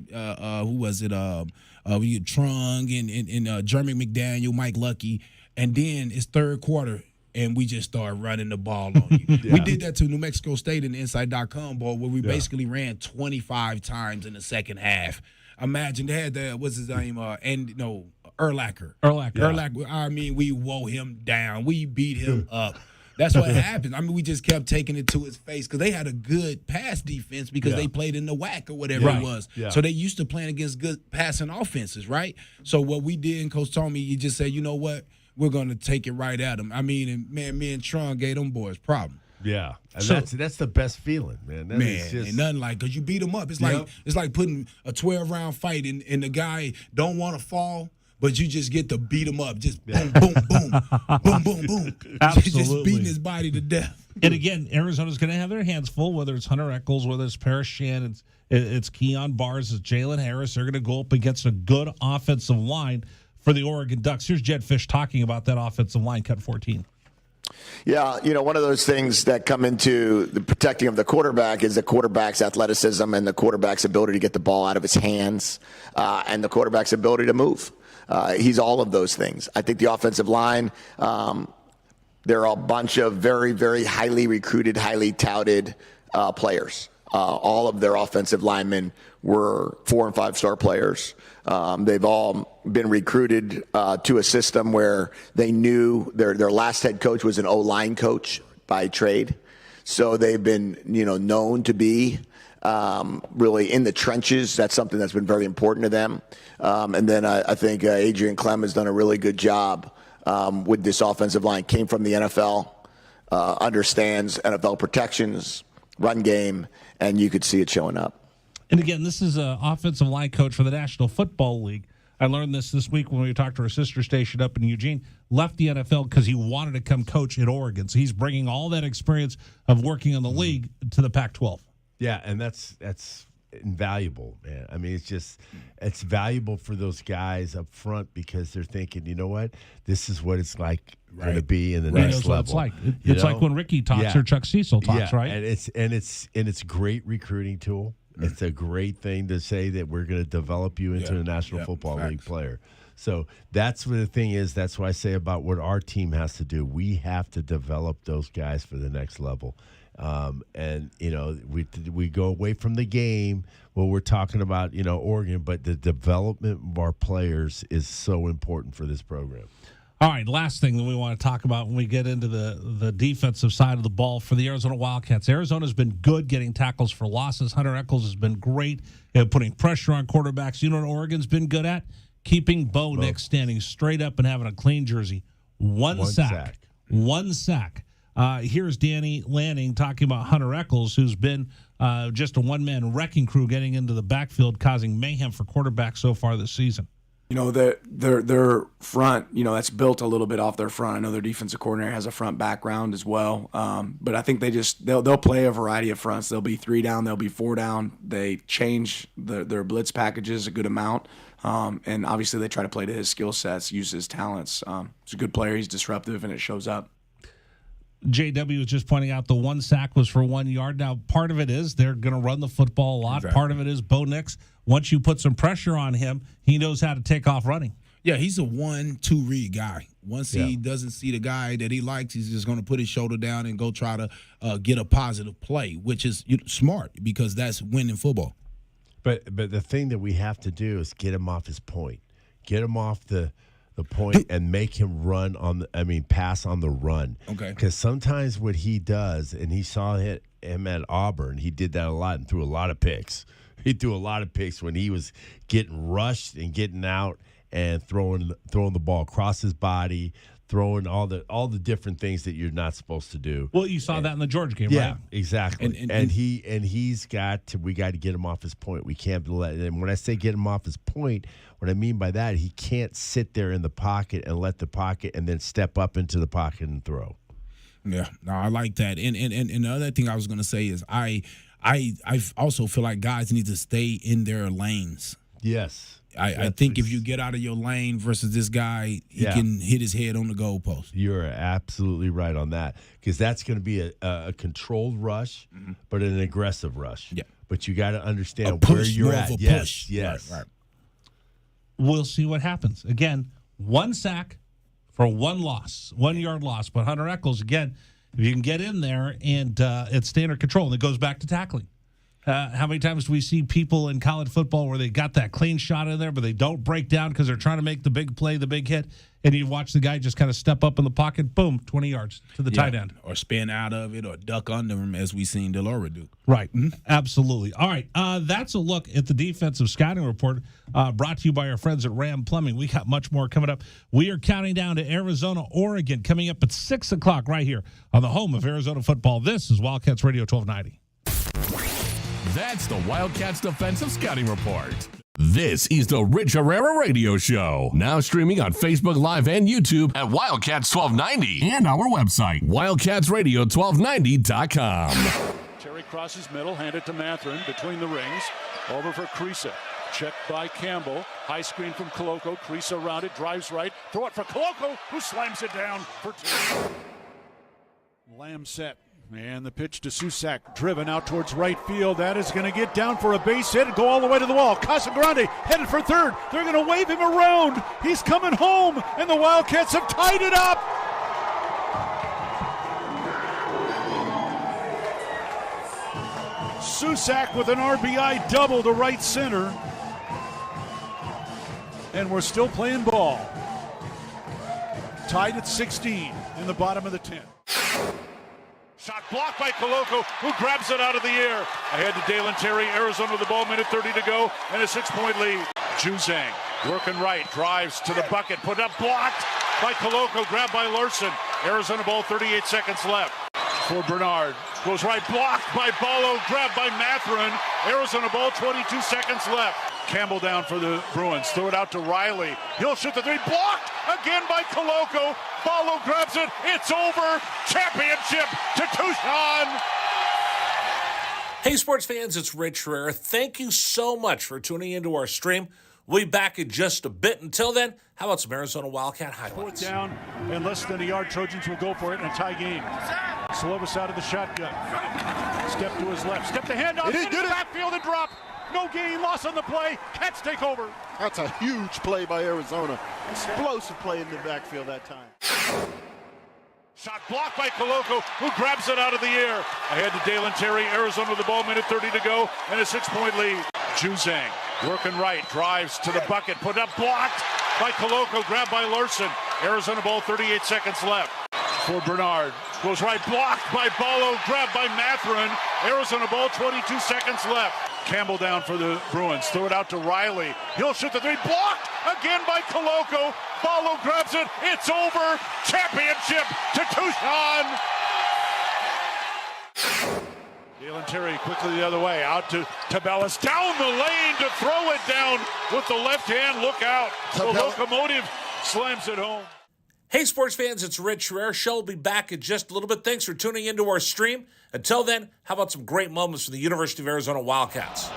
who was it? We had Trung and Jeremy McDaniel, Mike Lucky, and then it's third quarter. And we just started running the ball on you. We did that to New Mexico State in the Inside.com Bowl, where we basically ran 25 times in the second half. Imagine they had what's his name? Urlacher. Urlacher. I mean, we wore him down. We beat him up. That's what happened. I mean, we just kept taking it to his face because they had a good pass defense because they played in the WAC or whatever it was. Yeah. So they used to playing against good passing offenses, right? So what we did, and Coach told me, he just said, you know what? We're going to take it right at them. I mean, and man, me and Tron gave them boys problem. Yeah, and that's the best feeling, man. Ain't nothing like, because you beat them up. It's like putting a 12-round fight and the guy don't want to fall, but you just get to beat him up. Just boom, boom, boom, boom, boom, boom. Absolutely. Just beating his body to death. And again, Arizona's going to have their hands full, whether it's Hunter Echols, whether it's Parrish Shannon, it's Keon Bars, it's Jalen Harris. They're going to go up against a good offensive line for the Oregon Ducks. Here's Jed Fish talking about that offensive line, cut 14. Yeah, one of those things that come into the protecting of the quarterback is the quarterback's athleticism and the quarterback's ability to get the ball out of his hands and the quarterback's ability to move. He's all of those things. I think the offensive line, there are a bunch of very, very highly recruited, highly touted players. All of their offensive linemen were 4- and 5-star players. They've all been recruited to a system where they knew their last head coach was an O-line coach by trade. So they've been, known to be really in the trenches. That's something that's been very important to them. And then I think Adrian Clem has done a really good job with this offensive line. Came from the NFL, understands NFL protections, run game, and you could see it showing up. And again, this is an offensive line coach for the National Football League. I learned this week when we talked to our sister station up in Eugene. Left the NFL because he wanted to come coach at Oregon. So he's bringing all that experience of working in the league to the Pac-12. Yeah, and that's invaluable, man. I mean, it's valuable for those guys up front because they're thinking, you know what, this is what it's like going to be in the next level. It's like it's like when Ricky talks or Chuck Cecil talks, right? And it's a great recruiting tool. It's a great thing to say that we're going to develop you into a National Football League player. So that's what the thing is. That's what I say about what our team has to do. We have to develop those guys for the next level. And we go away from the game when we're talking about Oregon, but the development of our players is so important for this program. All right, last thing that we want to talk about when we get into the defensive side of the ball for the Arizona Wildcats. Arizona's been good getting tackles for losses. Hunter Echols has been great at putting pressure on quarterbacks. You know what Oregon's been good at? Keeping Bo Nix standing straight up and having a clean jersey. One sack. Here's Danny Lanning talking about Hunter Echols, who's been just a one-man wrecking crew getting into the backfield, causing mayhem for quarterbacks so far this season. Their front, that's built a little bit off their front. I know their defensive coordinator has a front background as well. But I think they'll play a variety of fronts. They'll be 3 down, they'll be 4 down. They change their blitz packages a good amount. And obviously they try to play to his skill sets, use his talents. He's a good player. He's disruptive, and it shows up. JW was just pointing out the one sack was for 1 yard. Now, part of it is they're going to run the football a lot. Exactly. Part of it is Bo Nix. Once you put some pressure on him, he knows how to take off running. Yeah, he's a 1-2 read guy. Once he doesn't see the guy that he likes, he's just going to put his shoulder down and go try to get a positive play, which is smart because that's winning football. But the thing that we have to do is get him off his point. Get him off the point and make him pass on the run. Okay. Because sometimes what he does, and he saw him at Auburn, he did that a lot and threw a lot of picks. He threw a lot of picks when he was getting rushed and getting out and throwing the ball across his body, throwing all the different things that you're not supposed to do. Well, you saw that in the Georgia game, right? Yeah, exactly. We got to get him off his point. We can't let. And when I say get him off his point, what I mean by that, he can't sit there in the pocket and let the pocket and then step up into the pocket and throw. Yeah, no, I like that. And the other thing I was going to say is I I also feel like guys need to stay in their lanes. Yes. I think if you get out of your lane versus this guy, he can hit his head on the goalpost. You're absolutely right on that, because that's going to be a controlled rush, but an aggressive rush. Yeah. But you got to understand push, where you're more at. of a Yes, push. yes. Right. We'll see what happens. Again, 1 sack for 1 loss, 1 yard loss. But Hunter Echols, again, if you can get in there and stay under control, and it goes back to tackling. How many times do we see people in college football where they got that clean shot in there, but they don't break down because they're trying to make the big play, the big hit, and you watch the guy just kind of step up in the pocket, boom, 20 yards to the tight end. Or spin out of it or duck under him, as we seen Delora do. Right. Absolutely. All right. That's a look at the defensive scouting report brought to you by our friends at Ram Plumbing. We got much more coming up. We are counting down to Arizona, Oregon, coming up at 6 o'clock right here on the home of Arizona football. This is Wildcats Radio 1290. That's the Wildcats Defensive Scouting Report. This is the Rich Herrera Radio Show. Now streaming on Facebook Live and YouTube at Wildcats 1290 and our website, wildcatsradio1290.com. Terry crosses middle, hand it to Matherin between the rings. Over for Creasa. Checked by Campbell. High screen from Koloko. Creasa around it, drives right. Throw it for Koloko, who slams it down for 2. Lamb set. And the pitch to Susak, driven out towards right field. That is going to get down for a base hit and go all the way to the wall. Casagrande headed for third. They're going to wave him around. He's coming home, and the Wildcats have tied it up. Susak with an RBI double to right center. And we're still playing ball. Tied at 16 in the bottom of the 10th. Shot blocked by Koloko, who grabs it out of the air. Ahead to Dalen Terry, Arizona with the ball, minute 30 to go, and a 6-point lead. Juzang working right, drives to the bucket, put up, blocked by Koloko, grabbed by Larson. Arizona ball, 38 seconds left. For Bernard, goes right, blocked by Ballo, grabbed by Matherin. Arizona ball, 22 seconds left. Campbell down for the Bruins, throw it out to Riley. He'll shoot the 3, blocked again by Koloko. Ballo grabs it, it's over. Championship to Tucson. Hey, sports fans, it's Rich Herrera. Thank you so much for tuning into our stream. We'll be back in just a bit. Until then, how about some Arizona Wildcat highlights? 4th down and less than a yard. Trojans will go for it in a tie game. Slovis out of the shotgun. Step to his left. Step to hand off. Into the backfield and drop. No gain, loss on the play. Cats take over. That's a huge play by Arizona. Explosive play in the backfield that time. Shot blocked by Koloko, who grabs it out of the air. Ahead to Dalen Terry, Arizona with the ball, minute 30 to go, and a 6-point lead. Juzang working right, drives to the bucket, put up, blocked by Koloko, grabbed by Larson. Arizona ball, 38 seconds left. For Bernard, goes right, blocked by Ballo, grabbed by Matherin. Arizona ball, 22 seconds left. Campbell down for the Bruins, throw it out to Riley. He'll shoot the 3, blocked again by Koloko. Ballo grabs it, it's over. Championship to Tucson. Dalen Terry quickly the other way, out to Tabellas, down the lane to throw it down with the left hand. Look out. The locomotive slams it home. Hey, sports fans, it's Rich Herrera. Show will be back in just a little bit. Thanks for tuning into our stream. Until then, how about some great moments for the University of Arizona Wildcats?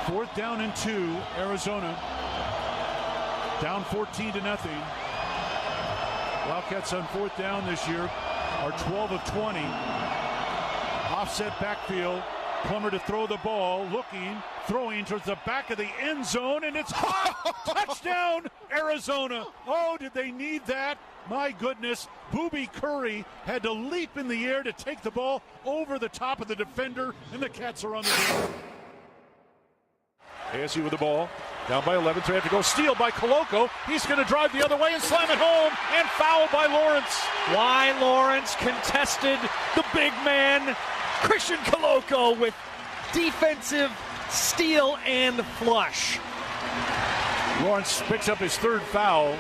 4th down and 2, Arizona. Down 14-0. Wildcats on 4th down this year are 12 of 20. Offset backfield. Plummer to throw the ball, looking, throwing towards the back of the end zone, and it's hot! Touchdown, Arizona! Oh, did they need that? My goodness, Booby Curry had to leap in the air to take the ball over the top of the defender, and the Cats are on the board. ASU with the ball, down by 11, so they have to go. Steal by Koloko. He's going to drive the other way and slam it home, and foul by Lawrence. Why Lawrence contested the big man, Christian Koloko, with defensive steal and flush. Lawrence picks up his 3rd foul.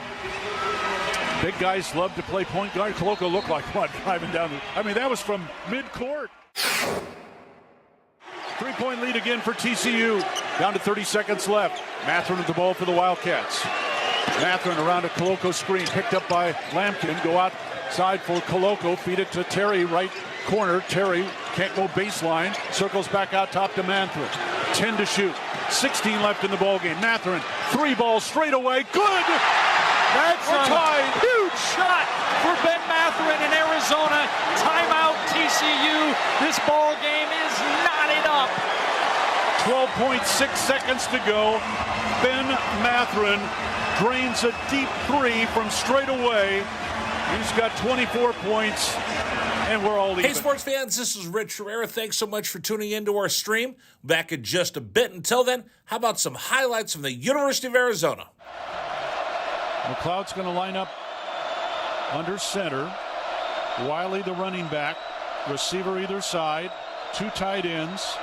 Big guys love to play point guard. Koloko looked like one driving down. That was from mid-court. 3-point lead again for TCU. Down to 30 seconds left. Matherin with the ball for the Wildcats. Matherin around a Koloko screen, picked up by Lampkin. Go outside for Koloko. Feed it to Terry, right corner. Terry Can't go baseline. Circles back out top to Mathurin. 10 to shoot. 16 left in the ballgame. Mathurin, 3 balls straight away. Good! That's a huge shot for Ben Mathurin in Arizona. Timeout TCU. This ball game is knotted up. 12.6 seconds to go. Ben Mathurin drains a deep 3 from straight away. He's got 24 points, and we're all even. Hey, sports fans, this is Rich Herrera. Thanks so much for tuning into our stream. Back in just a bit. Until then, how about some highlights from the University of Arizona? McLeod's going to line up under center. Wiley, the running back. Receiver either side. 2 tight ends.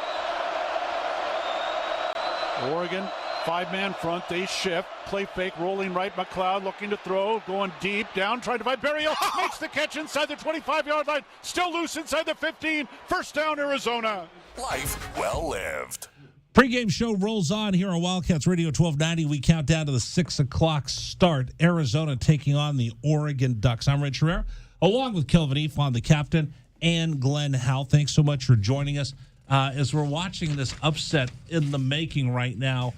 Oregon, 5-man front. They shift. Play fake, rolling right. McLeod looking to throw. Going deep. Down, trying to find Berrios. Makes the catch inside the 25-yard line. Still loose inside the 15. First down, Arizona. Life well lived. Pre-game show rolls on here on Wildcats Radio 1290. We count down to the 6 o'clock start. Arizona taking on the Oregon Ducks. I'm Rich Herrera, along with Kelvin Efon, the captain, and Glenn Howell. Thanks so much for joining us as we're watching this upset in the making right now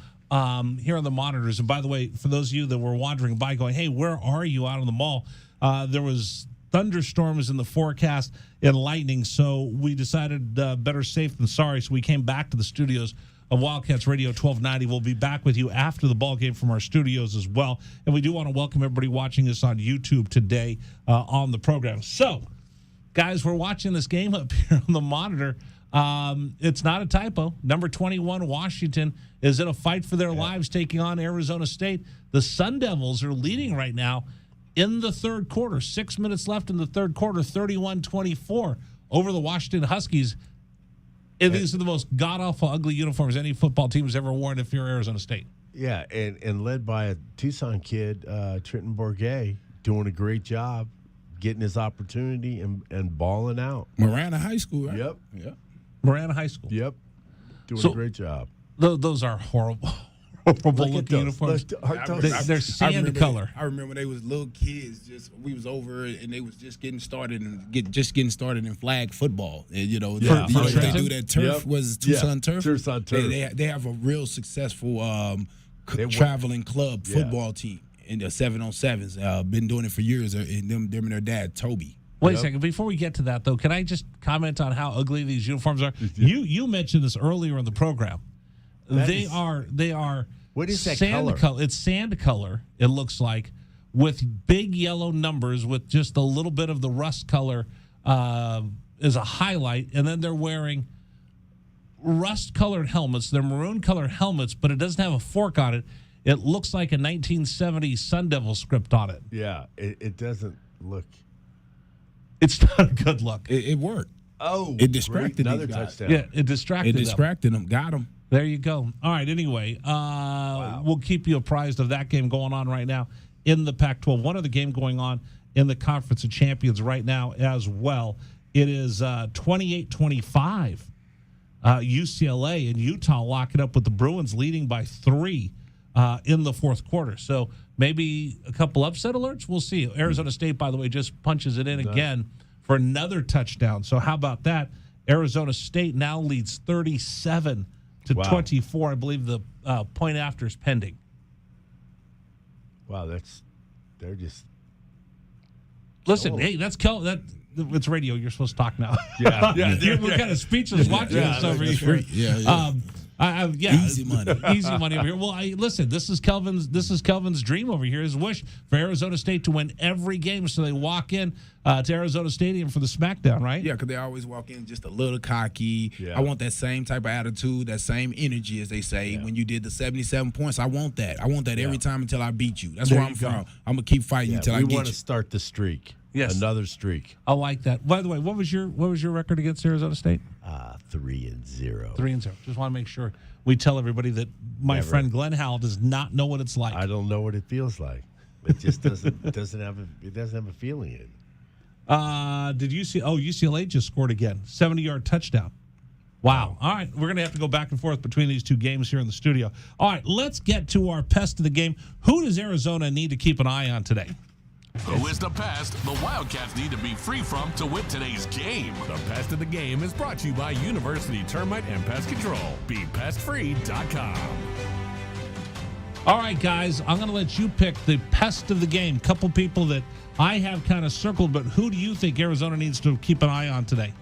here on the monitors. And by the way, for those of you that were wandering by going, hey, where are you out on the mall? There was thunderstorms in the forecast and lightning, so we decided better safe than sorry, so we came back to the studios of Wildcats Radio 1290. We'll be back with you after the ball game from our studios as well. And we do want to welcome everybody watching us on YouTube today on the program. So, guys, we're watching this game up here on the monitor. It's not a typo. Number 21, Washington, is in a fight for their lives taking on Arizona State. The Sun Devils are leading right now in the third quarter. 6 minutes left in the third quarter, 31-24 over the Washington Huskies. And these are the most god-awful, ugly uniforms any football team has ever worn if you're Arizona State. Yeah, and led by a Tucson kid, Trenton Bourget, doing a great job getting his opportunity and balling out. Marana High School, right? Yep. Marana High School. Yep. Doing a great job. Those are horrible looking uniforms. They're sand color. I remember they was little kids. We was over and they was just getting started in flag football. And they do that turf was Tucson Turf. Tucson Turf. They have a real successful traveling club football team in the 7-on-7s. Been doing it for years. And them and their dad Toby. Wait a second. Before we get to that, though, can I just comment on how ugly these uniforms are? You mentioned this earlier in the program. They are. What is that sand color? It's sand color. It looks like, with big yellow numbers, with just a little bit of the rust color as a highlight, and then they're wearing rust-colored helmets. They're maroon-colored helmets, but it doesn't have a fork on it. It looks like a 1970s Sun Devil script on it. Yeah, it doesn't look. It's not a good look. It worked. Oh, it distracted another these guys. touchdown. Yeah, it distracted them. Got them. There you go. All right, anyway, we'll keep you apprised of that game going on right now in the Pac-12. One other game going on in the Conference of Champions right now as well. It is 28-25. UCLA and Utah lock it up with the Bruins leading by 3 in the fourth quarter. So maybe a couple upset alerts. We'll see. Arizona State, by the way, just punches it in again for another touchdown. So how about that? Arizona State now leads 37-24. I believe the point after is pending. Wow, they're just. Listen, hey, it's radio. You're supposed to talk now. We're kind of speechless watching this over here. Easy money. Easy money over here. Well, listen, this is Kelvin's dream over here. His wish for Arizona State to win every game, so they walk in to Arizona Stadium for the SmackDown, right? Yeah, because they always walk in just a little cocky. Yeah. I want that same type of attitude, that same energy, as they say. When you did the 77 points, I want that. I want that every time until I beat you. That's where I'm from. I'm gonna keep fighting until I get you. We want to start the streak. Yes, another streak. I like that. By the way, what was your record against Arizona State? 3-0. 3-0. Just want to make sure we tell everybody that my friend Glenn Howell does not know what it's like. I don't know what it feels like. It just doesn't have a feeling in it. Did you see? Oh, UCLA just scored again, 70-yard touchdown. Wow. All right, we're gonna have to go back and forth between these two games here in the studio. All right, let's get to our pest of the game. Who does Arizona need to keep an eye on today? Who is the pest the Wildcats need to be free from to win today's game? The Pest of the Game is brought to you by University Termite and Pest Control. BePestFree.com. All right, guys, I'm going to let you pick the pest of the game. Couple people that I have kind of circled, but who do you think Arizona needs to keep an eye on today?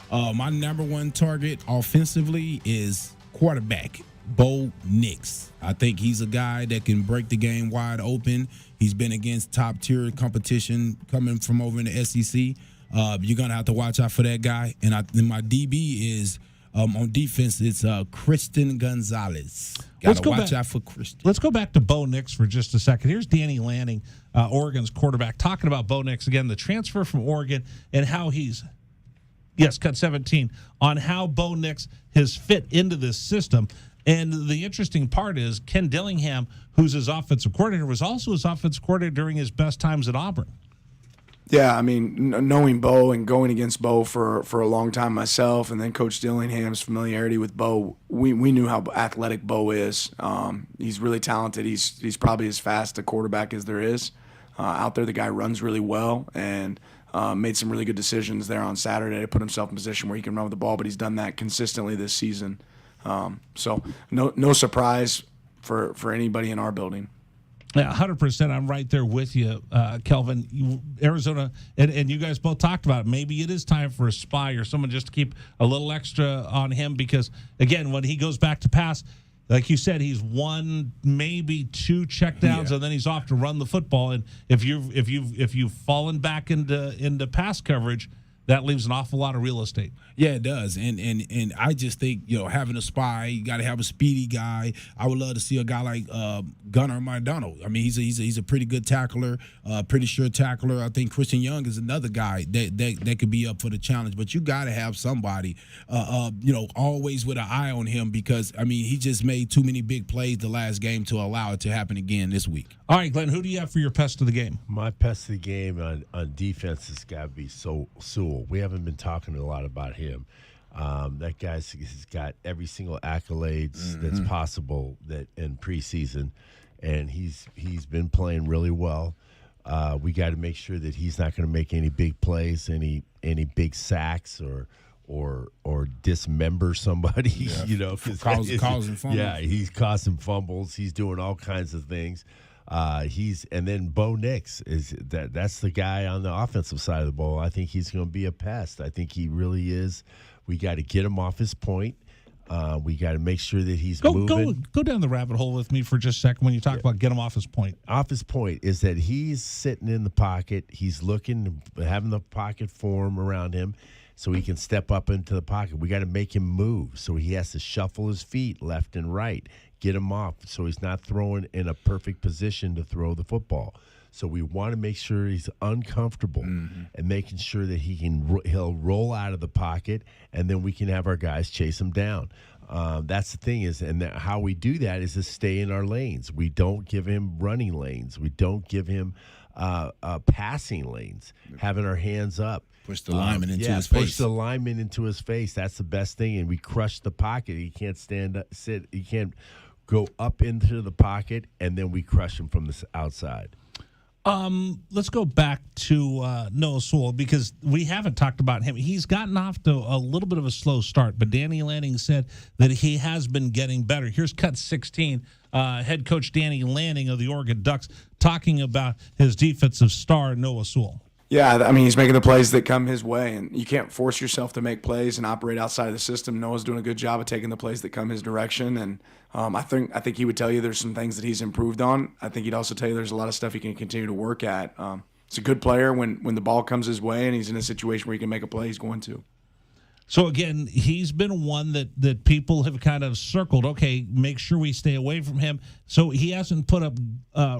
My number one target offensively is quarterback Bo Nix. I think he's a guy that can break the game wide open. He's been against top-tier competition coming from over in the SEC. You're going to have to watch out for that guy. And my DB is, on defense, it's Christian Gonzalez. Got to watch out for Christian. Let's go back to Bo Nix for just a second. Here's Danny Lanning, Oregon's quarterback, talking about Bo Nix again, the transfer from Oregon, and how he's – yes, cut 17, on how Bo Nix has fit into this system. And the interesting part is Ken Dillingham, who's his offensive coordinator, was also his offensive coordinator during his best times at Auburn. Yeah, I mean, knowing Bo and going against Bo for a long time myself, and then Coach Dillingham's familiarity with Bo, we knew how athletic Bo is. He's really talented. He's probably as fast a quarterback as there is out there. The guy runs really well and made some really good decisions there on Saturday to put himself in a position where he can run with the ball, but he's done that consistently this season. So no surprise for anybody in our building. Yeah, 100%. I'm right there with you, Kelvin. Arizona, and you guys both talked about it. Maybe it is time for a spy or someone just to keep a little extra on him because, again, when he goes back to pass, like you said, he's one, maybe two checkdowns, and then he's off to run the football. And if you've fallen back into pass coverage, that leaves an awful lot of real estate. Yeah, it does. And I just think, having a spy, you got to have a speedy guy. I would love to see a guy like Gunnar Maldonado. I mean, he's a pretty good tackler, pretty sure tackler. I think Christian Young is another guy that could be up for the challenge. But you got to have somebody, always with an eye on him because, I mean, he just made too many big plays the last game to allow it to happen again this week. All right, Glenn, who do you have for your pest of the game? My pest of the game on defense has got to be Sewell. We haven't been talking a lot about him. That guy's got every single accolades that's possible in preseason, and he's been playing really well. We got to make sure that he's not going to make any big plays, any big sacks or dismember somebody. Yeah. Causing fumbles. Yeah, he's causing fumbles. He's doing all kinds of things. And then Bo Nix that's the guy on the offensive side of the ball. I think he's going to be a pest. I think he really is. We got to get him off his point. We got to make sure that he's moving. Go down the rabbit hole with me for just a second when you talk about get him off his point. Off his point is that he's sitting in the pocket. He's looking, having the pocket form around him so he can step up into the pocket. We got to make him move. So he has to shuffle his feet left and right. Get him off so he's not throwing in a perfect position to throw the football. So we want to make sure he's uncomfortable and making sure that he'll roll out of the pocket, and then we can have our guys chase him down. That's the thing how we do that is to stay in our lanes. We don't give him running lanes. We don't give him passing lanes, having our hands up. Push the lineman into his face. Push the lineman into his face. That's the best thing. And we crush the pocket. He can't stand up, sit. He can't go up into the pocket, and then we crush him from the outside. Let's go back to Noah Sewell because we haven't talked about him. He's gotten off to a little bit of a slow start, but Danny Lanning said that he has been getting better. Here's cut 16, head coach Danny Lanning of the Oregon Ducks talking about his defensive star, Noah Sewell. Yeah, I mean, he's making the plays that come his way, and you can't force yourself to make plays and operate outside of the system. Noah's doing a good job of taking the plays that come his direction, and I think he would tell you there's some things that he's improved on. I think he'd also tell you there's a lot of stuff he can continue to work at. He's a good player when the ball comes his way and he's in a situation where he can make a play, he's going to. So, again, he's been one that people have kind of circled. Okay, make sure we stay away from him. So he hasn't put up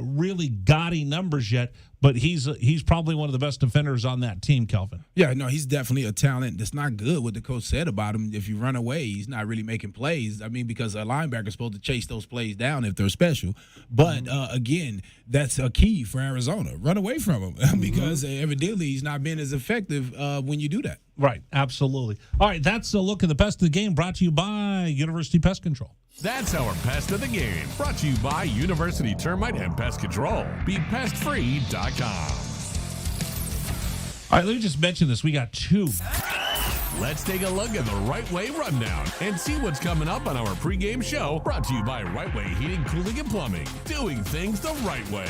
really gaudy numbers yet, but he's probably one of the best defenders on that team, Kelvin. Yeah, no, he's definitely a talent. That's not good what the coach said about him. If you run away, he's not really making plays. I mean, because a linebacker's supposed to chase those plays down if they're special. But, again, that's a key for Arizona. Run away from him because evidently he's not been as effective when you do that. Right, absolutely. All right, that's a look at the best of the game brought to you by University Pest Control. That's our Pest of the Game, brought to you by University Termite and Pest Control. BePestFree.com. All right, let me just mention this. We got two. Let's take a look at the Right Way Rundown and see what's coming up on our pregame show, brought to you by Right Way Heating, Cooling, and Plumbing. Doing things the right way.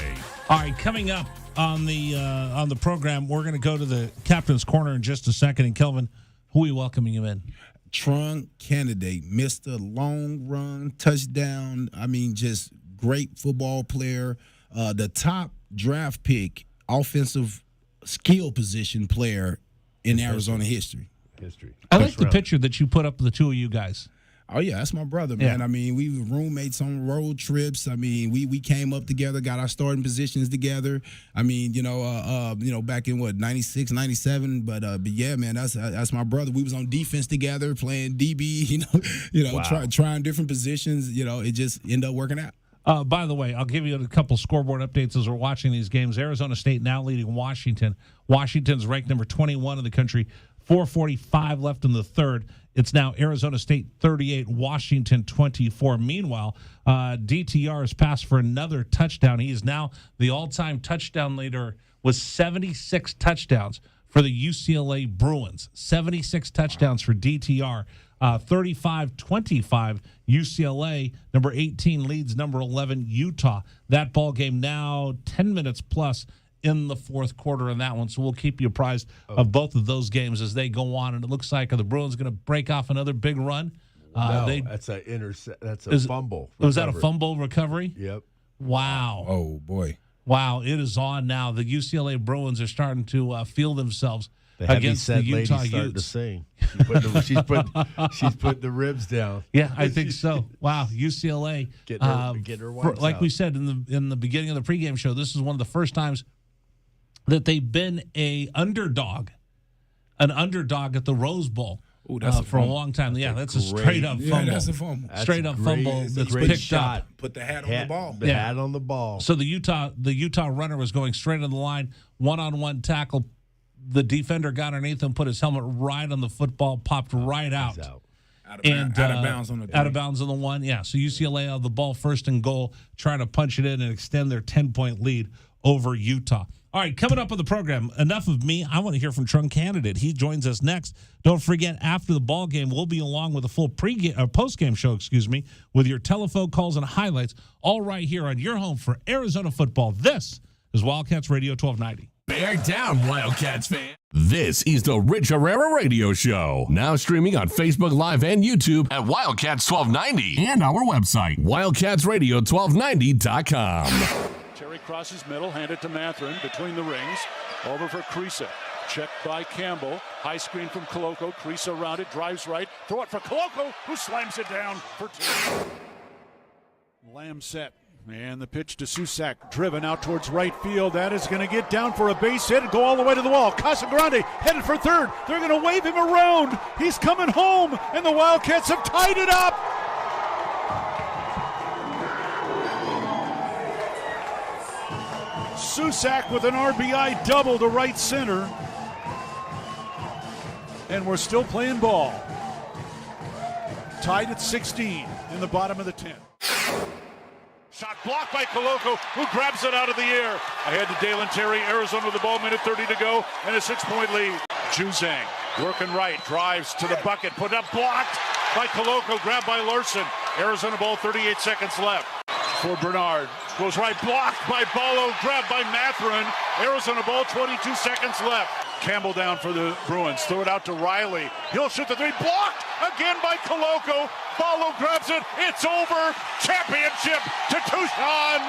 All right, coming up on the program, we're going to go to the captain's corner in just a second. And Kelvin, who are we welcoming you in? Trunk candidate, Mr. Long Run Touchdown. I mean, just great football player. The top draft pick, offensive skill position player in Arizona history. I like the picture that you put up of the two of you guys. Oh, yeah, that's my brother, man. Yeah. I mean, we were roommates on road trips. I mean, we came up together, got our starting positions together. I mean, back in, 96, 97. But yeah, man, that's my brother. We was on defense together, playing DB, Wow. trying different positions. It just ended up working out. By the way, I'll give you a couple scoreboard updates as we're watching these games. Arizona State now leading Washington. Washington's ranked number 21 in the country. 4:45 left in the third. It's now Arizona State 38, Washington 24. Meanwhile, DTR has passed for another touchdown. He is now the all-time touchdown leader with 76 touchdowns for the UCLA Bruins. 76 touchdowns for DTR. 35-25 UCLA. Number 18 leads number 11 Utah. That ball game now 10 minutes plus in the fourth quarter in that one. So we'll keep you apprised of both of those games as they go on. And it looks like the Bruins going to break off another big run. That's a fumble. Was that a fumble recovery? Yep. Wow. Oh, boy. Wow, it is on now. The UCLA Bruins are starting to feel themselves The against the Utah starting to Utes. sing. She's putting the ribs down. Yeah, I think so. Wow, UCLA. Getting her wipes like out. we said in the beginning of the pregame show, this is one of the first times that they've been an underdog at the Rose Bowl. Ooh, that's for a long time. That's a straight up fumble. Yeah, that's a fumble. Straight up fumble that's great picked shot. up. Put the hat on the ball. The hat on the ball. So the Utah runner was going straight on the line, one-on-one tackle. The defender got underneath him, put his helmet right on the football, popped right out. Out of bounds on the out of bounds on the one. Yeah, so UCLA on the ball, first and goal, trying to punch it in and extend their 10-point lead over Utah. All right, coming up on the program, enough of me. I want to hear from Trunk Candidate. He joins us next. Don't forget, after the ball game, we'll be along with a full post-game show, with your telephone calls and highlights, all right here on your home for Arizona football. This is Wildcats Radio 1290. Bear down, Wildcats fan. This is the Rich Herrera Radio Show. Now streaming on Facebook Live and YouTube at Wildcats 1290 and our website, wildcatsradio1290.com. Terry crosses middle, handed to Matherin between the rings. Over for Creasa. Checked by Campbell. High screen from Koloko. Creasa around it, drives right. Throw it for Koloko, who slams it down for two. Lamb set. And the pitch to Susak, driven out towards right field. That is going to get down for a base hit and go all the way to the wall. Casagrande headed for third. They're going to wave him around. He's coming home, and the Wildcats have tied it up. Susak with an RBI double to right center. And we're still playing ball. Tied at 16 in the bottom of the 10th. Shot blocked by Koloko, who grabs it out of the air. Ahead to Dalen Terry, Arizona with the ball, minute 30 to go, and a 6-point lead. Juzang working right, drives to the bucket, put up, blocked by Koloko, grabbed by Larson. Arizona ball, 38 seconds left. For Bernard, goes right, blocked by Ballo, grabbed by Matherin. Arizona ball, 22 seconds left. Campbell down for the Bruins, throw it out to Riley. He'll shoot the three, blocked again by Koloko. Ballo grabs it, it's over. Championship to Tucson.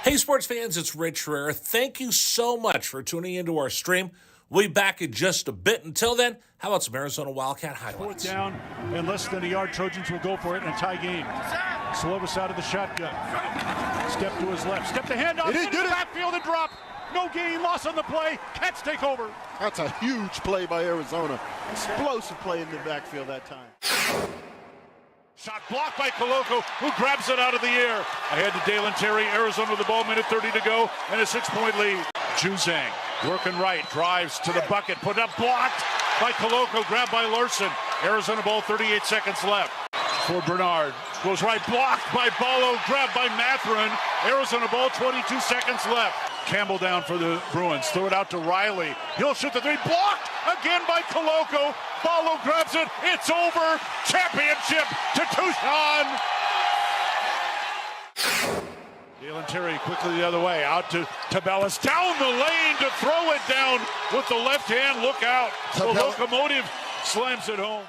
Hey, sports fans, it's Rich Herrera. Thank you so much for tuning into our stream. We'll be back in just a bit. Until then, how about some Arizona Wildcat highlights? Fourth down and less than a yard. Trojans will go for it in a tie game. Slovis out of the shotgun. Step to his left. Step the handoff. Into the backfield and drop. No gain, loss on the play. Cats take over. That's a huge play by Arizona. Explosive play in the backfield that time. Shot blocked by Koloko, who grabs it out of the air. Ahead to Dalen Terry, Arizona with the ball, minute 30 to go, and a 6-point lead. Juzang working right, drives to the bucket, put up, blocked by Koloko, grabbed by Larson. Arizona ball, 38 seconds left. For Bernard, goes right, blocked by Ballo, grabbed by Matherin. Arizona ball, 22 seconds left. Campbell down for the Bruins. Throw it out to Riley. He'll shoot the three. Blocked again by Koloko. Follow grabs it. It's over. Championship to Tucson. Dalen Terry quickly the other way. Out to Tabellis. Down the lane to throw it down with the left hand. Look out. The Locomotive slams it home.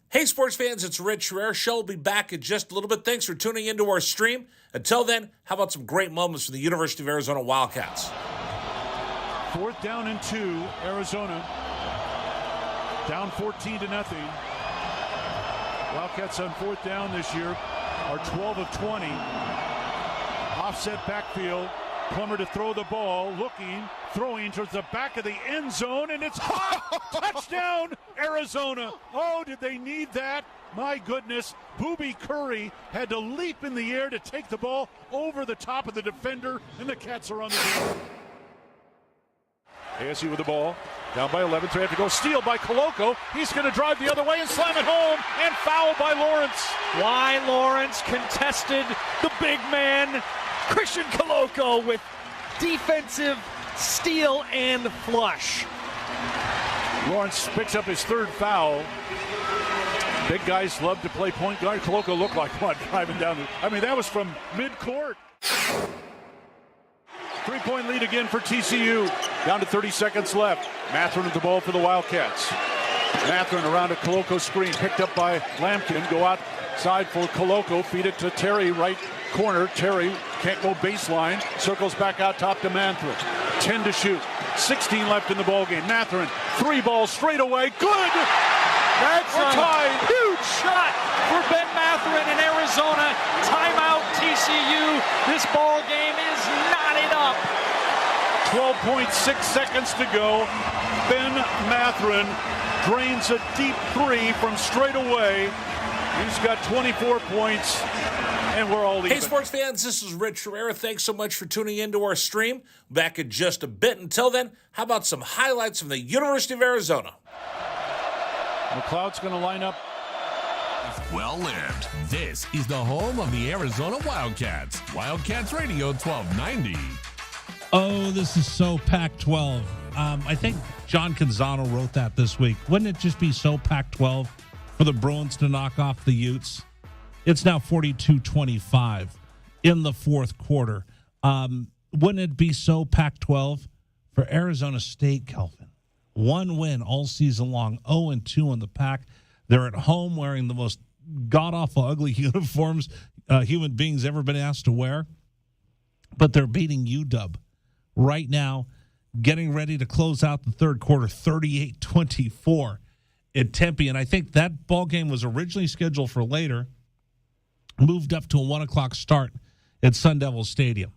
Hey, sports fans, it's Rich Rare. Show will be back in just a little bit. Thanks for tuning into our stream. Until then, how about some great moments for the University of Arizona Wildcats? 4th down and 2, Arizona. Down 14-0. Wildcats on 4th down this year are 12 of 20. Offset backfield. Plummer to throw the ball, looking, throwing towards the back of the end zone, and it's caught! Touchdown, Arizona! Oh, did they need that? My goodness, Booby Curry had to leap in the air to take the ball over the top of the defender, and the Cats are on the field. ASU with the ball, down by 11, so they have to go. Steal by Koloko. He's going to drive the other way and slam it home, and foul by Lawrence. Why Lawrence contested the big man, Christian Koloko, with defensive steal and flush. Lawrence picks up his 3rd foul. Big guys love to play point guard. Koloko looked like one driving down. That was from midcourt. 3-point lead again for TCU. Down to 30 seconds left. Matherin with the ball for the Wildcats. Matherin around a Koloko screen. Picked up by Lampkin. Go outside for Koloko. Feed it to Terry, right corner. Terry can't go baseline. Circles back out top to Matherin. 10 to shoot. 16 left in the ballgame. Matherin, 3 balls straight away. Good! That's We're tied. a huge shot for Ben Matherin in Arizona. Timeout TCU. This ball game is knotted up. 12.6 seconds to go. Ben Matherin drains a deep 3 from straight away. He's got 24 points, and we're all even. Hey, sports fans, this is Rich Herrera. Thanks so much for tuning into our stream. Back in just a bit. Until then, how about some highlights from the University of Arizona? McLeod's going to line up. Well lived. This is the home of the Arizona Wildcats. Wildcats Radio 1290. Oh, this is so Pac-12. I think John Canzano wrote that this week. Wouldn't it just be so Pac-12 for the Bruins to knock off the Utes? It's now 42-25 in the 4th quarter. Wouldn't it be so Pac-12 for Arizona State, Kelvin? 1 win all season long, 0-2 in the Pac. They're at home wearing the most god-awful, ugly uniforms human beings ever been asked to wear. But they're beating UW right now, getting ready to close out the 3rd quarter, 38-24 at Tempe. And I think that ball game was originally scheduled for later, moved up to a 1 o'clock start at Sun Devil Stadium.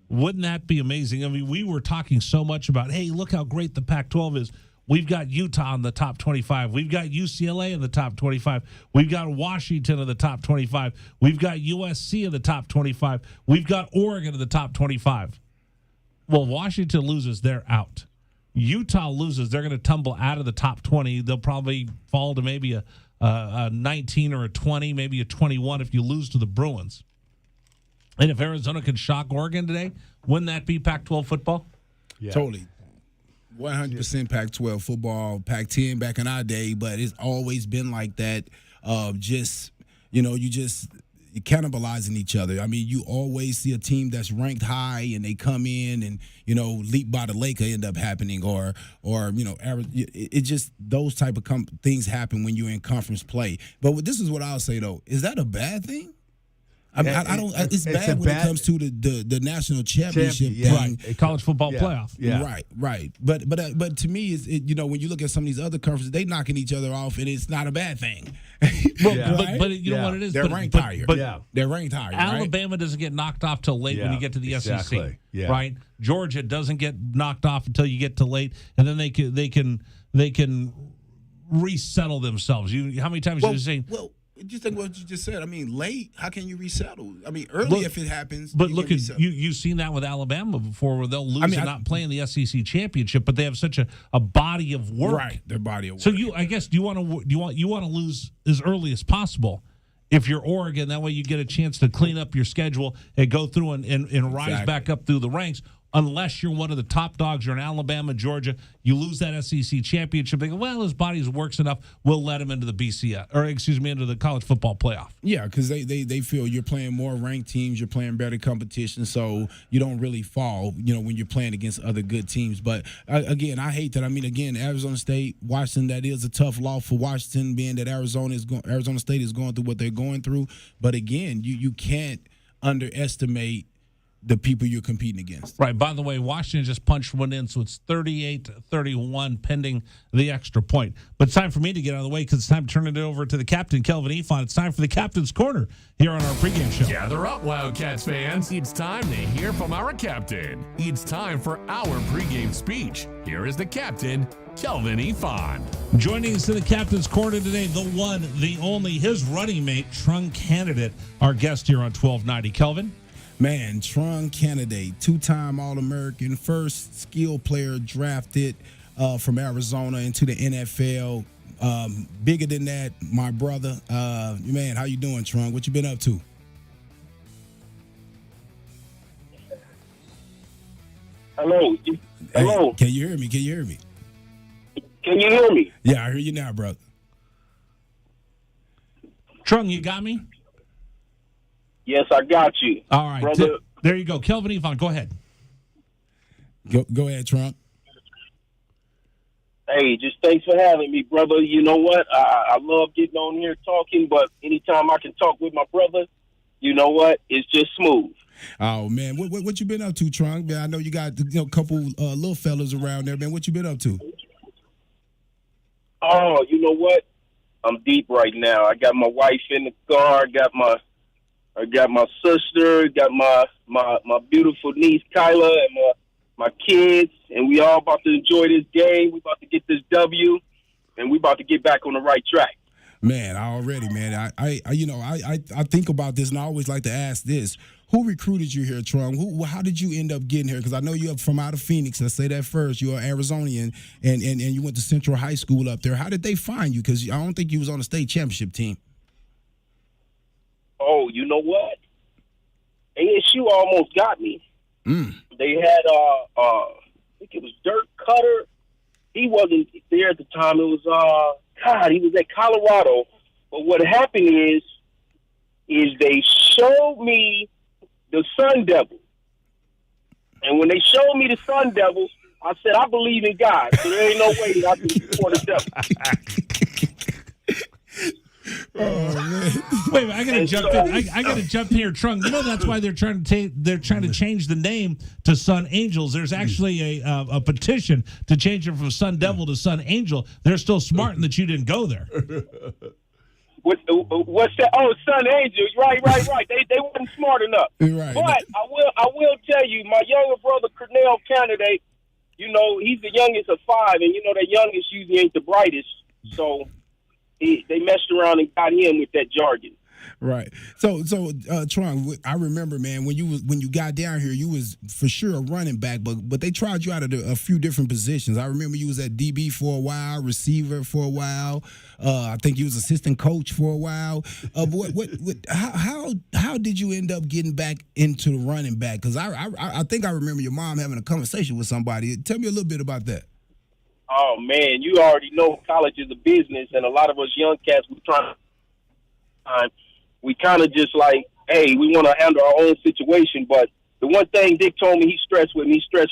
Wouldn't that be amazing? We were talking so much about, hey, look how great the Pac-12 is. We've got Utah in the top 25. We've got UCLA in the top 25. We've got Washington in the top 25. We've got USC in the top 25. We've got Oregon in the top 25. Well, Washington loses, they're out. Utah loses, they're going to tumble out of the top 20. They'll probably fall to maybe a 19 or a 20, maybe a 21 if you lose to the Bruins. And if Arizona can shock Oregon today, wouldn't that be Pac-12 football? Yeah. Totally. 100% Pac-12 football, Pac-10 back in our day, but it's always been like that. You're cannibalizing each other. You always see a team that's ranked high and they come in and, leap by the lake end up happening or it just those type of things happen when you're in conference play. But this is what I'll say, though. Is that a bad thing? It's bad when it comes to the national championship thing. Right, college football playoff. Yeah. Right. But to me, when you look at some of these other conferences, they knocking each other off, and it's not a bad thing. But you know what it is? They're ranked higher. They're ranked higher. Alabama doesn't get knocked off till late when you get to the SEC. Yeah. Right? Georgia doesn't get knocked off until you get to late, and then they can resettle themselves. How many times have you seen? Well, just think what you just said. Late, how can you resettle? Early, if it happens. But look, you've seen that with Alabama before, where they'll lose and not play in the SEC championship, but they have such a body of work. Right, their body of work. So I guess you want to lose as early as possible. If you're Oregon, that way you get a chance to clean up your schedule and go through and rise back up through the ranks. unless you're one of the top dogs. You're in Alabama, Georgia. You lose that SEC championship. They go, well, his body works enough. We'll let him into the into the college football playoff. Yeah, because they feel you're playing more ranked teams, you're playing better competition, so you don't really fall, when you're playing against other good teams. But again, I hate that. I mean, again, Arizona State, Washington, that is a tough loss for Washington, being that Arizona State is going through what they're going through. But again, you can't underestimate the people you're competing against. Right. By the way, Washington just punched one in, so it's 38-31 pending the extra point. But it's time for me to get out of the way because it's time to turn it over to the captain, Kelvin Efon. It's time for the Captain's Corner here on our pregame show. Gather up, Wildcats fans. It's time to hear from our captain. It's time for our pregame speech. Here is the captain, Kelvin Efon. Joining us in the Captain's Corner today, the one, the only, his running mate, Trung Candidate, our guest here on 1290. Kelvin? Man, Trung Candidate, two-time All-American, first skill player drafted from Arizona into the NFL. Bigger than that, my brother. Man, how you doing, Trung? What you been up to? Hello. Hello. Hey, can you hear me? Can you hear me? Yeah, I hear you now, brother. Trung, you got me? Yes, I got you. All right. Brother. There you go. Kelvin Efon, go ahead. Go ahead, Trung. Hey, just thanks for having me, brother. You know what? I love getting on here talking, but anytime I can talk with my brother, you know what? It's just smooth. Oh, man. What you been up to, Trung? Man, I know you got a couple little fellas around there, man. What you been up to? Oh, you know what? I'm deep right now. I got my wife in the car. I got my sister, got my beautiful niece Kyla, and my kids, and we all about to enjoy this game. We about to get this W, and we about to get back on the right track. Man, I think about this, and I always like to ask this: who recruited you here, Trung? How did you end up getting here? Because I know you're from out of Phoenix. Let's say that first. You're an Arizonian, and you went to Central High School up there. How did they find you? Because I don't think you was on the state championship team. Oh, you know what? ASU almost got me. They had, I think it was Dirk Cutter. He wasn't there at the time. It was, he was at Colorado. But what happened is they showed me the Sun Devils. And when they showed me the Sun Devils, I said, I believe in God. So there ain't no way that I can support the Devils. Oh man! Wait a minute, I gotta jump in. I gotta jump here, Trung. You know that's why they're trying to change the name to Sun Angels. There's actually a petition to change it from Sun Devil to Sun Angel. They're still smarting that you didn't go there. What's that? Oh, Sun Angels. Right. They weren't smart enough. Right. But I will tell you, my younger brother Cornell Candidate. You know, he's the youngest of 5, and you know that youngest usually ain't the brightest. So. They messed around and got him with that jargon. Right. So, Trung, I remember, man, when you got down here, you was for sure a running back, but they tried you out of a few different positions. I remember you was at DB for a while, receiver for a while. I think you was assistant coach for a while. How did you end up getting back into the running back? Because I think I remember your mom having a conversation with somebody. Tell me a little bit about that. Oh, man, you already know college is a business, and a lot of us young cats, we kind of just like, hey, we want to handle our own situation. But the one thing Dick told me, he stressed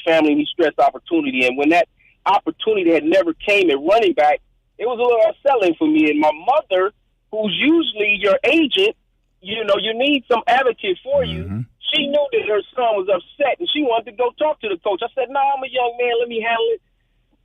family, and he stressed opportunity. And when that opportunity had never came at running back, it was a little unsettling for me. And my mother, who's usually your agent, you know, you need some advocate for you. She knew that her son was upset, and she wanted to go talk to the coach. I said, I'm a young man. Let me handle it.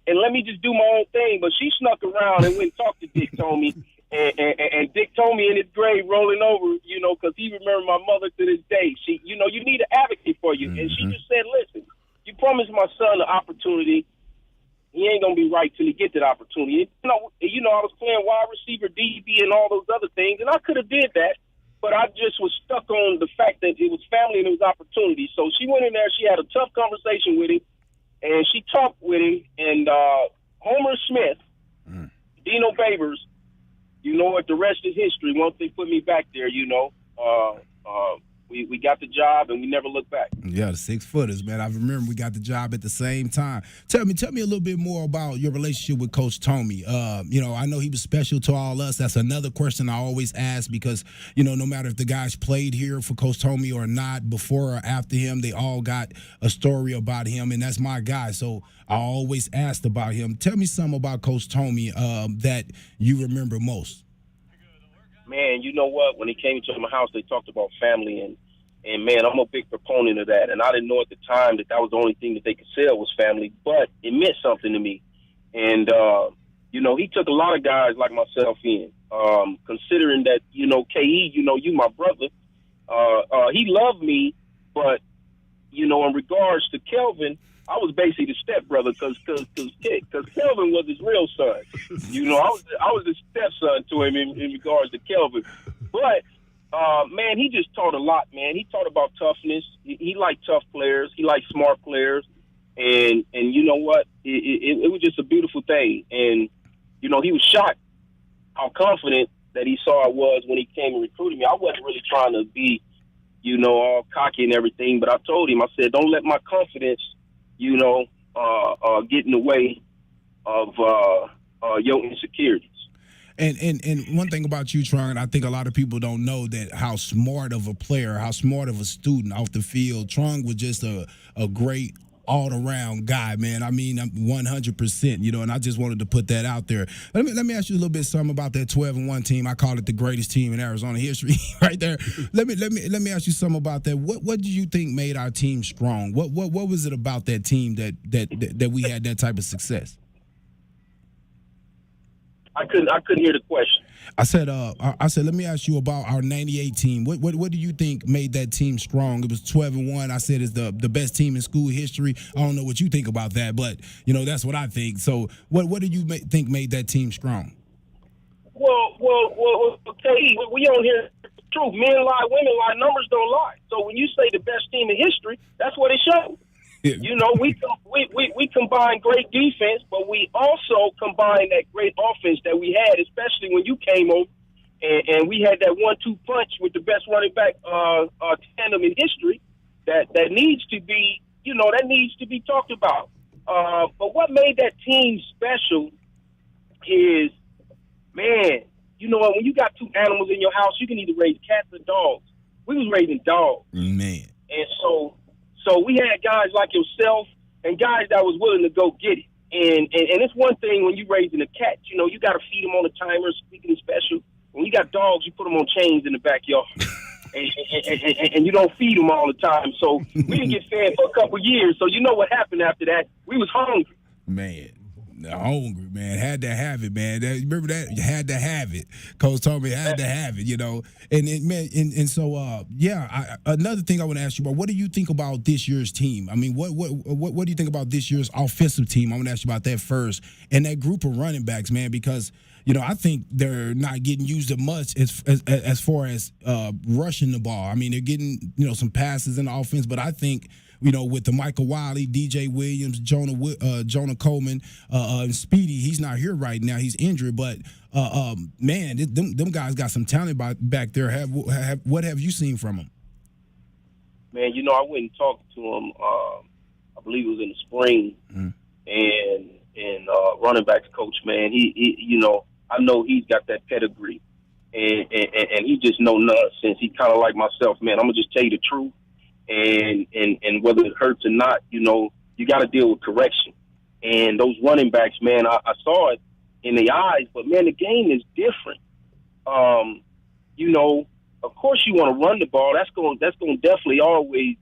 And let me just do my own thing. But she snuck around and went and talked to Dick Tomey. And Dick Tomey in his grave rolling over, you know, because he remembered my mother to this day. She, you know, you need an advocate for you. And she just said, listen, you promised my son an opportunity. He ain't going to be right till he get that opportunity. You know, I was playing wide receiver, DB, and all those other things. And I could have did that. But I just was stuck on the fact that it was family and it was opportunity. So she went in there. She had a tough conversation with him. And she talked with him, and Homer Smith, Dino Babers, you know what, the rest is history. Once they put me back there, you know, we we got the job, and we never looked back. Yeah, the 6-footers, man. I remember we got the job at the same time. Tell me a little bit more about your relationship with Coach Tomey. I know he was special to all us. That's another question I always ask because, no matter if the guys played here for Coach Tomey or not, before or after him, they all got a story about him, and that's my guy. So I always asked about him. Tell me something about Coach Tomey that you remember most. Man, you know what? When he came into my house, they talked about family, and man, I'm a big proponent of that. And I didn't know at the time that was the only thing that they could sell was family, but it meant something to me. And, he took a lot of guys like myself in, considering that, KE, you my brother. He loved me, but, in regards to Kelvin, I was basically the stepbrother because Kelvin was his real son. I was the stepson to him in regards to Kelvin. But, man, he just taught a lot, man. He taught about toughness. He liked tough players. He liked smart players. And you know what? It was just a beautiful thing. And, he was shocked how confident that he saw I was when he came and recruited me. I wasn't really trying to be, all cocky and everything. But I told him, I said, don't let my confidence get in the way of your insecurities. And one thing about you, Tron, I think a lot of people don't know that how smart of a player, how smart of a student off the field. Tron was just a great all-around guy, man. I mean, 100%, and I just wanted to put that out there. Let me ask you a little bit something about that 12-1 team. I call it the greatest team in Arizona history, right there. Let me ask you something about that. What do you think made our team strong? What was it about that team that we had that type of success? I couldn't hear the question. I said, let me ask you about our 98 team. What do you think made that team strong? It was 12-1. I said it's the best team in school history. I don't know what you think about that, but that's what I think. So, what do you think made that team strong? Well, okay, we don't hear the truth. Men lie, women lie, numbers don't lie. So when you say the best team in history, that's what it shows. We combine great defense, but we also combine that great offense that we had, especially when you came over, and we had that 1-2 punch with the best running back tandem in history. That needs to be, that needs to be talked about. But what made that team special is, man, when you got two animals in your house, you can either raise cats or dogs. We was raising dogs, man, and so we had guys like yourself and guys that was willing to go get it. And it's one thing when you raising a cat, you got to feed them on a timer, speaking special. When you got dogs, you put them on chains in the backyard. and you don't feed them all the time. So we didn't get fed for a couple of years. So you know what happened after that? We was hungry. Man. Hungry, man. Had to have it, man. Remember that? You had to have it. Coach told me had to have it, And so, another thing I want to ask you about, what do you think about this year's team? I mean, what do you think about this year's offensive team? I want to ask you about that first. And that group of running backs, man, because, I think they're not getting used as much as far as rushing the ball. I mean, they're getting, some passes in the offense, but I think with the Michael Wiley, DJ Williams, Jonah Coleman, and Speedy, he's not here right now. He's injured, but man, them guys got some talent back there. What have you seen from them? Man, I went and talked to him. I believe it was in the spring, and running backs coach, man, he I know he's got that pedigree, and he just no nonsense. He kind of like myself, man. I'm gonna just tell you the truth. And whether it hurts or not, you got to deal with correction. And those running backs, man, I saw it in the eyes, but man, the game is different. Of course you want to run the ball. That's going to definitely always,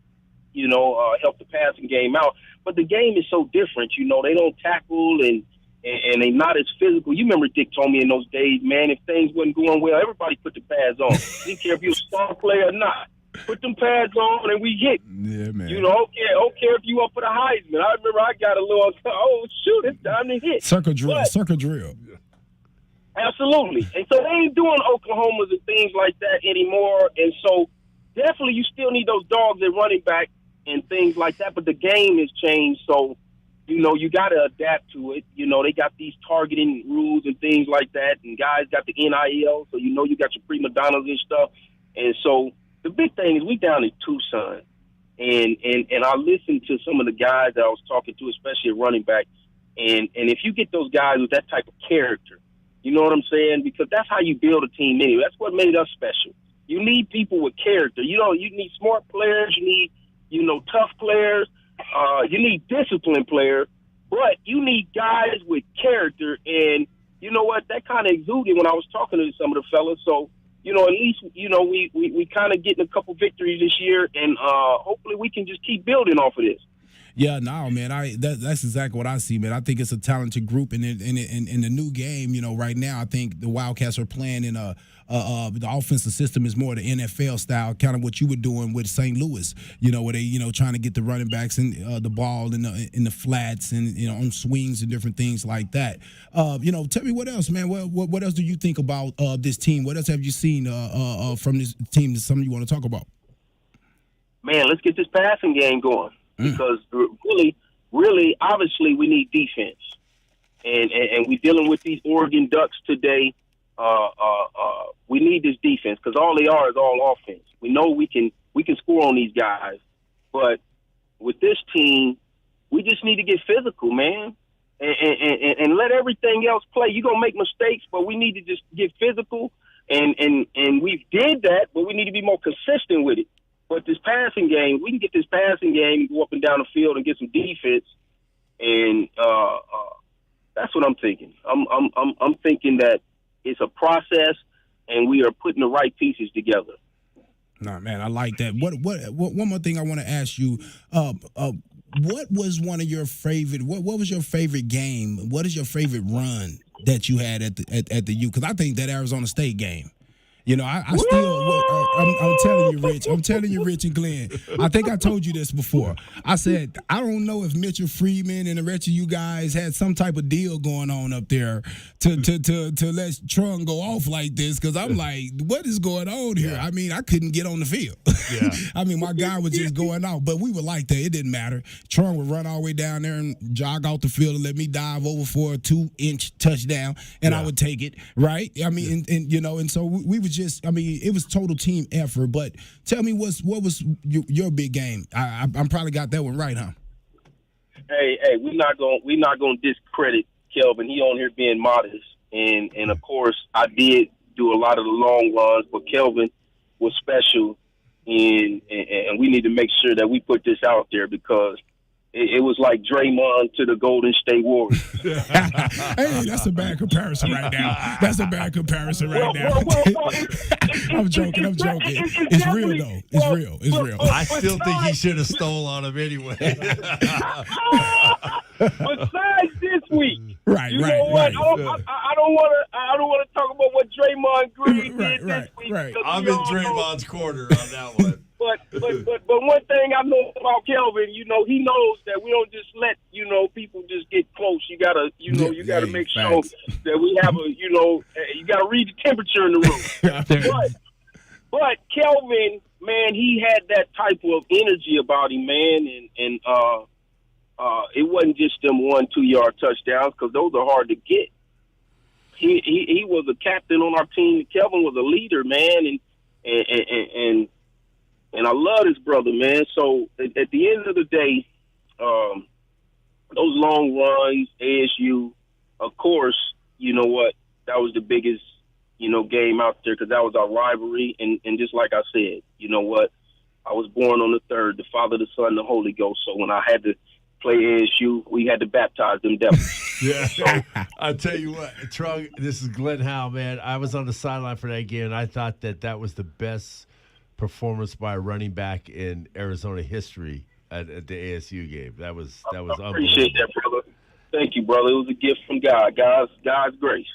help the passing game out. But the game is so different. They don't tackle and they're not as physical. You remember Dick told me in those days, man, if things wasn't going well, everybody put the pads on. Didn't care if you were a star player or not. Put them pads on and we hit. Yeah, man. Don't care if you up for the Heisman. I remember I got a little, shoot, it's time to hit. Circle drill. Absolutely. And so they ain't doing Oklahomas and things like that anymore. And so definitely you still need those dogs at running back and things like that. But the game has changed. So, you got to adapt to it. They got these targeting rules and things like that. And guys got the NIL. So, you got your prima donnas and stuff. And so, the big thing is we down in Tucson, and I listened to some of the guys that I was talking to, especially at running back, and if you get those guys with that type of character, you know what I'm saying? Because that's how you build a team anyway. That's what made us special. You need people with character. You need smart players. You need, tough players. You need disciplined players. But you need guys with character. And you know what? That kind of exuded when I was talking to some of the fellas. So, at least, we kind of getting a couple victories this year. And hopefully we can just keep building off of this. Yeah, no, man. That's exactly what I see, man. I think it's a talented group, and in the new game, right now, I think the Wildcats are playing in the offensive system is more the NFL style, kind of what you were doing with St. Louis, where they, trying to get the running backs and the ball in the flats and on swings and different things like that. Tell me what else, man. What else do you think about this team? What else have you seen from this team? That's something you want to talk about? Man, let's get this passing game going. Because really, obviously, we need defense, and we're dealing with these Oregon Ducks today. We need this defense because all they are is all offense. We know we can score on these guys, but with this team, we just need to get physical, man, and let everything else play. You're gonna make mistakes, but we need to just get physical, and we did that, but we need to be more consistent with it. But this passing game, we can get this passing game, go up and down the field and get some defense, and that's what I'm thinking. I'm thinking that it's a process, and we are putting the right pieces together. Nah, man, I like that. What one more thing I want to ask you. What was one of your favorite? What was your favorite game? What is your favorite run that you had at the U? Because I think that Arizona State game. I still, I'm telling you, Rich. I'm telling you, Rich and Glenn. I think I told you this before. I said, I don't know if Mitchell Freeman and the rest of you guys had some type of deal going on up there to let Trung go off like this, because I'm like, what is going on here? I mean, I couldn't get on the field. Yeah. I mean, my guy was just going out, but we were like that. It didn't matter. Trung would run all the way down there and jog off the field and let me dive over for a 2-inch touchdown, and I would take it, right? I mean, and so we was just, I mean, it was total team effort. But tell me, what was your big game? I'm probably got that one right, huh? Hey, we're not gonna discredit Kelvin. He on here being modest, and of course I did do a lot of the long runs, but Kelvin was special, and we need to make sure that we put this out there because it was like Draymond to the Golden State Warriors. Hey, that's a bad comparison right now. That's a bad comparison right now. I'm joking. It's real, though. It's real. I still think he should have stole on him anyway. Besides this week, right. I don't want to talk about what Draymond Green did this week. Right. I'm in Draymond's corner on that one. But one thing I know about Kelvin, he knows that we don't just let people just get close. You gotta make sure that we have you gotta read the temperature in the room. but Kelvin, man, he had that type of energy about him, man, and it wasn't just them 1-2 yard touchdowns because those are hard to get. He was a captain on our team. Kelvin was a leader, man, and I love this brother, man. So at the end of the day, those long runs, ASU, of course, you know what? That was the biggest, game out there because that was our rivalry. And just like I said, you know what? I was born on the 3rd, the Father, the Son, the Holy Ghost. So when I had to play ASU, we had to baptize them devils. Yeah. So I'll tell you what, Trung, this is Glenn Howe, man. I was on the sideline for that game, and I thought that was the best performance by a running back in Arizona history at the ASU game. That was unbelievable. I appreciate that, brother. Thank you, brother. It was a gift from God. God's grace.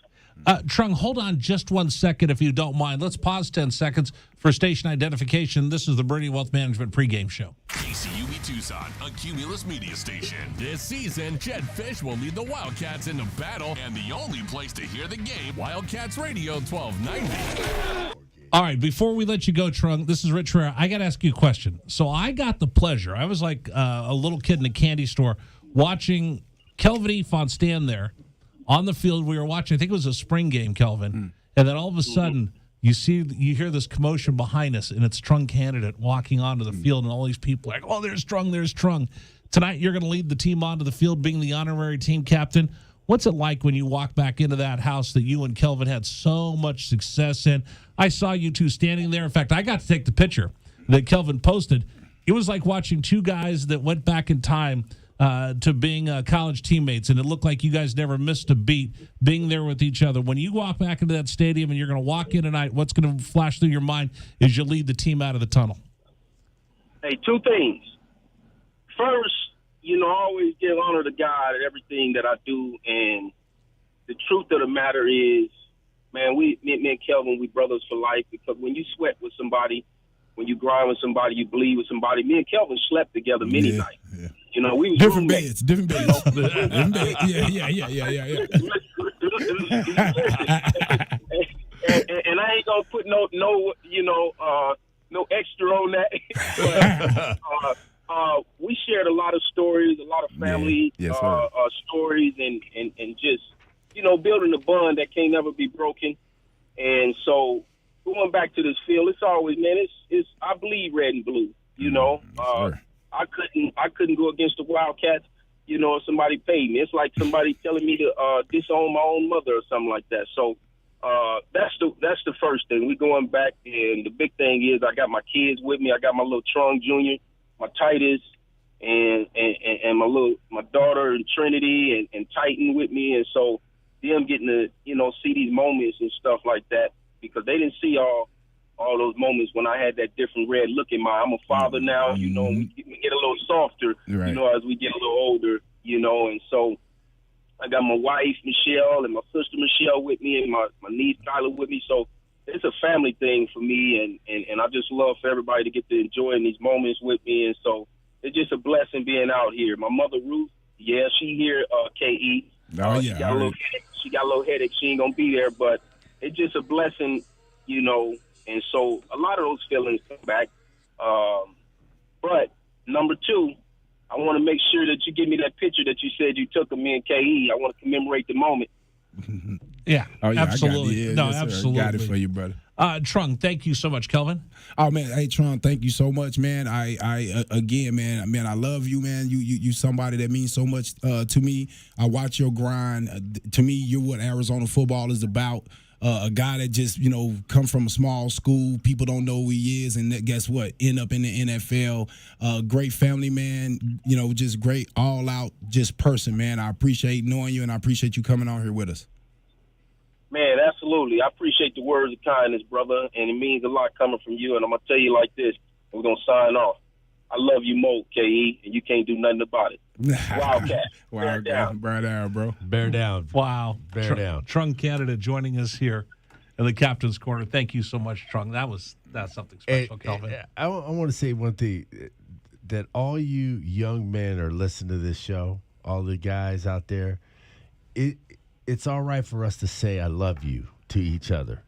Trung, hold on just 1 second if you don't mind. Let's pause 10 seconds for station identification. This is the Bernie Wealth Management pregame show. KCUB Tucson, a Cumulus media station. This season, Jed Fish will lead the Wildcats into battle, and the only place to hear the game, Wildcats Radio 1290. All right, before we let you go, Trung, this is Rich Herrera. I got to ask you a question. So I got the pleasure. I was like a little kid in a candy store watching Kelvin Efon stand there on the field. We were watching, I think it was a spring game, Kelvin. And then all of a sudden, you hear this commotion behind us, and it's Trung candidate walking onto the field, and all these people are like, oh, there's Trung. Tonight, you're going to lead the team onto the field, being the honorary team captain. What's it like when you walk back into that house that you and Kelvin had so much success in? I saw you two standing there. In fact, I got to take the picture that Kelvin posted. It was like watching two guys that went back in time to being college teammates, and it looked like you guys never missed a beat being there with each other. When you walk back into that stadium and you're going to walk in tonight, what's going to flash through your mind as you lead the team out of the tunnel? Hey, two things. First, I always give honor to God at everything that I do, and the truth of the matter is, man, me and Kelvin, we brothers for life, because when you sweat with somebody, when you grind with somebody, you bleed with somebody. Me and Kelvin slept together many nights. Yeah. We was different beds. Different beds. Yeah. And I ain't gonna put no extra on that. But, we shared a lot of stories, a lot of family stories, and just building a bond that can't never be broken. And so going back to this field, it's always, man, it's I bleed red and blue. I couldn't go against the Wildcats, if somebody paid me. It's like somebody telling me to disown my own mother or something like that. So that's the first thing. We going back, and the big thing is I got my kids with me. I got my little Trung Jr., my Titus, and my daughter and Trinity and Titan with me, and so them getting to see these moments and stuff like that, because they didn't see all those moments when I had that different red look in my. I'm a father now, we get a little softer, as we get a little older, and so I got my wife Michelle and my sister Michelle with me, and my niece Kyla with me. So it's a family thing for me, and I just love for everybody to get to enjoy these moments with me, and so it's just a blessing being out here. My mother Ruth, she here, KE. She got a little headache. She ain't gonna be there, but it's just a blessing, and so a lot of those feelings come back. But number two, I want to make sure that you give me that picture that you said you took of me and KE. I want to commemorate the moment. Yeah, absolutely. Absolutely. Got it for you, brother. Trung, thank you so much, Kelvin. Oh man, hey Trung, thank you so much, man. I again, man, I love you, man. You somebody that means so much to me. I watch your grind. To me, you're what Arizona football is about. A guy that just come from a small school, people don't know who he is, and guess what? End up in the NFL. Great family man, just great all out just person, man. I appreciate knowing you, and I appreciate you coming on here with us. Man, absolutely. I appreciate the words of kindness, brother, and it means a lot coming from you. And I'm going to tell you like this, and we're going to sign off. I love you more, KE, and you can't do nothing about it. Wildcat. Bear down. Bear down, bro. Bear down. Wow. Bear down. Trung Canada joining us here in the Captain's Corner. Thank you so much, Trung. That's something special, Kelvin. I want to say one thing, that all you young men are listening to this show, all the guys out there, it's all right for us to say I love you to each other,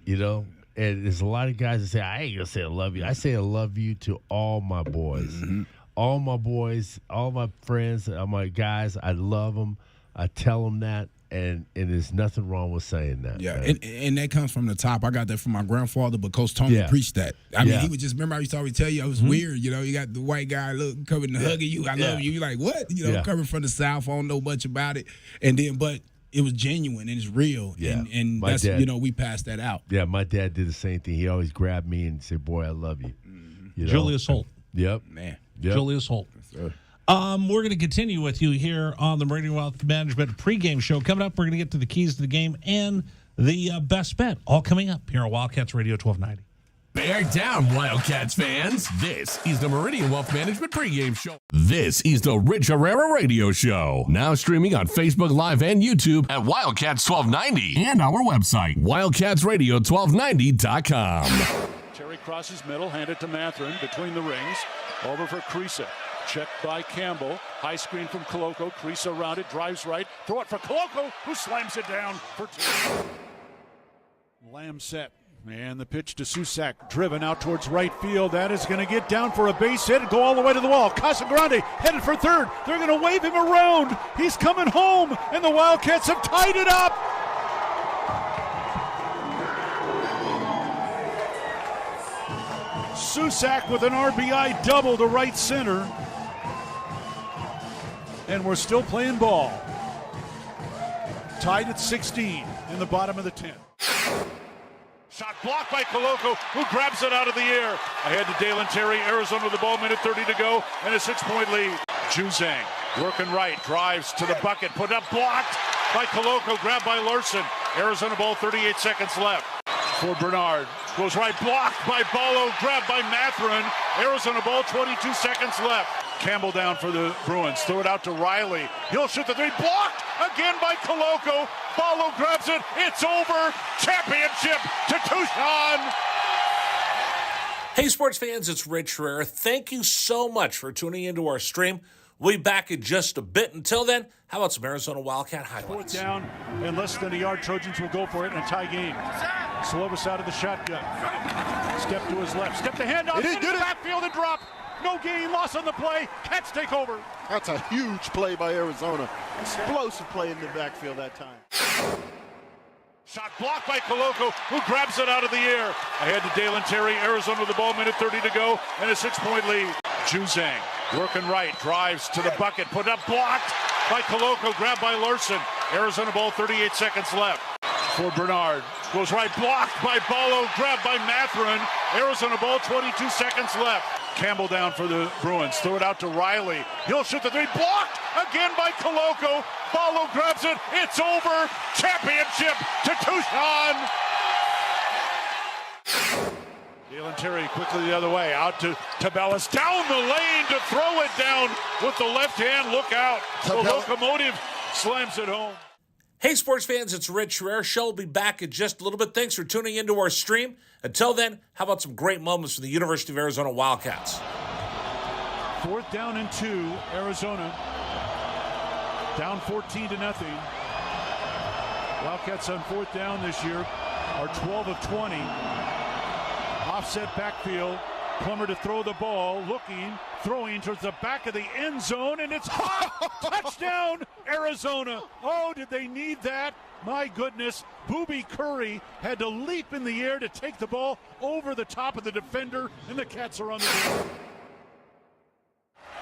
And there's a lot of guys that say, I ain't going to say I love you. I say I love you to all my boys. Mm-hmm. All my boys, all my friends, all my guys, I love them. I tell them that, and there's nothing wrong with saying that. Yeah, and that comes from the top. I got that from my grandfather, but Coach Tony preached that. I mean, he would just, remember I used to always tell you, it was weird, you got the white guy coming and hugging you, I love you. You're like, what? Coming from the South, I don't know much about it. And then, but it was genuine and it's real. Yeah. And that's, dad, we passed that out. Yeah, my dad did the same thing. He always grabbed me and said, boy, I love you. Mm-hmm. Julius Holt. Yep. Man. Yep. Julius Holt. Yes, we're going to continue with you here on the Meridian Wealth Management pregame show. Coming up, we're going to get to the keys to the game and the best bet. All coming up here on Wildcats Radio 1290. Bear down, Wildcats fans. This is the Meridian Wealth Management pregame show. This is the Rich Herrera Radio Show. Now streaming on Facebook Live and YouTube at Wildcats 1290 and our website, wildcatsradio1290.com. Terry crosses middle, handed to Matherin between the rings. Over for Creasa. Checked by Campbell. High screen from Koloko. Creasa around it, drives right. Throw it for Koloko, who slams it down for two. Lamb set. And the pitch to Susak, driven out towards right field. That is going to get down for a base hit and go all the way to the wall. Casagrande headed for third. They're going to wave him around. He's coming home, and the Wildcats have tied it up. Susak with an RBI double to right center. And we're still playing ball. Tied at 16 in the bottom of the 10th. Shot blocked by Koloko, who grabs it out of the air. Ahead to Dalen Terry, Arizona with the ball, minute 30 to go, and a 6-point lead. Juzang working right, drives to the bucket, put up, blocked by Koloko, grabbed by Larson. Arizona ball, 38 seconds left. For Bernard, goes right, blocked by Ballo, grabbed by Matherin. Arizona ball, 22 seconds left. Campbell down for the Bruins, throw it out to Riley. He'll shoot the three, blocked again by Koloko. Ballo grabs it, it's over. Championship to Tucson. Hey, sports fans, it's Rich Herrera. Thank you so much for tuning into our stream. We'll be back in just a bit. Until then, how about some Arizona Wildcat highlights? Fourth down and less than a yard. Trojans will go for it in a tie game. Slovis out of the shotgun. Step to his left. Step the handoff. Into the backfield and drop. No gain, loss on the play. Cats take over. That's a huge play by Arizona. Explosive play in the backfield that time. Shot blocked by Koloko, who grabs it out of the air. Ahead to Dalen Terry, Arizona with the ball, minute 30 to go, and a 6-point lead. Juzang working right, drives to the bucket, put up, blocked by Koloko, grabbed by Larson. Arizona ball, 38 seconds left. For Bernard, goes right, blocked by Ballo, grabbed by Matherin. Arizona ball, 22 seconds left. Campbell down for the Bruins, throw it out to Riley. He'll shoot the three, blocked again by Koloko. Ballo grabs it, it's over. Championship to Tucson. Dalen Terry quickly the other way, out to Tabellas, down the lane to throw it down with the left hand. Look out. The locomotive slams it home. Hey, sports fans, it's Rich Herrera. Show will be back in just a little bit. Thanks for tuning into our stream. Until then, how about some great moments for the University of Arizona Wildcats? Fourth down and 2, Arizona. Down 14-0. Wildcats on fourth down this year are 12 of 20. Offset backfield. Plummer to throw the ball, looking, throwing towards the back of the end zone, and it's touchdown, Arizona. Oh, did they need that? My goodness. Booby Curry had to leap in the air to take the ball over the top of the defender, and the Cats are on the board.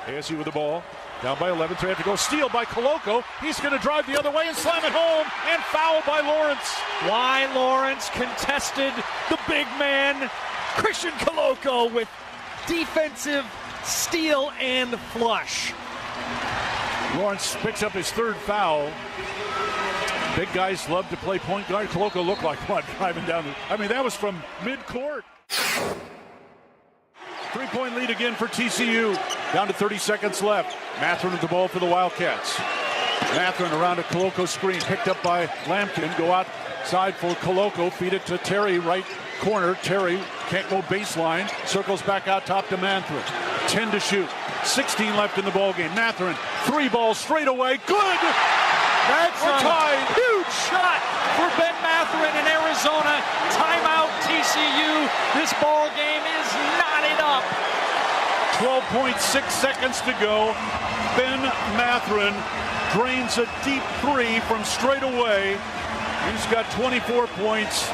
ASU with the ball, down by 11, so they have to go. Steal by Koloko. He's going to drive the other way and slam it home, and foul by Lawrence. Why Lawrence contested the big man, Christian Koloko, with defensive steal and flush. Lawrence picks up his third foul. Big guys love to play point guard. Koloko looked like what, driving down that was from mid-court. 3-point lead again for TCU. Down to 30 seconds left. Matherin with the ball for the Wildcats. Matherin around a Koloko screen, picked up by Lampkin. Go outside for Koloko, feed it to Terry, right corner. Terry can't go baseline, circles back out top to Matherin. 10 to shoot, 16 left in the ballgame. Matherin, 3 balls straight away, good! That's We're tied. A huge shot for Ben Matherin in Arizona. Timeout TCU. This ball game is knotted up. 12.6 seconds to go. Ben Matherin drains a deep 3 from straight away. He's got 24 points,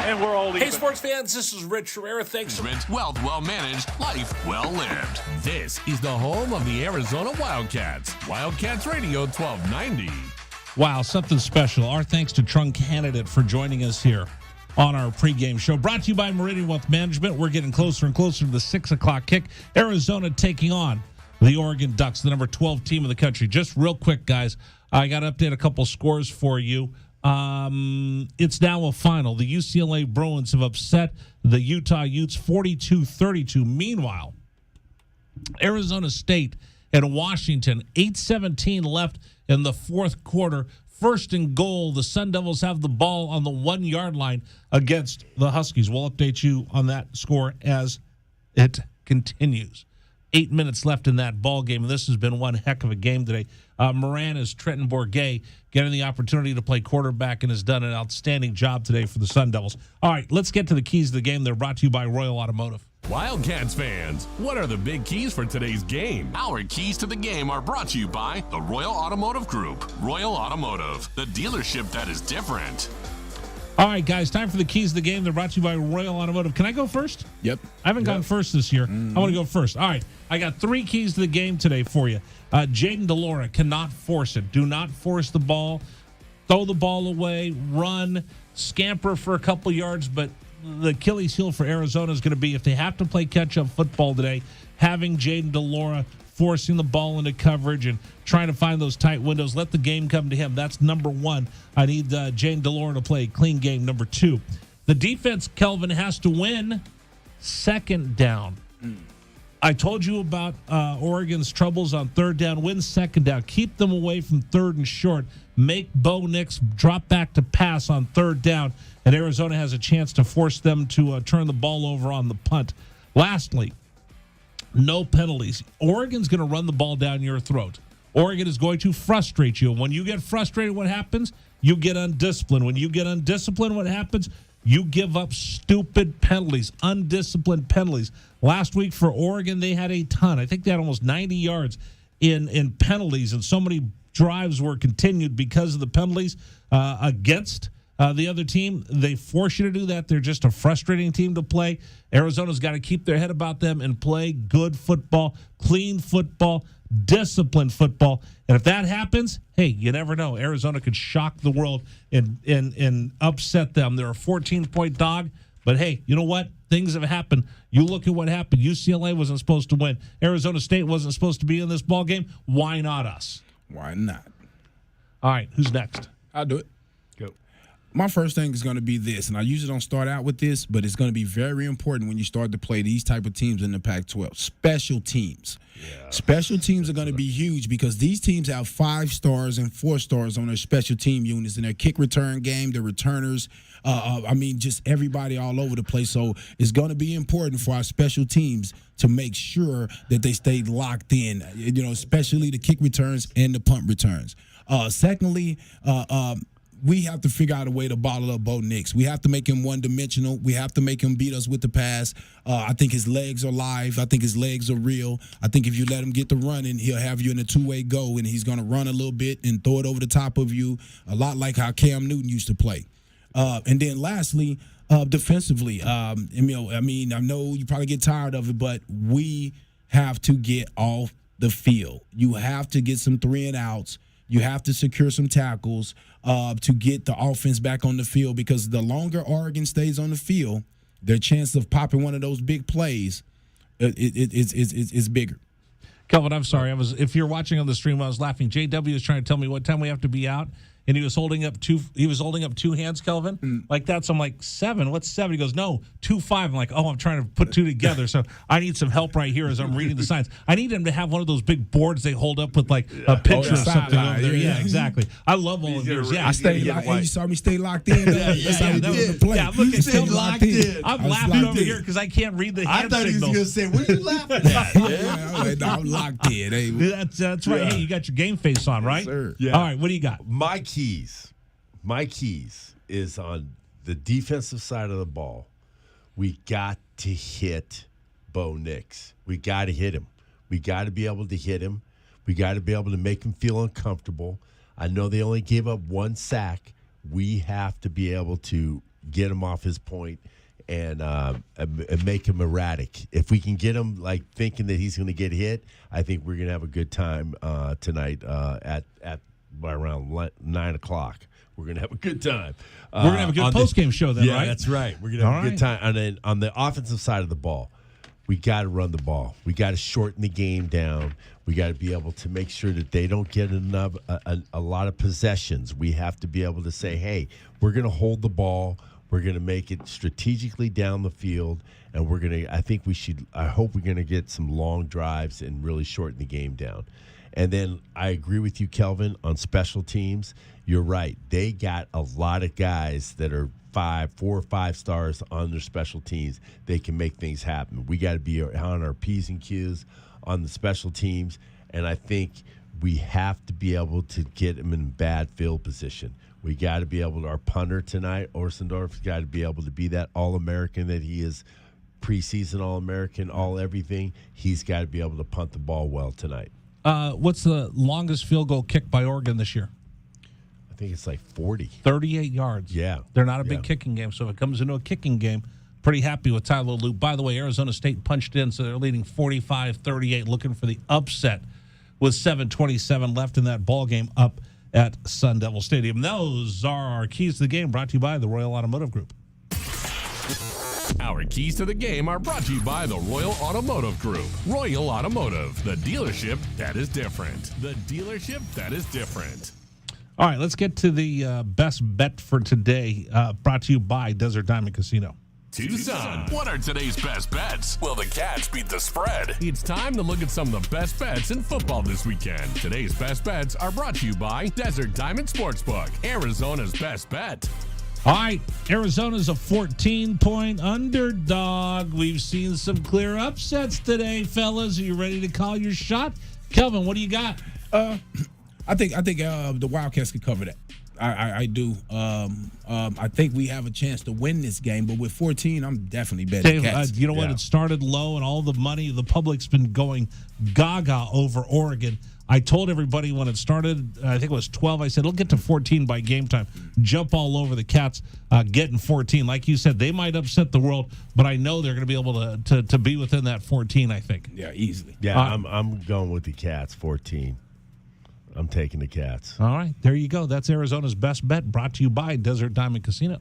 and we're all even. Hey, sports fans, this is Rich Herrera. Thanks. Wealth well managed, life well lived. This is the home of the Arizona Wildcats. Wildcats Radio 1290. Wow, something special. Our thanks to Trung Candidate for joining us here on our pregame show. Brought to you by Meridian Wealth Management. We're getting closer and closer to the 6 o'clock kick. Arizona taking on the Oregon Ducks, the number 12 team in the country. Just real quick, guys, I got to update a couple scores for you. It's now a final. The UCLA Bruins have upset the Utah Utes 42-32. Meanwhile, Arizona State and Washington, 8:17 left in the fourth quarter. First and goal, the Sun Devils have the ball on the 1-yard line against the Huskies. We'll update you on that score as it continues. 8 minutes left in that ball game, and this has been one heck of a game today. Moran is Trenton Bourguet getting the opportunity to play quarterback and has done an outstanding job today for the Sun Devils. All right, let's get to the keys of the game. They're brought to you by Royal Automotive. Wildcats fans, what are the big keys for today's game? Our keys to the game are brought to you by the Royal Automotive Group. Royal Automotive, the dealership that is different. All right, guys, time for the keys of the game. They're brought to you by Royal Automotive. Can I go first? Yep. I haven't gone first this year. I want to go first. All right, I got 3 keys to the game today for you. Jaden DeLora cannot force it. Do not force the ball. Throw the ball away, run, scamper for a couple yards. But the Achilles heel for Arizona is going to be, if they have to play catch-up football today, having Jaden DeLora forcing the ball into coverage and trying to find those tight windows. Let the game come to him. That's number 1. I need Jaden DeLora to play a clean game. Number 2, the defense, Kelvin, has to win second down. I told you about Oregon's troubles on third down. Win second down. Keep them away from third and short. Make Bo Nix drop back to pass on third down, and Arizona has a chance to force them to turn the ball over on the punt. Lastly, no penalties. Oregon's going to run the ball down your throat. Oregon is going to frustrate you. When you get frustrated, what happens? You get undisciplined. When you get undisciplined, what happens? You give up stupid penalties, undisciplined penalties. Last week for Oregon, they had a ton. I think they had almost 90 yards in penalties, and so many drives were continued because of the penalties against the other team. They force you to do that. They're just a frustrating team to play. Arizona's got to keep their head about them and play good football, clean football, disciplined football. And if that happens, hey, you never know. Arizona could shock the world and upset them. They're a 14-point dog. But, hey, you know what? Things have happened. You look at what happened. UCLA wasn't supposed to win. Arizona State wasn't supposed to be in this ball game. Why not us? Why not? All right, who's next? I'll do it. Go. My first thing is going to be this, and I usually don't start out with this, but it's going to be very important when you start to play these type of teams in the Pac-12. Special teams. Yeah. Special teams are going to be huge because these teams have 5 stars and 4 stars on their special team units in their kick return game, their returners. Just everybody all over the place. So it's going to be important for our special teams to make sure that they stay locked in, especially the kick returns and the punt returns. Secondly, we have to figure out a way to bottle up Bo Nix. We have to make him one-dimensional. We have to make him beat us with the pass. I think his legs are live. I think his legs are real. I think if you let him get the running, he'll have you in a two-way go, and he's going to run a little bit and throw it over the top of you, a lot like how Cam Newton used to play. And then lastly, defensively, I know you probably get tired of it, but we have to get off the field. You have to get some 3-and-outs. You have to secure some tackles to get the offense back on the field, because the longer Oregon stays on the field, their chance of popping one of those big plays is bigger. Kelvin, I'm sorry. If you're watching on the stream, I was laughing. JW was trying to tell me what time we have to be out, and he was holding up two hands, Kelvin, like that. So I'm like, 7. What's 7? He goes, no, 2-5. I'm like, oh, I'm trying to put 2 together. So I need some help right here as I'm reading the signs. I need him to have one of those big boards they hold up with like a picture of something over there. Yeah, exactly. I love all of yours. Yeah, you saw me stay locked in. That's how we did the play. Yeah, look at Kelvin locked in. I'm laughing over here because I can't read the hand signals. I thought he was going to say, what are you laughing at? I'm locked in. Hey, that's right. Hey, you got your game face on, right? Yes, sir. Yeah. All right, what do you got? My keys is on the defensive side of the ball. We got to hit Bo Nix. We got to hit him. We got to be able to hit him. We got to be able to make him feel uncomfortable. I know they only gave up 1 sack. We have to be able to get him off his point and make him erratic. If we can get him like thinking that he's going to get hit, I think we're going to have a good time tonight at by around 9 o'clock. We're going to have a good time. We're going to have a good post-game show then, right? Yeah, that's right. We're going to have a good time. And then on the offensive side of the ball, we got to run the ball. We got to shorten the game down. We got to be able to make sure that they don't get a lot of possessions. We have to be able to say, hey, we're going to hold the ball. We're going to make it strategically down the field. And I hope we're going to get some long drives and really shorten the game down. And then I agree with you, Kelvin, on special teams. You're right. They got a lot of guys that are 4 or 5 stars on their special teams. They can make things happen. We got to be on our P's and Q's on the special teams, and I think we have to be able to get them in bad field position. We got to be able to, our punter tonight, Orsendorf's got to be able to be that All-American that he is, preseason All-American, all-everything. He's got to be able to punt the ball well tonight. What's the longest field goal kicked by Oregon this year? I think it's like 40. 38 yards. Yeah. They're not a big kicking game, so if it comes into a kicking game, pretty happy with Tyler Luke. By the way, Arizona State punched in, so they're leading 45-38, looking for the upset with 7:27 left in that ball game up at Sun Devil Stadium. Those are our keys to the game, brought to you by the Royal Automotive Group. Our keys to the game are brought to you by the Royal Automotive Group. Royal Automotive, the dealership that is different. The dealership that is different. All right, let's get to the best bet for today, brought to you by Desert Diamond Casino. Tucson. What are today's best bets? Will the Cats beat the spread? It's time to look at some of the best bets in football this weekend. Today's best bets are brought to you by Desert Diamond Sportsbook, Arizona's best bet. All right, Arizona's a 14-point underdog. We've seen some clear upsets today, fellas. Are you ready to call your shot? Kelvin, what do you got? I think the Wildcats can cover that. I do. I think we have a chance to win this game, but with 14, I'm definitely betting Cats. You know what? It started low, and all the money, the public's been going gaga over Oregon. I told everybody when it started, I think it was 12, I said, it'll get to 14 by game time. Jump all over the Cats getting 14. Like you said, they might upset the world, but I know they're going to be able to be within that 14, I think. Yeah, easily. Yeah, I'm going with the Cats, 14. I'm taking the Cats. All right, there you go. That's Arizona's best bet, brought to you by Desert Diamond Casino.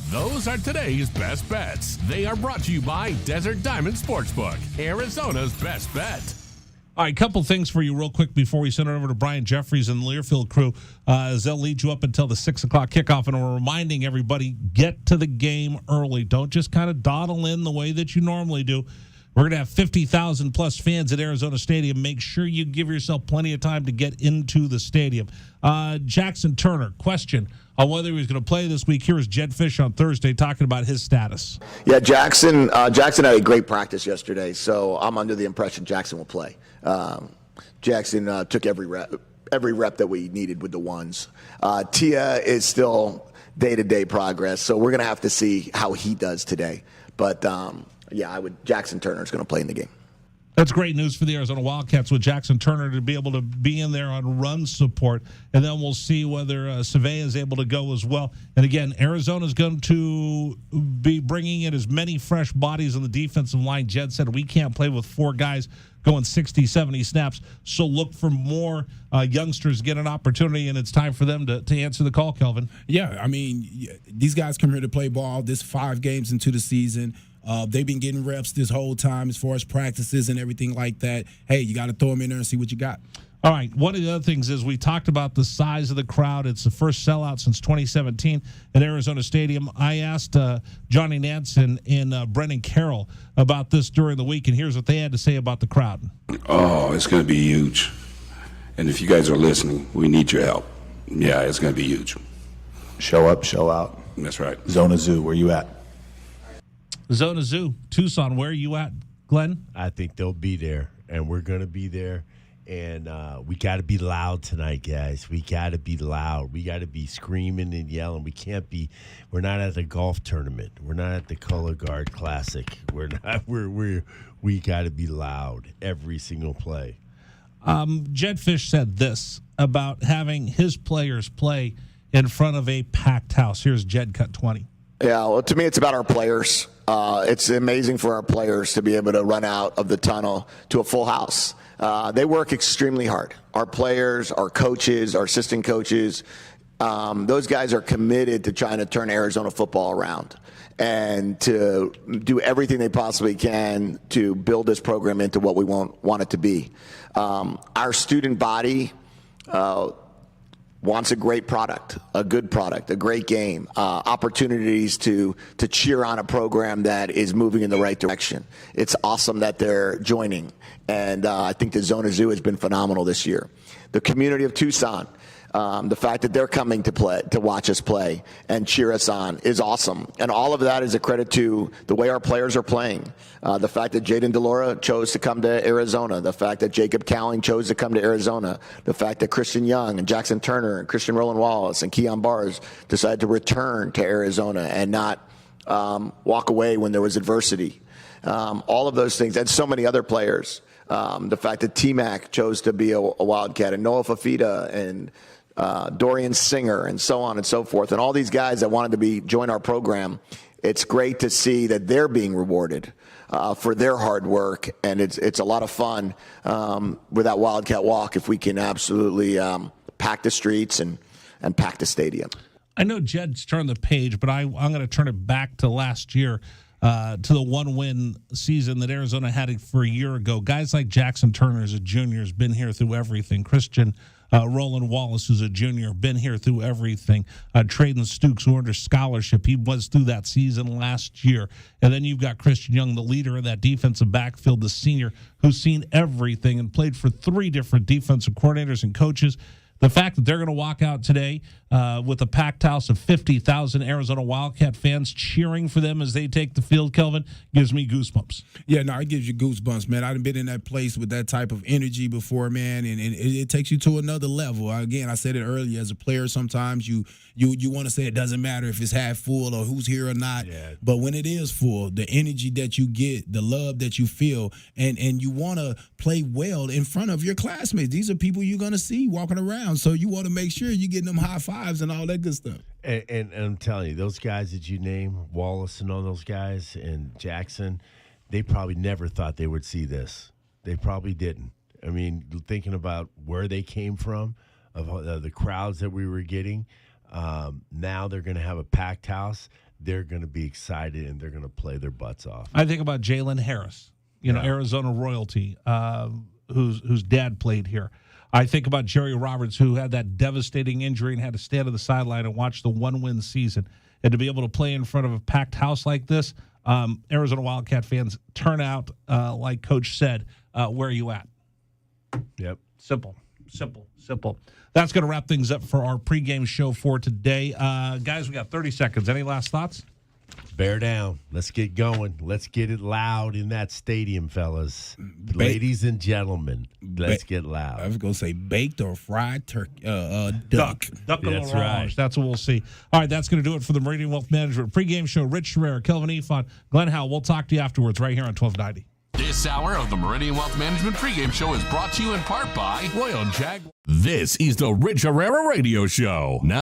Those are today's best bets. They are brought to you by Desert Diamond Sportsbook, Arizona's best bet. All right, couple things for you real quick before we send it over to Brian Jeffries and the Learfield crew, as they'll lead you up until the 6 o'clock kickoff. And we're reminding everybody, get to the game early. Don't just kind of dawdle in the way that you normally do. We're going to have 50,000 plus fans at Arizona Stadium. Make sure you give yourself plenty of time to get into the stadium. Jackson Turner, question on whether he was going to play this week. Here is Jed Fish on Thursday talking about his status. Yeah, Jackson had a great practice yesterday, so I'm under the impression Jackson will play. Jackson took every rep that we needed with the ones. Tia is still day-to-day progress, so we're going to have to see how he does today. But Jackson Turner is going to play in the game. That's great news for the Arizona Wildcats with Jackson Turner to be able to be in there on run support. And then we'll see whether Savea is able to go as well. And again, Arizona is going to be bringing in as many fresh bodies on the defensive line. Jed said we can't play with four guys going 60, 70 snaps. So look for more youngsters get an opportunity, and it's time for them to answer the call, Kelvin. Yeah, I mean, these guys come here to play ball. This 5 games into the season. They've been getting reps this whole time as far as practices and everything like that. Hey, you got to throw them in there and see what you got. All right. One of the other things is we talked about the size of the crowd. It's the first sellout since 2017 at Arizona Stadium. I asked Johnny Nance and Brennan Carroll about this during the week, and here's what they had to say about the crowd. Oh, it's going to be huge. And if you guys are listening, we need your help. Yeah, it's going to be huge. Show up, show out. That's right. Zona Zoo, where you at? Zona Zoo, Tucson, where are you at, Glenn? I think they'll be there, and we're going to be there. And we got to be loud tonight, guys. We got to be loud. We got to be screaming and yelling. We're not at the golf tournament. We're not at the Color Guard Classic. We got to be loud every single play. Jed Fish said this about having his players play in front of a packed house. Here's Jed Cut 20. Yeah, well, to me, it's about our players. It's amazing for our players to be able to run out of the tunnel to a full house. They work extremely hard. Our players, our coaches, our assistant coaches, those guys are committed to trying to turn Arizona football around and to do everything they possibly can to build this program into what we want it to be. Our student body wants a great product, a good product, a great game, opportunities to cheer on a program that is moving in the right direction. It's awesome that they're joining, and I think the Zona Zoo has been phenomenal this year. The community of Tucson, the fact that they're coming to watch us play and cheer us on is awesome. And all of that is a credit to the way our players are playing. The fact that Jaden DeLora chose to come to Arizona, the fact that Jacob Cowling chose to come to Arizona, the fact that Christian Young and Jackson Turner and Christian Rowland Wallace and Keon Bars decided to return to Arizona and not walk away when there was adversity. All of those things, and so many other players. The fact that T-Mac chose to be a Wildcat, and Noah Fafita, and Dorian Singer, and so on and so forth, and all these guys that wanted to join our program. It's great to see that they're being rewarded for their hard work, and it's a lot of fun with that Wildcat Walk if we can absolutely pack the streets and pack the stadium. I know Jed's turned the page, but I'm going to turn it back to last year, to the one-win season that Arizona had for a year ago. Guys like Jackson Turner as a junior has been here through everything. Christian Roland Wallace, who's a junior, been here through everything. Traden Stukes, who earned a scholarship. He was through that season last year. And then you've got Christian Young, the leader of that defensive backfield, the senior, who's seen everything and played for 3 different defensive coordinators and coaches. The fact that they're going to walk out today with a packed house of 50,000 Arizona Wildcat fans cheering for them as they take the field, Kelvin, gives me goosebumps. Yeah, no, it gives you goosebumps, man. I've been in that place with that type of energy before, man, and it takes you to another level. Again, I said it earlier, as a player, sometimes you want to say it doesn't matter if it's half full or who's here or not, but when it is full, the energy that you get, the love that you feel, and you want to play well in front of your classmates. These are people you're going to see walking around, so you want to make sure you're getting them high fives and all that good stuff. And I'm telling you, those guys that you name, Wallace and all those guys, and Jackson, they probably never thought they would see this. They probably didn't. I mean, thinking about where they came from, of the crowds that we were getting, now they're going to have a packed house. They're going to be excited, and they're going to play their butts off. I think about Jalen Harris, Arizona royalty, whose dad played here. I think about Jerry Roberts, who had that devastating injury and had to stand on the sideline and watch the one-win season. And to be able to play in front of a packed house like this, Arizona Wildcat fans turn out, like Coach said, where are you at? Yep. Simple. That's going to wrap things up for our pregame show for today. Guys, we got 30 seconds. Any last thoughts? Bear down. Let's get going. Let's get it loud in that stadium, fellas. Ladies and gentlemen, let's get loud. I was going to say baked or fried turkey, duck. That's right. That's what we'll see. All right, that's going to do it for the Meridian Wealth Management pregame show. Rich Herrera, Kelvin Efon, Glenn Howell. We'll talk to you afterwards right here on 1290. This hour of the Meridian Wealth Management pregame show is brought to you in part by Royal Jaguar. This is the Rich Herrera Radio Show. Now